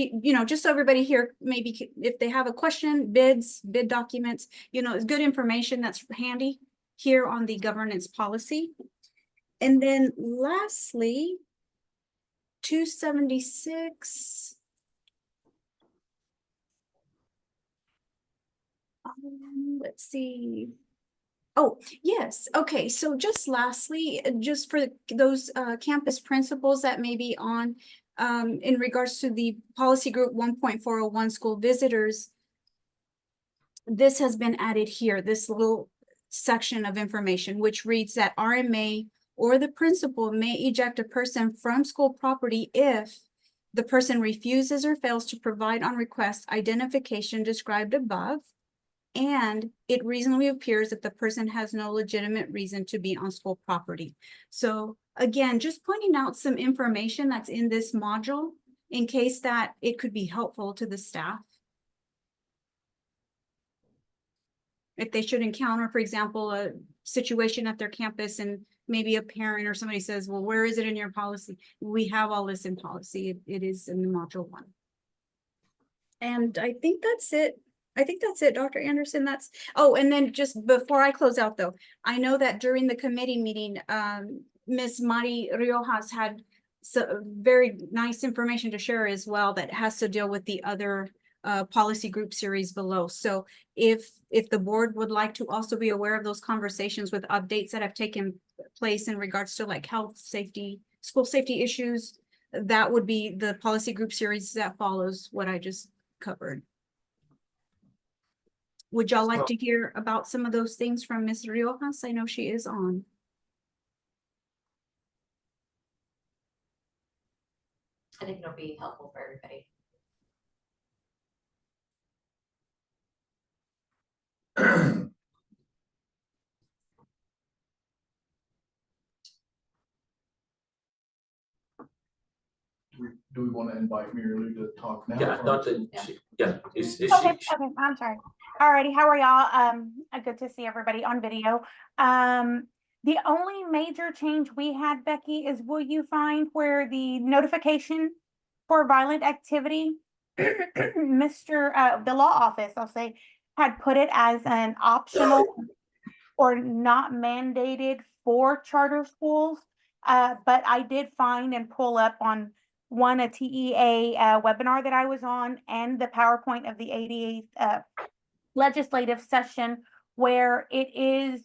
just so everybody here, maybe if they have a question, bid documents, it's good information that's handy here on the governance policy. And then lastly, 276. Let's see. Oh, yes. Okay. So just lastly, just for those campus principals that may be on in regards to the policy group 1.401 school visitors, this has been added here, this little section of information, which reads that RMA or the principal may eject a person from school property if the person refuses or fails to provide on request identification described above, and it reasonably appears that the person has no legitimate reason to be on school property. So again, just pointing out some information that's in this module in case that it could be helpful to the staff. If they should encounter, for example, a situation at their campus and maybe a parent or somebody says, well, where is it in your policy? We have all this in policy. It is in the module 1. And I think that's it. Dr. Anderson. Oh, and then just before I close out though, I know that during the committee meeting, Ms. Mari Riojas had very nice information to share as well that has to deal with the other policy group series below. So if the board would like to also be aware of those conversations with updates that have taken place in regards to like health, safety, school safety issues, that would be the policy group series that follows what I just covered. Would y'all like to hear about some of those things from Ms. Riojas? I know she is on. I think it'll be helpful for everybody. Do we want to invite Mary Lou to talk now? Yeah, I thought that, is Okay, I'm sorry. Alrighty, how are y'all? Good to see everybody on video. The only major change we had, Becky, is will you find where the notification for violent activity, the law office, I'll say, had put it as an optional or not mandated for charter schools. But I did find and pull up on a TEA webinar that I was on and the PowerPoint of the 88th legislative session where it is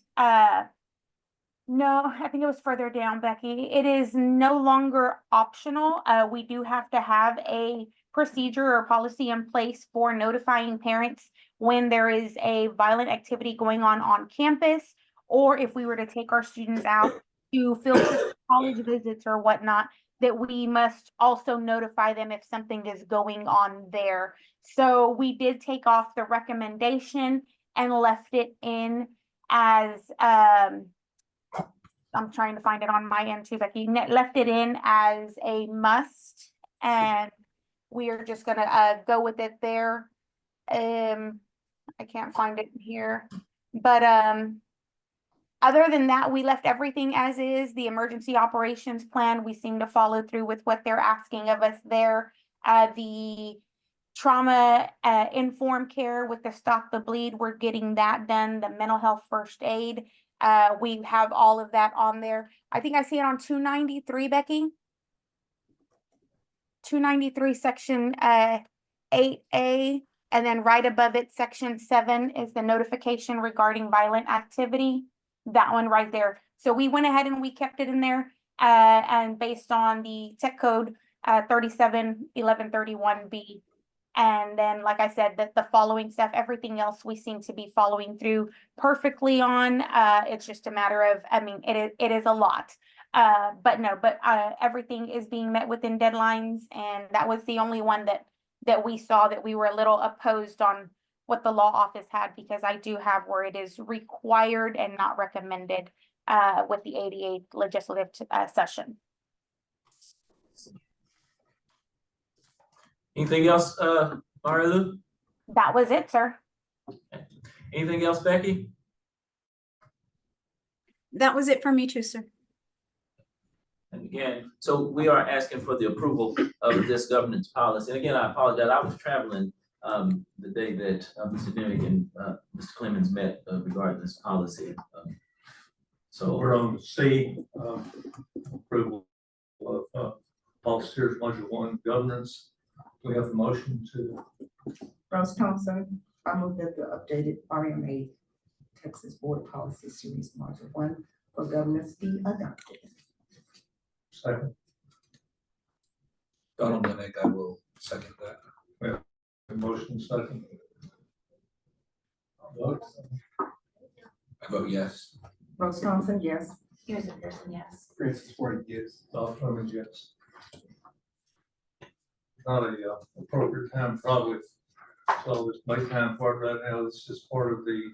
No, I think it was further down, Becky. It is no longer optional. We do have to have a procedure or policy in place for notifying parents when there is a violent activity going on campus, or if we were to take our students out to field trips, college visits or whatnot, that we must also notify them if something is going on there. So we did take off the recommendation and left it in as, I'm trying to find it on my end too, Becky. Left it in as a must, and we are just gonna go with it there. I can't find it here, but other than that, we left everything as is. The emergency operations plan, we seem to follow through with what they're asking of us there. The trauma informed care with the Stop the Bleed, we're getting that done. The mental health first aid. We have all of that on there. I think I see it on 293, Becky. 293 section 8A, and then right above it, section 7 is the notification regarding violent activity. That one right there. So we went ahead and we kept it in there, and based on the tech code 371131B. And then, like I said, the following stuff, everything else we seem to be following through perfectly on. It's just a matter of, I mean, it is a lot. But everything is being met within deadlines. And that was the only one that we saw that we were a little opposed on what the law office had, because I do have where it is required and not recommended with the 88th legislative session. Anything else, Marilu? That was it, sir. Anything else, Becky? That was it for me too, sir. And again, so we are asking for the approval of this governance policy. And again, I apologize, I was traveling the day that Mr. Demick and Mr. Clemens met regarding this policy. So we're on C, approval of policy series module 1, governance. We have the motion to. Rose Thompson, I move that the updated RMA Texas Board Policy Series Module 1 for governance be adopted. Second. Donald Demick, I will second that. We have a motion second. Vote. I vote yes. Rose Thompson, yes. Here's a person, yes. Francis Ford, yes. Don Clemens, yes. Not a appropriate time probably, so let's make time for it right now. This is part of the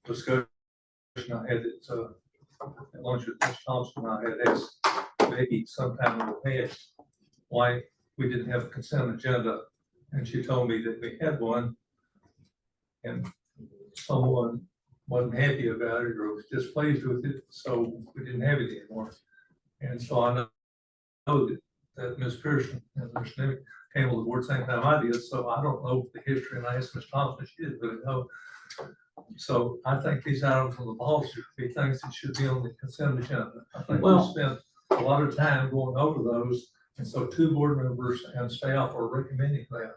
discussion I had at lunch with Ms. Thompson. I had asked Becky sometime in the past why we didn't have a consent agenda, and she told me that we had one, and someone wasn't happy about it or was displeased with it, so we didn't have it anymore. And so I know that Ms. Pearson and Mr. Demick came on the board same time I did, so I don't know the history, and I asked Ms. Thompson, she didn't really know. So I think these items on the policy should be things that should be on the consent agenda. I think we spent a lot of time going over those, and so 2 board members and staff are recommending that.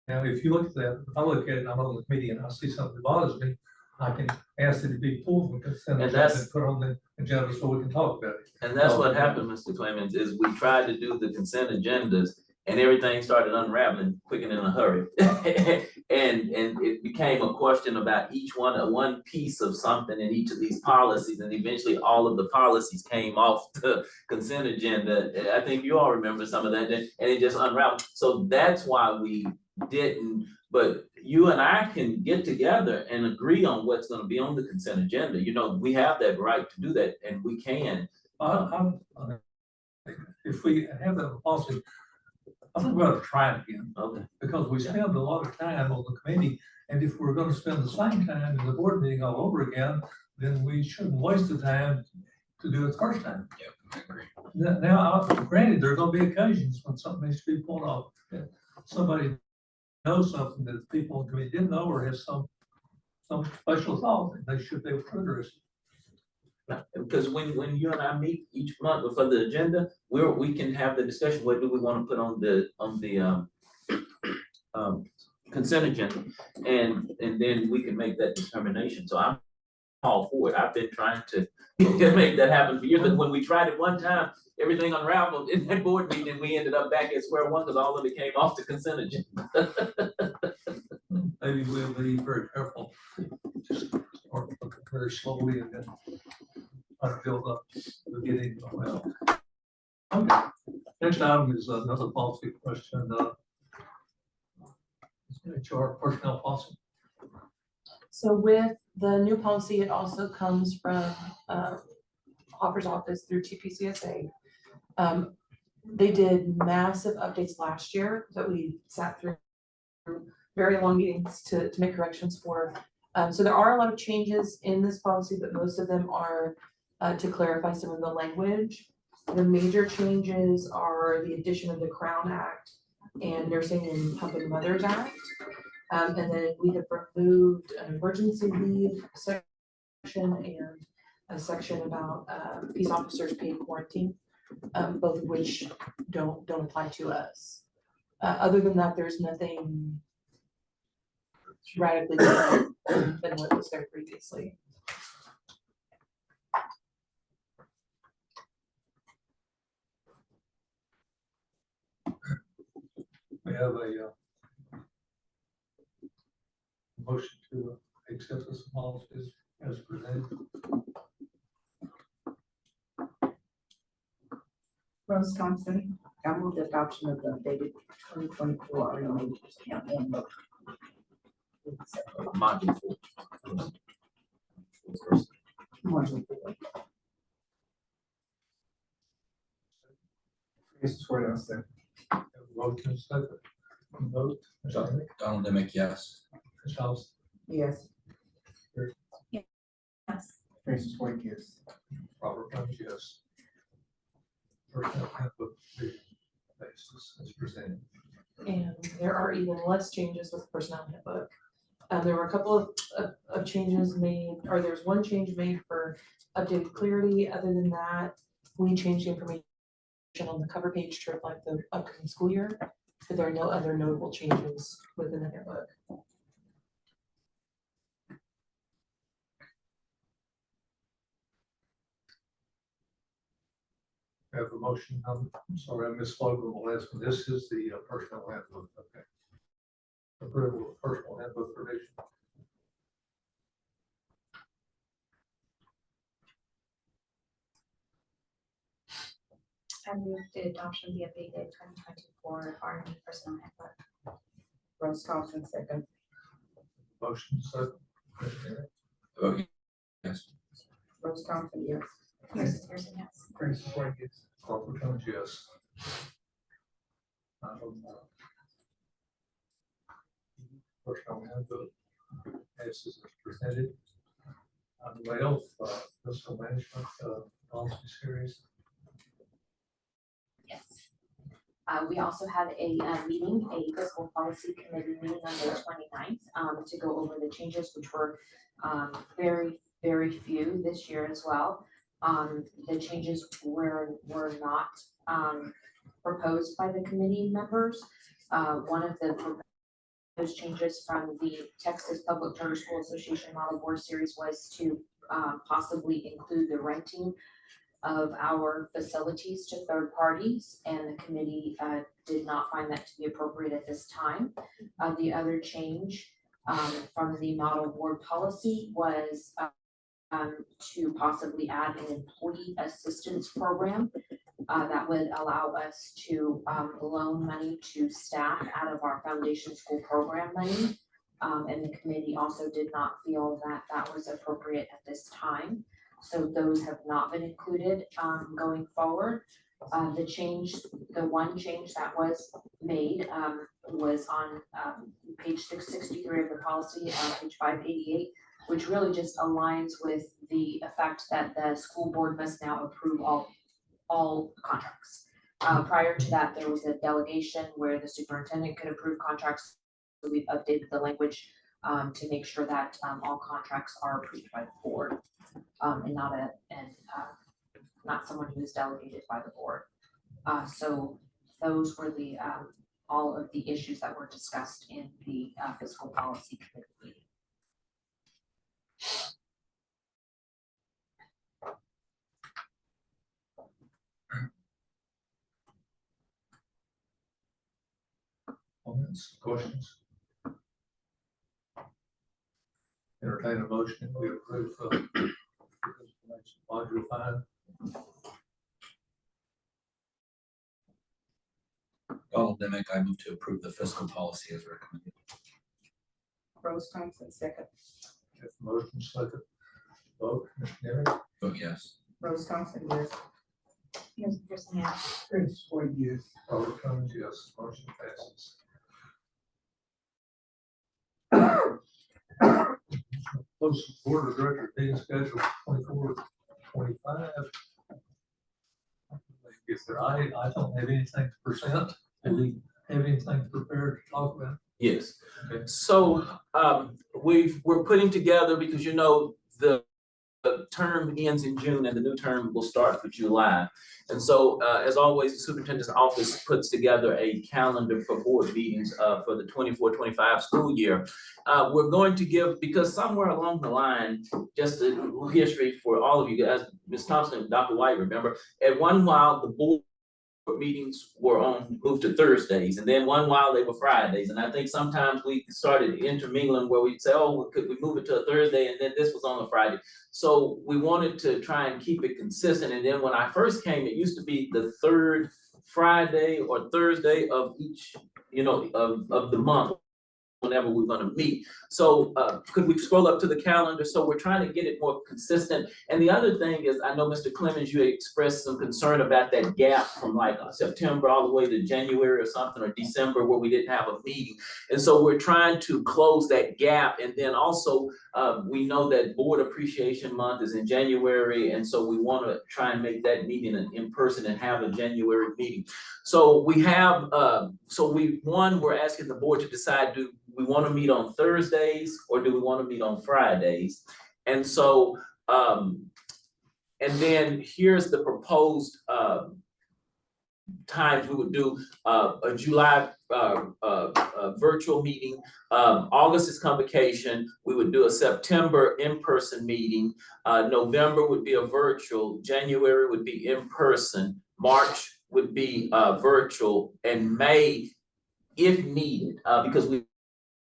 Now, if you look at that, if I look at it, I'm on the committee and I see something that bothers me, I can ask it to be pulled from consent agenda and put on the agenda so we can talk about it. And that's what happened, Mr. Clemens, is we tried to do the consent agendas and everything started unraveling quick and in a hurry. And it became a question about each one piece of something in each of these policies. And eventually all of the policies came off the consent agenda. I think you all remember some of that, and it just unraveled. So that's why we didn't, but you and I can get together and agree on what's gonna be on the consent agenda. You know, we have that right to do that, and we can. If we have that policy, I think we ought to try it again. Okay. Because we spend a lot of time on the committee, and if we're gonna spend the same time in the board meeting all over again, then we shouldn't waste the time to do it the first time. Yep, I agree. Now, granted, there are gonna be occasions when something needs to be pulled off. Somebody knows something that people on the committee didn't know, or has some special thought, and they should be able to address it. Because when you and I meet each month for the agenda, we can have the discussion, what do we want to put on the consent agenda? And then we can make that determination. So I'm all for it. I've been trying to make that happen for years, but when we tried it one time, everything unraveled in that board meeting, and we ended up back at square one because all of it came off the consent agenda. Maybe we'll be very careful. Just start looking very slowly and then try to build up the beginning. Well, okay. Next item is another policy question. HR personnel policy. So with the new policy, it also comes from Hoffer's office through TPCSA. They did massive updates last year that we sat through very long meetings to make corrections for. So there are a lot of changes in this policy, but most of them are to clarify some of the language. The major changes are the addition of the Crown Act and Nursing and Helping Mothers Act. And then we have removed an emergency leave section and a section about peace officers paid quarantine, both of which don't apply to us. Other than that, there's nothing radically different than what was there previously. We have a motion to accept this policy as presented. Rose Thompson, I move the adoption of the updated 2024 RMA discount handbook. Module four. Module 4. Mrs. Courthouse, second. Motion second. Vote. Mr. Henry. Donald Demick, yes. Ms. House. Yes. Yes. Francis White, yes. Robert Jones, yes. Personnel handbook revision basis as presented. And there are even less changes with personnel handbook. There were a couple of changes made, or there's one change made for updated clarity. Other than that, we changed the information on the cover page to reflect the upcoming school year, but there are no other notable changes within the handbook. I have a motion. I'm sorry, I misspoke on the last one. This is the personnel handbook. Okay. Approval of personnel handbook revision. I move the adoption of the updated 2024 Army personnel handbook. Rose Thompson, second. Motion second. Vote yes. Rose Thompson, yes. Mrs. Pearson, yes. Francis White, yes. Robert Jones, yes. Personnel handbook as is presented. Layoff, fiscal management policy series. Yes. We also had a meeting, a fiscal policy committee meeting on the 29th to go over the changes, which were very, very few this year as well. The changes were not proposed by the committee members. One of those changes from the Texas Public Charter School Association Model Board Series was to possibly include the renting of our facilities to third parties, and the committee did not find that to be appropriate at this time. The other change from the model board policy was to possibly add an employee assistance program that would allow us to loan money to staff out of our foundation school program money. And the committee also did not feel that that was appropriate at this time. So those have not been included going forward. The one change that was made was on page 663 of the policy, page 588, which really just aligns with the fact that the school board must now approve all contracts. Prior to that, there was a delegation where the superintendent could approve contracts. So we've updated the language to make sure that all contracts are approved by the board and not someone who is delegated by the board. So those were the all of the issues that were discussed in the fiscal policy committee meeting. Comments, questions? Entertain a motion, we approve, module 5. Donald Demick, I move to approve the fiscal policy as recommended. Rose Thompson, second. Have a motion, second. Vote, Mr. Nemick. Vote yes. Rose Thompson, yes. Ms. Pearson, yes. Chris Ford, yes. Robert Cummings, yes. Motion passes. Close board of directors meeting schedule 24-25. If there, I don't have anything to present. Do we have anything prepared to talk about? Yes. Okay. So, we're putting together, because you know, the term ends in June and the new term will start for July. And so, as always, the superintendent's office puts together a calendar for board meetings, for the 24-25 school year. We're going to give, because somewhere along the line, just a little history for all of you guys, Ms. Thompson and Dr. White, remember, at one while, the board meetings were moved to Thursdays, and then one while they were Fridays. And I think sometimes we started intermingling where we'd say, oh, could we move it to a Thursday? And then this was on a Friday. So we wanted to try and keep it consistent. And then when I first came, it used to be the third Friday or Thursday of each, of the month, whenever we're gonna meet. So could we scroll up to the calendar? So we're trying to get it more consistent. And the other thing is, I know Mr. Clemens, you expressed some concern about that gap from like September all the way to January or something, or December, where we didn't have a meeting. And so we're trying to close that gap. And then also, we know that Board Appreciation Month is in January. And so we wanna try and make that meeting in person and have a January meeting. So we have, we're asking the board to decide, do we want to meet on Thursdays or do we want to meet on Fridays? And so, and then here's the proposed times we would do a July virtual meeting. August is convocation. We would do a September in-person meeting. November would be a virtual. January would be in-person. March would be virtual, and May, if needed, because we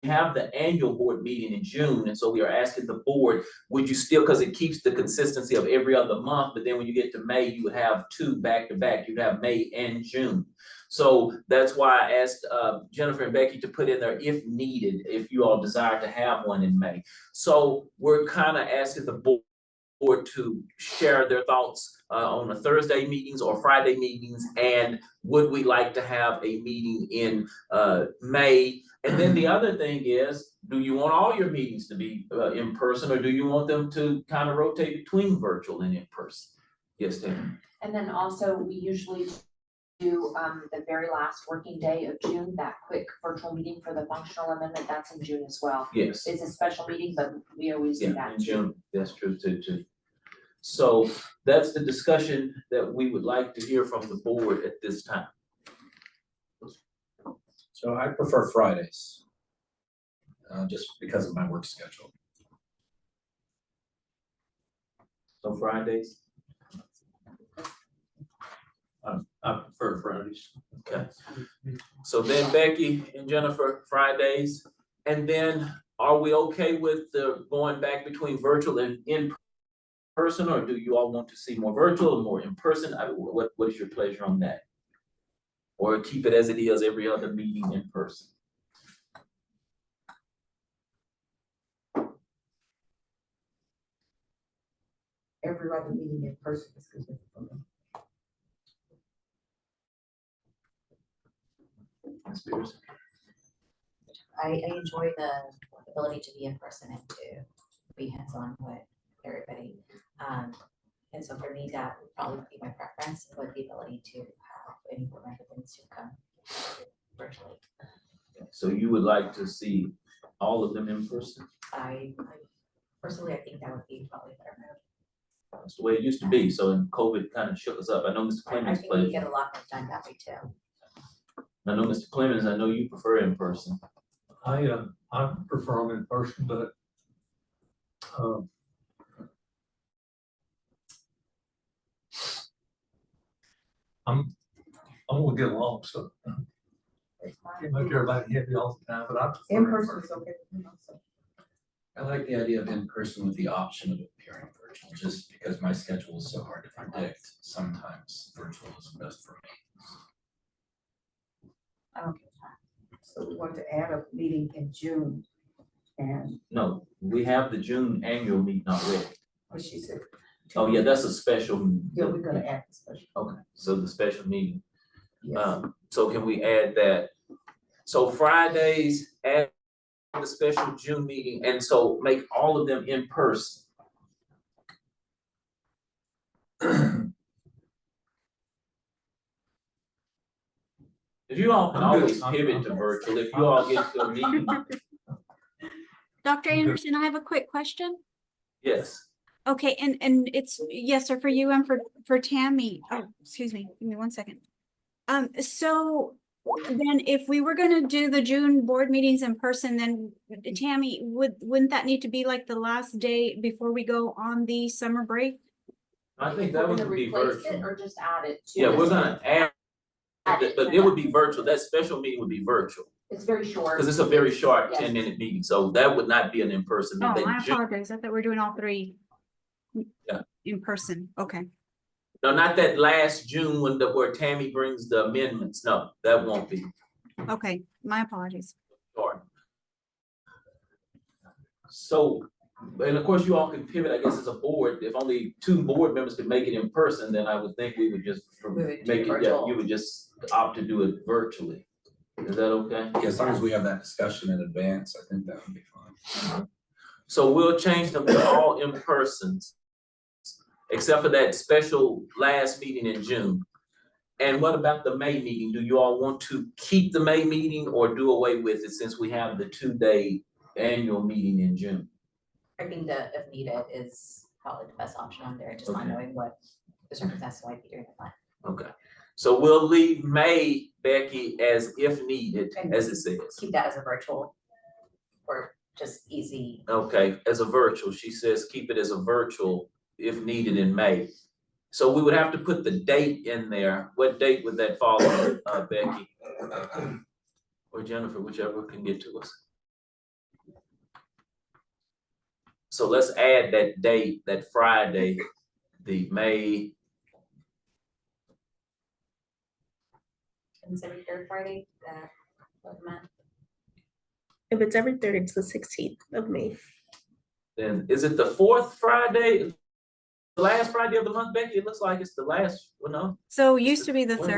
have the annual board meeting in June, and so we are asking the board, would you still, because it keeps the consistency of every other month, but then when you get to May, you would have two back to back, you'd have May and June. So that's why I asked Jennifer and Becky to put in there if needed, if you all desire to have one in May. So we're kind of asking the board to share their thoughts on the Thursday meetings or Friday meetings, and would we like to have a meeting in May? And then the other thing is, do you want all your meetings to be in person, or do you want them to kind of rotate between virtual and in person? Yes, Dan. And then also, we usually do the very last working day of June, that quick virtual meeting for the functional amendment, that's in June as well. Yes. It's a special meeting, but we always do that. In June, that's true too. So that's the discussion that we would like to hear from the board at this time. So I prefer Fridays, just because of my work schedule. So Fridays? I prefer Fridays. Okay. So then Becky and Jennifer, Fridays. And then are we okay with the going back between virtual and in person, or do you all want to see more virtual or more in person? What is your pleasure on that? Or keep it as it is, every other meeting in person? Every other meeting in person is good for me. Ms. Pierce? I enjoy the ability to be in person and to be hands-on with everybody. And so for me, that would probably be my preference, with the ability to have any board members to come virtually. So you would like to see all of them in person? I personally, I think that would be probably a better move. That's the way it used to be. So then COVID kind of shook us up. I know Mr. I Clemens, think we but get a lot more done that way too. I know Mr. Clemens, I know you prefer in person. I prefer them in person, but I'm gonna get along, so Can't make everybody happy all the time, but I. In person is okay. I like the idea of in-person with the option of appearing virtual, just because my schedule is so hard to predict. Sometimes virtual is best for me. Okay. So we want to add a meeting in June and No, we have the June annual meeting already. what she said. Oh, yeah, that's a special. Yeah, we're gonna add the special. Okay, so the special meeting. Yes. So can we add that? So Fridays, add the special June meeting, and so make all of them in person. If you all can I'm good. always pivot to virtual, if you all get to a meeting, Dr. Okay. Anderson, I have a quick question. yes. Okay, and it's, yes, sir, for you and for Tammy. Oh, excuse me, give me 1 second. So then if we were gonna do the June board meetings in person, then Tammy, wouldn't that need to be like the last day before we go on the summer break? I think We're that would gonna be replace it virtual. or just add it to? Yeah, the we're gonna add, but it would be virtual. That special meeting would be virtual. It's very short. Because it's a very short Yes. 10-minute meeting, so that would not be an in-person Oh, meeting. I That June- apologize. I thought we were doing all three. Yeah. In person, okay. No, not that last June when where Tammy brings the amendments. No, that won't be. Okay, my apologies. Sorry. So, and of course, you all can pivot, I guess, as a board. If only 2 board members could make it in person, then I would think we would just We would do make it, yeah, virtual. you would just opt to do it virtually. Is that okay? Yeah, as long as we have that discussion in advance, I think that would be fine. So we'll change them to all in persons, except for that special last meeting in June. And what about the May meeting? Do you all want to keep the May meeting or do away with it since we have the 2-day annual meeting in June? I think that if needed is probably the best option on there, just not Okay. knowing what the circumstances might be during the plan. Okay, so we'll leave May, Becky, as if needed, as it says. Keep that as a virtual or just easy. Okay, as a virtual, she says keep it as a virtual if needed in May. So we would have to put the date in there. What date would that fall on, Becky? Or Jennifer, whichever can get to us. So let's add that date, that Friday, the May, And it's every third Friday, of the month. If it's every third, it's the 16th of May. then is it the 4th Friday? The last Friday of the month, Becky? It looks like it's the last, well, no? So it used to be the When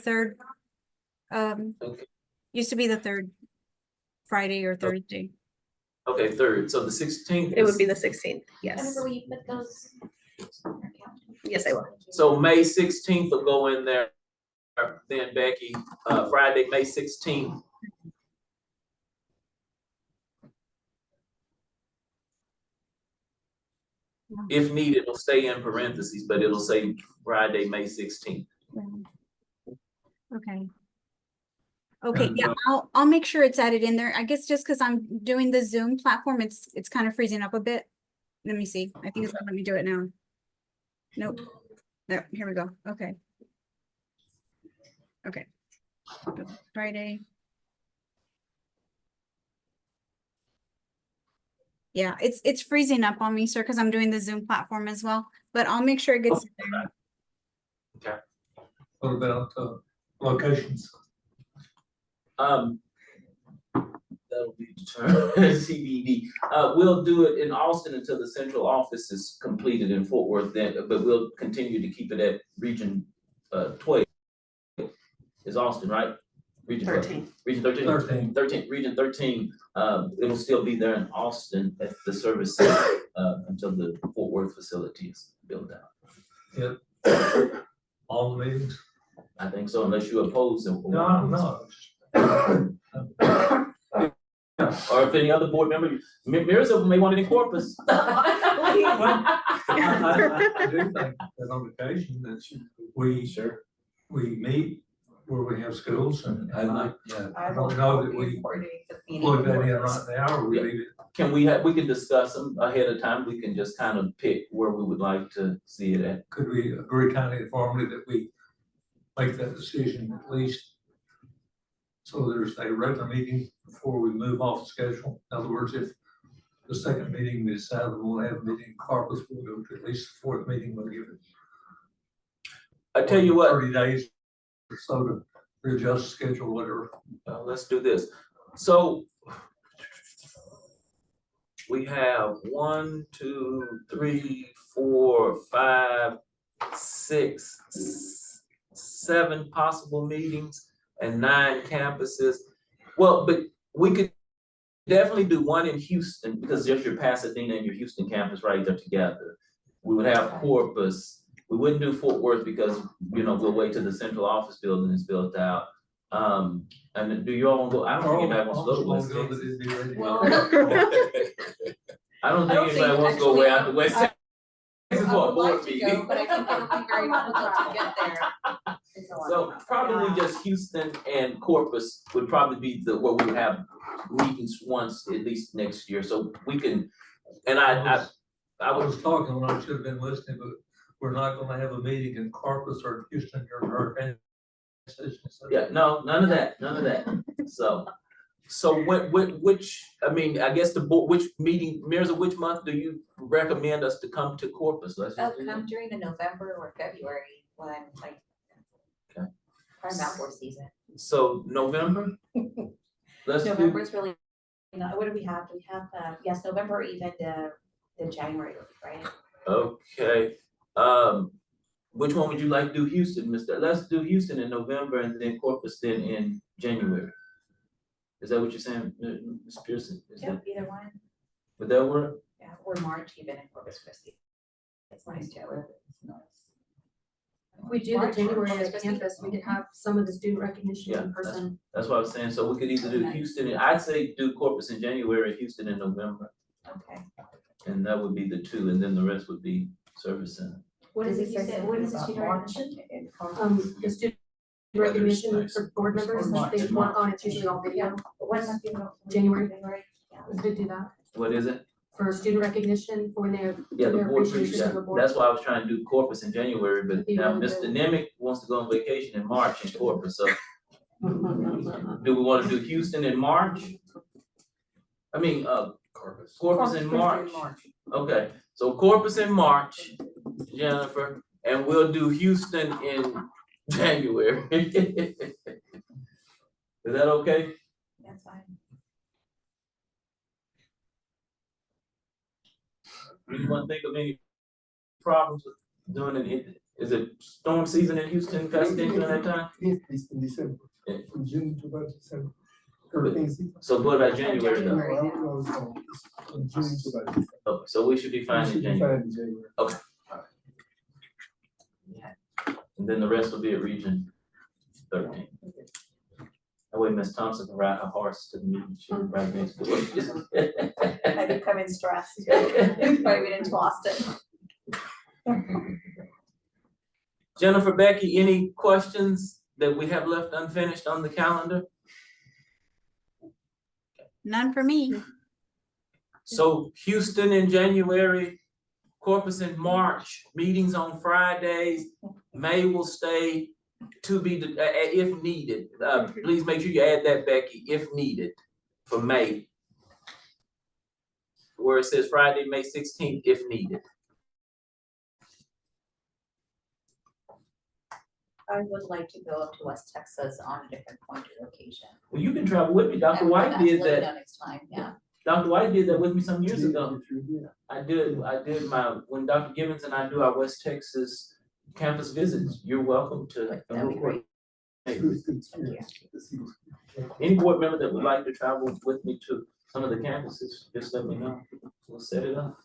third, Okay. used to be the third Friday or Thursday. Okay, 3rd, so the 16th. It would be the 16th, yes. Whenever we put those. on our calendar. Yes, I will. So May 16th will go in there, then Becky, Friday, May 16th. If needed, it'll stay in parentheses, but it'll say Friday, May 16th. Okay. Okay, And, yeah, I'll make sure it's added in there. I guess just because I'm doing the Zoom platform, it's kind of freezing up a bit. Let me see. I think it's gonna let me do it now. Nope. There, here we go. Okay. Okay. Friday. Yeah, it's freezing up on me, sir, because I'm doing the Zoom platform as well, but I'll make sure it gets in there. Okay. What about, locations? That'll be determined, CBD. We'll do it in Austin until the central office is completed in Fort Worth then, but we'll continue to keep it at Region 12. Is Austin, right? Region 13. Region 13. 13. 13, Region 13, it'll still be there in Austin at the service center, until the Fort Worth facility is built out. Yep. All the meetings? I think so, unless you oppose them. No. Or if any other board member, Marissa may want it in Corpus. I do think that on occasion that we meet where we have schools and I don't know that we plug that in right now or we leave it. Can we can discuss them ahead of time, we can just kind of pick where we would like to see it at. Could we agree kind of informally that we make that decision at least So there's a regular meeting before we move off schedule. In other words, if the second meeting we decide we'll have a meeting in Corpus, we'll go to at least the fourth meeting, we'll give it. I tell you what, 30 days or so to readjust schedule, whatever. let's do this. So we have 1, 2, 3, 4, 5, 6, 7 possible meetings and 9 campuses. Well, but we could definitely do one in Houston because there's your Pasadena and your Houston campus right there together. We would have Corpus. We wouldn't do Fort Worth because, we'll wait till the central office building is built out. And do you all want to go? I don't think anybody wants to go to West Texas. I don't think anybody wants to go way out to West Texas for a board meeting. But I think it'll be very difficult to get there. So probably just Houston and Corpus would probably be where we would have meetings once at least next year, so we can, and I was talking when I should have been listening, but we're not gonna have a meeting in Corpus or Houston during hurricane season. yeah, no, none of that. So which, I mean, I guess the board, which meeting, Mirza, which month do you recommend us to come to Corpus? Let's just do that. Come during the November or February when like. Okay. Prime outdoor season. So November? Let's do, November is really, what do we have? We have, yes, November, even the January, right? okay, which one would you like to do Houston, Mr.? Let's do Houston in November and then Corpus then in January. Is that what you're saying, Ms. Pearson? Yeah, either one. Would that work? Yeah, or March even in Corpus Christi. It's nice too. It's nice. If we do the March, January Corpus at Christi. campus, we could have some of the student recognition Yeah, in person. That's what I was saying, so we could either do Houston, I'd say do Corpus in January, Houston in November, Okay. and that would be the 2, and then the rest would be service center. What is Does it it you say said, what is the about student March recognition? in Corpus? The student Weather's recognition nice. for board members, March. they work on, it's usually all video. What's that? January. Yeah. We could do that What is it? for student recognition for when they're. Yeah, the their board, appreciation of the board. that's why I was trying to do Corpus in January, but That'd be now really Mr. good. Nemick wants to go on vacation in March in Corpus, so do we wanna do Houston in March? I mean, Corpus in March. Okay, so Corpus in March, Jennifer, and we'll do Houston in January. Is that okay? That's fine. Anyone think of any problems with doing it? Is it storm season in Houston, Pasadena during that time? It's in December, Yeah. from June to about December. Hurricane season. So what about January No, though? I don't know, it's from June to about December. Okay, so we should be fine We in should be January. fine in January. Okay. And then the rest will be at Region 13. That way Ms. Thompson can ride her horse to the meeting. She can ride next to it. I become in stress. Driving into Boston. Jennifer, Becky, any questions that we have left unfinished on the calendar? None for me. So Houston in January, Corpus in March, meetings on Fridays. May will stay to be, if needed. Please make sure you add that, Becky, if needed, for May. Where it says Friday, May 16th, if needed. I would like to go up to West Texas on a different point of location. Well, you can travel with me. Dr. White did That's that. next time, yeah. Dr. White did that with me some years ago. I did my, when Dr. Gibbons and I do our West Texas campus visits, you're welcome to. That'd be great. Any board member that would like to travel with me to some of the campuses, just let me know. We'll set it up.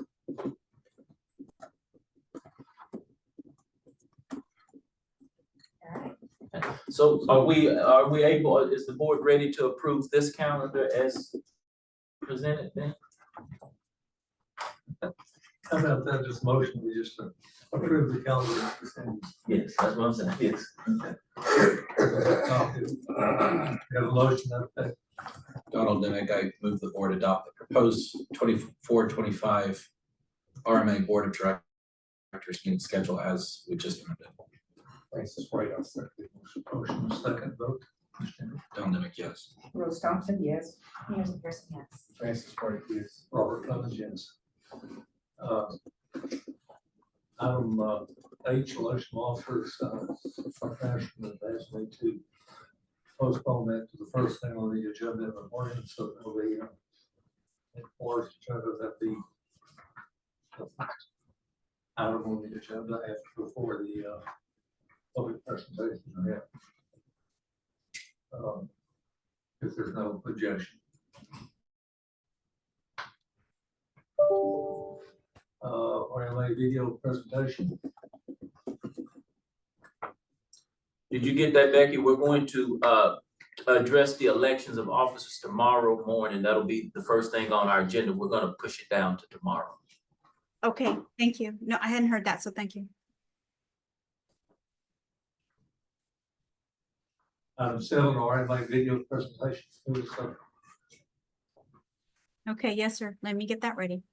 So are we able, is the board ready to approve this calendar as presented then? How about that, just motion, we just approve the calendar. Yes, that's what I'm saying, yes. Have a motion up there. Donald Dimick, I move the board adopt the proposed 24-25 RMA Board of Directors meeting schedule as we just amended. Francis White, I'll second. Motion, second vote. Don Demick, yes. Rose Thompson, yes. Anderson Pearson, yes. Francis Carter, yes. Robert Clemens, yes. Item H, election of officers, Frank Ashman has asked me to postpone that to the first thing on the agenda in the morning, so it'll be enforced agenda that the item on the agenda after before the public presentation. If there's no objection. RMA video presentation. Did you get that, Becky? We're going to address the elections of officers tomorrow morning. That'll be the first thing on our agenda. We're gonna push it down to tomorrow. Okay, thank you. No, I hadn't heard that, so thank you. Item 7, RMA video presentation. Okay, yes, sir. Let me get that ready.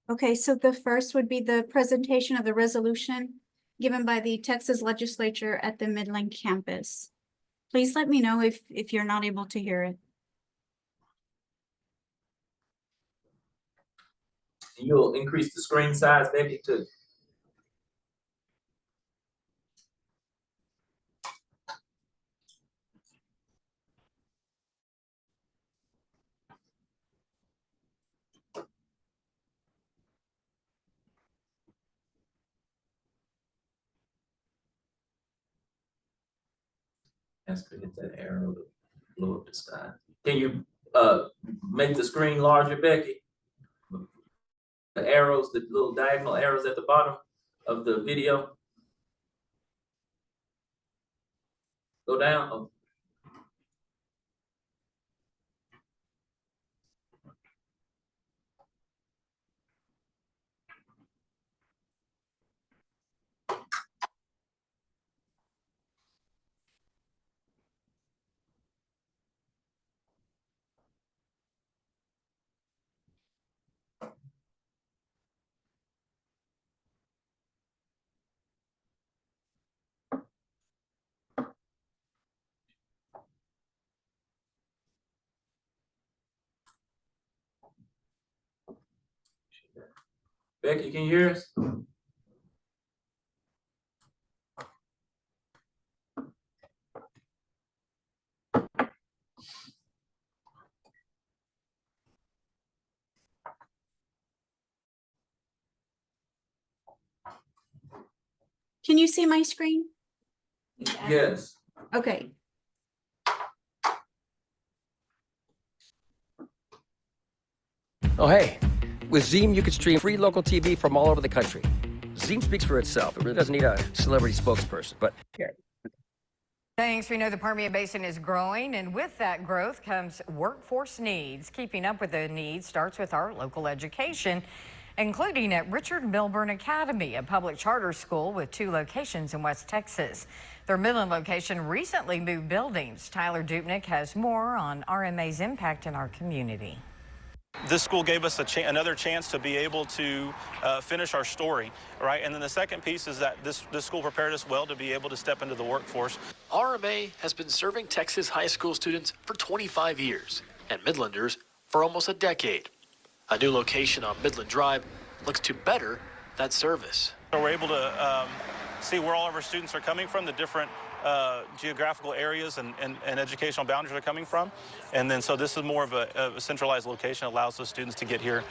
Okay, so the first would be the presentation of the resolution given by the Texas Legislature at the Midland campus. Please let me know if you're not able to hear it. You'll increase the screen size, Becky, to ask her to hit that arrow to blow up the sky. Can you make the screen larger, Becky? The arrows, the little diagonal arrows at the bottom of the video. Go down. Oh. Becky, can you hear us? Can you see my screen? Yes. Okay. Oh, hey, with Zeem, you can stream free local TV from all over the country. Zeem speaks for itself. It really doesn't need a celebrity spokesperson, but here. Thanks. We know the Permian Basin is growing, and with that growth comes workforce needs. Keeping up with the needs starts with our local education, including at Richard Milburn Academy, a public charter school with 2 locations in West Texas. Their Midland location recently moved buildings. Tyler Dupnick has more on RMA's impact in our community. This school gave us another chance to be able to finish our story, right? And then the second piece is that this school prepared us well to be able to step into the workforce. RMA has been serving Texas high school students for 25 years and Midlanders for almost a decade. A new location on Midland Drive looks to better that service. So we're able to see where all of our students are coming from, the different geographical areas and educational boundaries are coming from. And then so this is more of a centralized location, allows the students to get here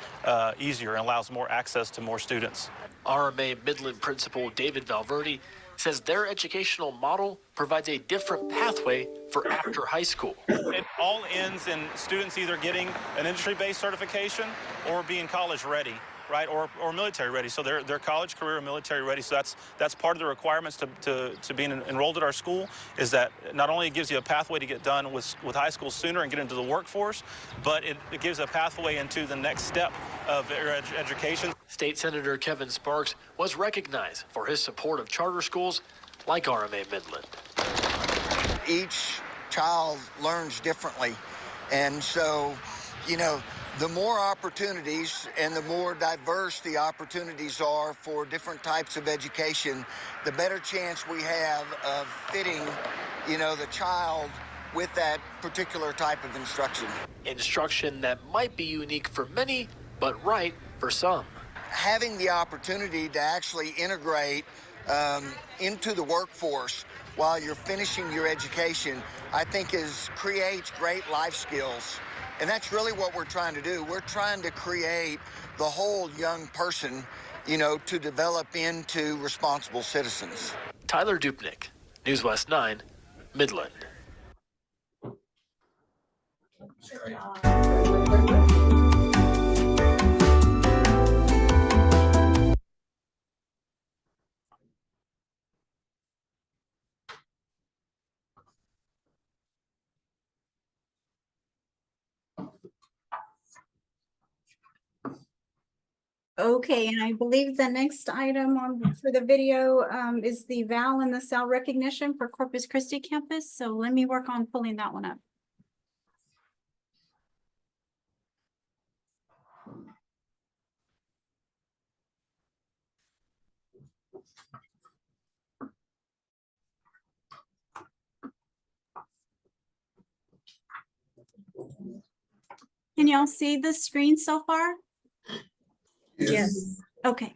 easier and allows more access to more students. RMA Midland principal David Valverde says their educational model provides a different pathway for after high school. It all ends in students either getting an industry-based certification or being college ready, right, or military ready. So they're college, career, and military ready. So that's part of the requirements to being enrolled at our school, is that not only it gives you a pathway to get done with high school sooner and get into the workforce, but it gives a pathway into the next step of your education. State Senator Kevin Sparks was recognized for his support of charter schools like RMA Midland. Each child learns differently. And so, you know, the more opportunities and the more diverse the opportunities are for different types of education, the better chance we have of fitting, you know, the child with that particular type of instruction. Instruction that might be unique for many, but right for some. Having the opportunity to actually integrate into the workforce while you're finishing your education, I think creates great life skills. And that's really what we're trying to do. We're trying to create the whole young person, you know, to develop into responsible citizens. Tyler Dupnick, News West 9, Midland. Okay, and I believe the next item for the video is the Val and the Sal recognition for Corpus Christi campus. So let me work on pulling that one up. Can y'all see the screen so far? Yes. Okay.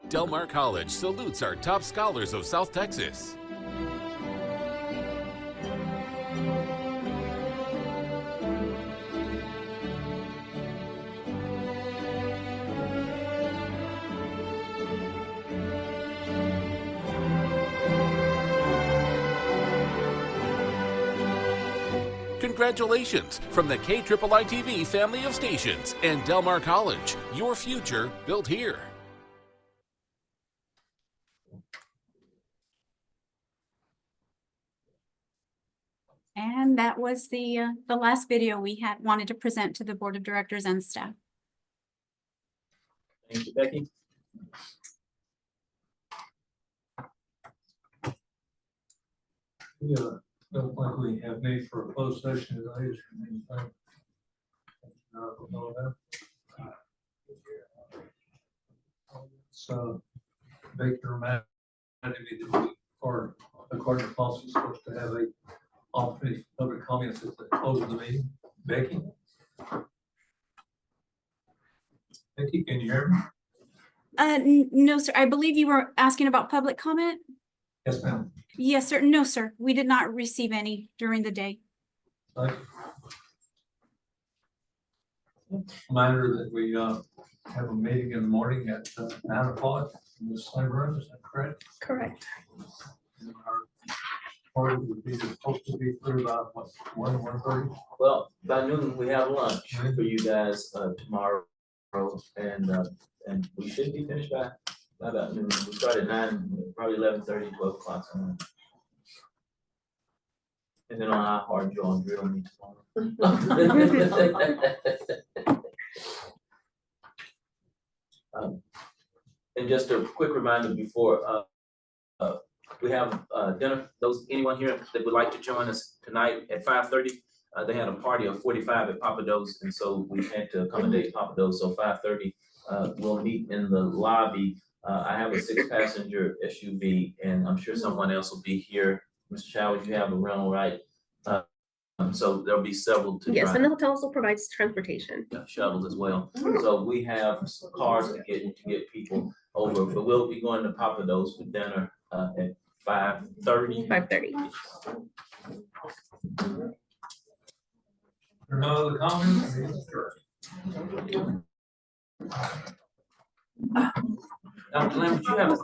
Del Mar College salutes our top scholars of South Texas. Congratulations from the KIII-TV family of stations and Del Mar College, your future built here. And that was the last video we wanted to present to the board of directors and staff. Thank you, Becky. Yeah, don't think we have need for a closed session today. Is there anything? No, that. So, Baker reminded me that we are, according to policy, supposed to have a opportunity for public comments at the close of the meeting. Becky? Becky, can you hear me? No, sir. I believe you were asking about public comment. Yes, ma'am. Yes, sir. No, sir. We did not receive any during the day. Thank you. Reminder that we have a meeting in the morning at 9 o'clock in the same room. Is that correct? Correct. And our party would be supposed to be through about what, 1:30? Well, by noon, we have lunch for you guys tomorrow, and we should be finished by about noon. We start at 9, probably 11:30, 12 o'clock somewhere. And then on our hard draw and drill me tomorrow. And just a quick reminder before we have dinner, anyone here that would like to join us tonight at 5:30, they had a party of 45 at Papa Do's, and so we had to accommodate Papa Do's, so 5:30, we'll meet in the lobby. I have a 6-passenger SUV, and I'm sure someone else will be here. Mr. Showers, you have a rental, right? So there'll be several to Yes, drive. and the hotel also provides transportation. Shuttles as well. So we have cars to get people over, but we'll be going to Papa Do's for dinner at 5:30. 5:30. No other comments? Dr. Lambert, you have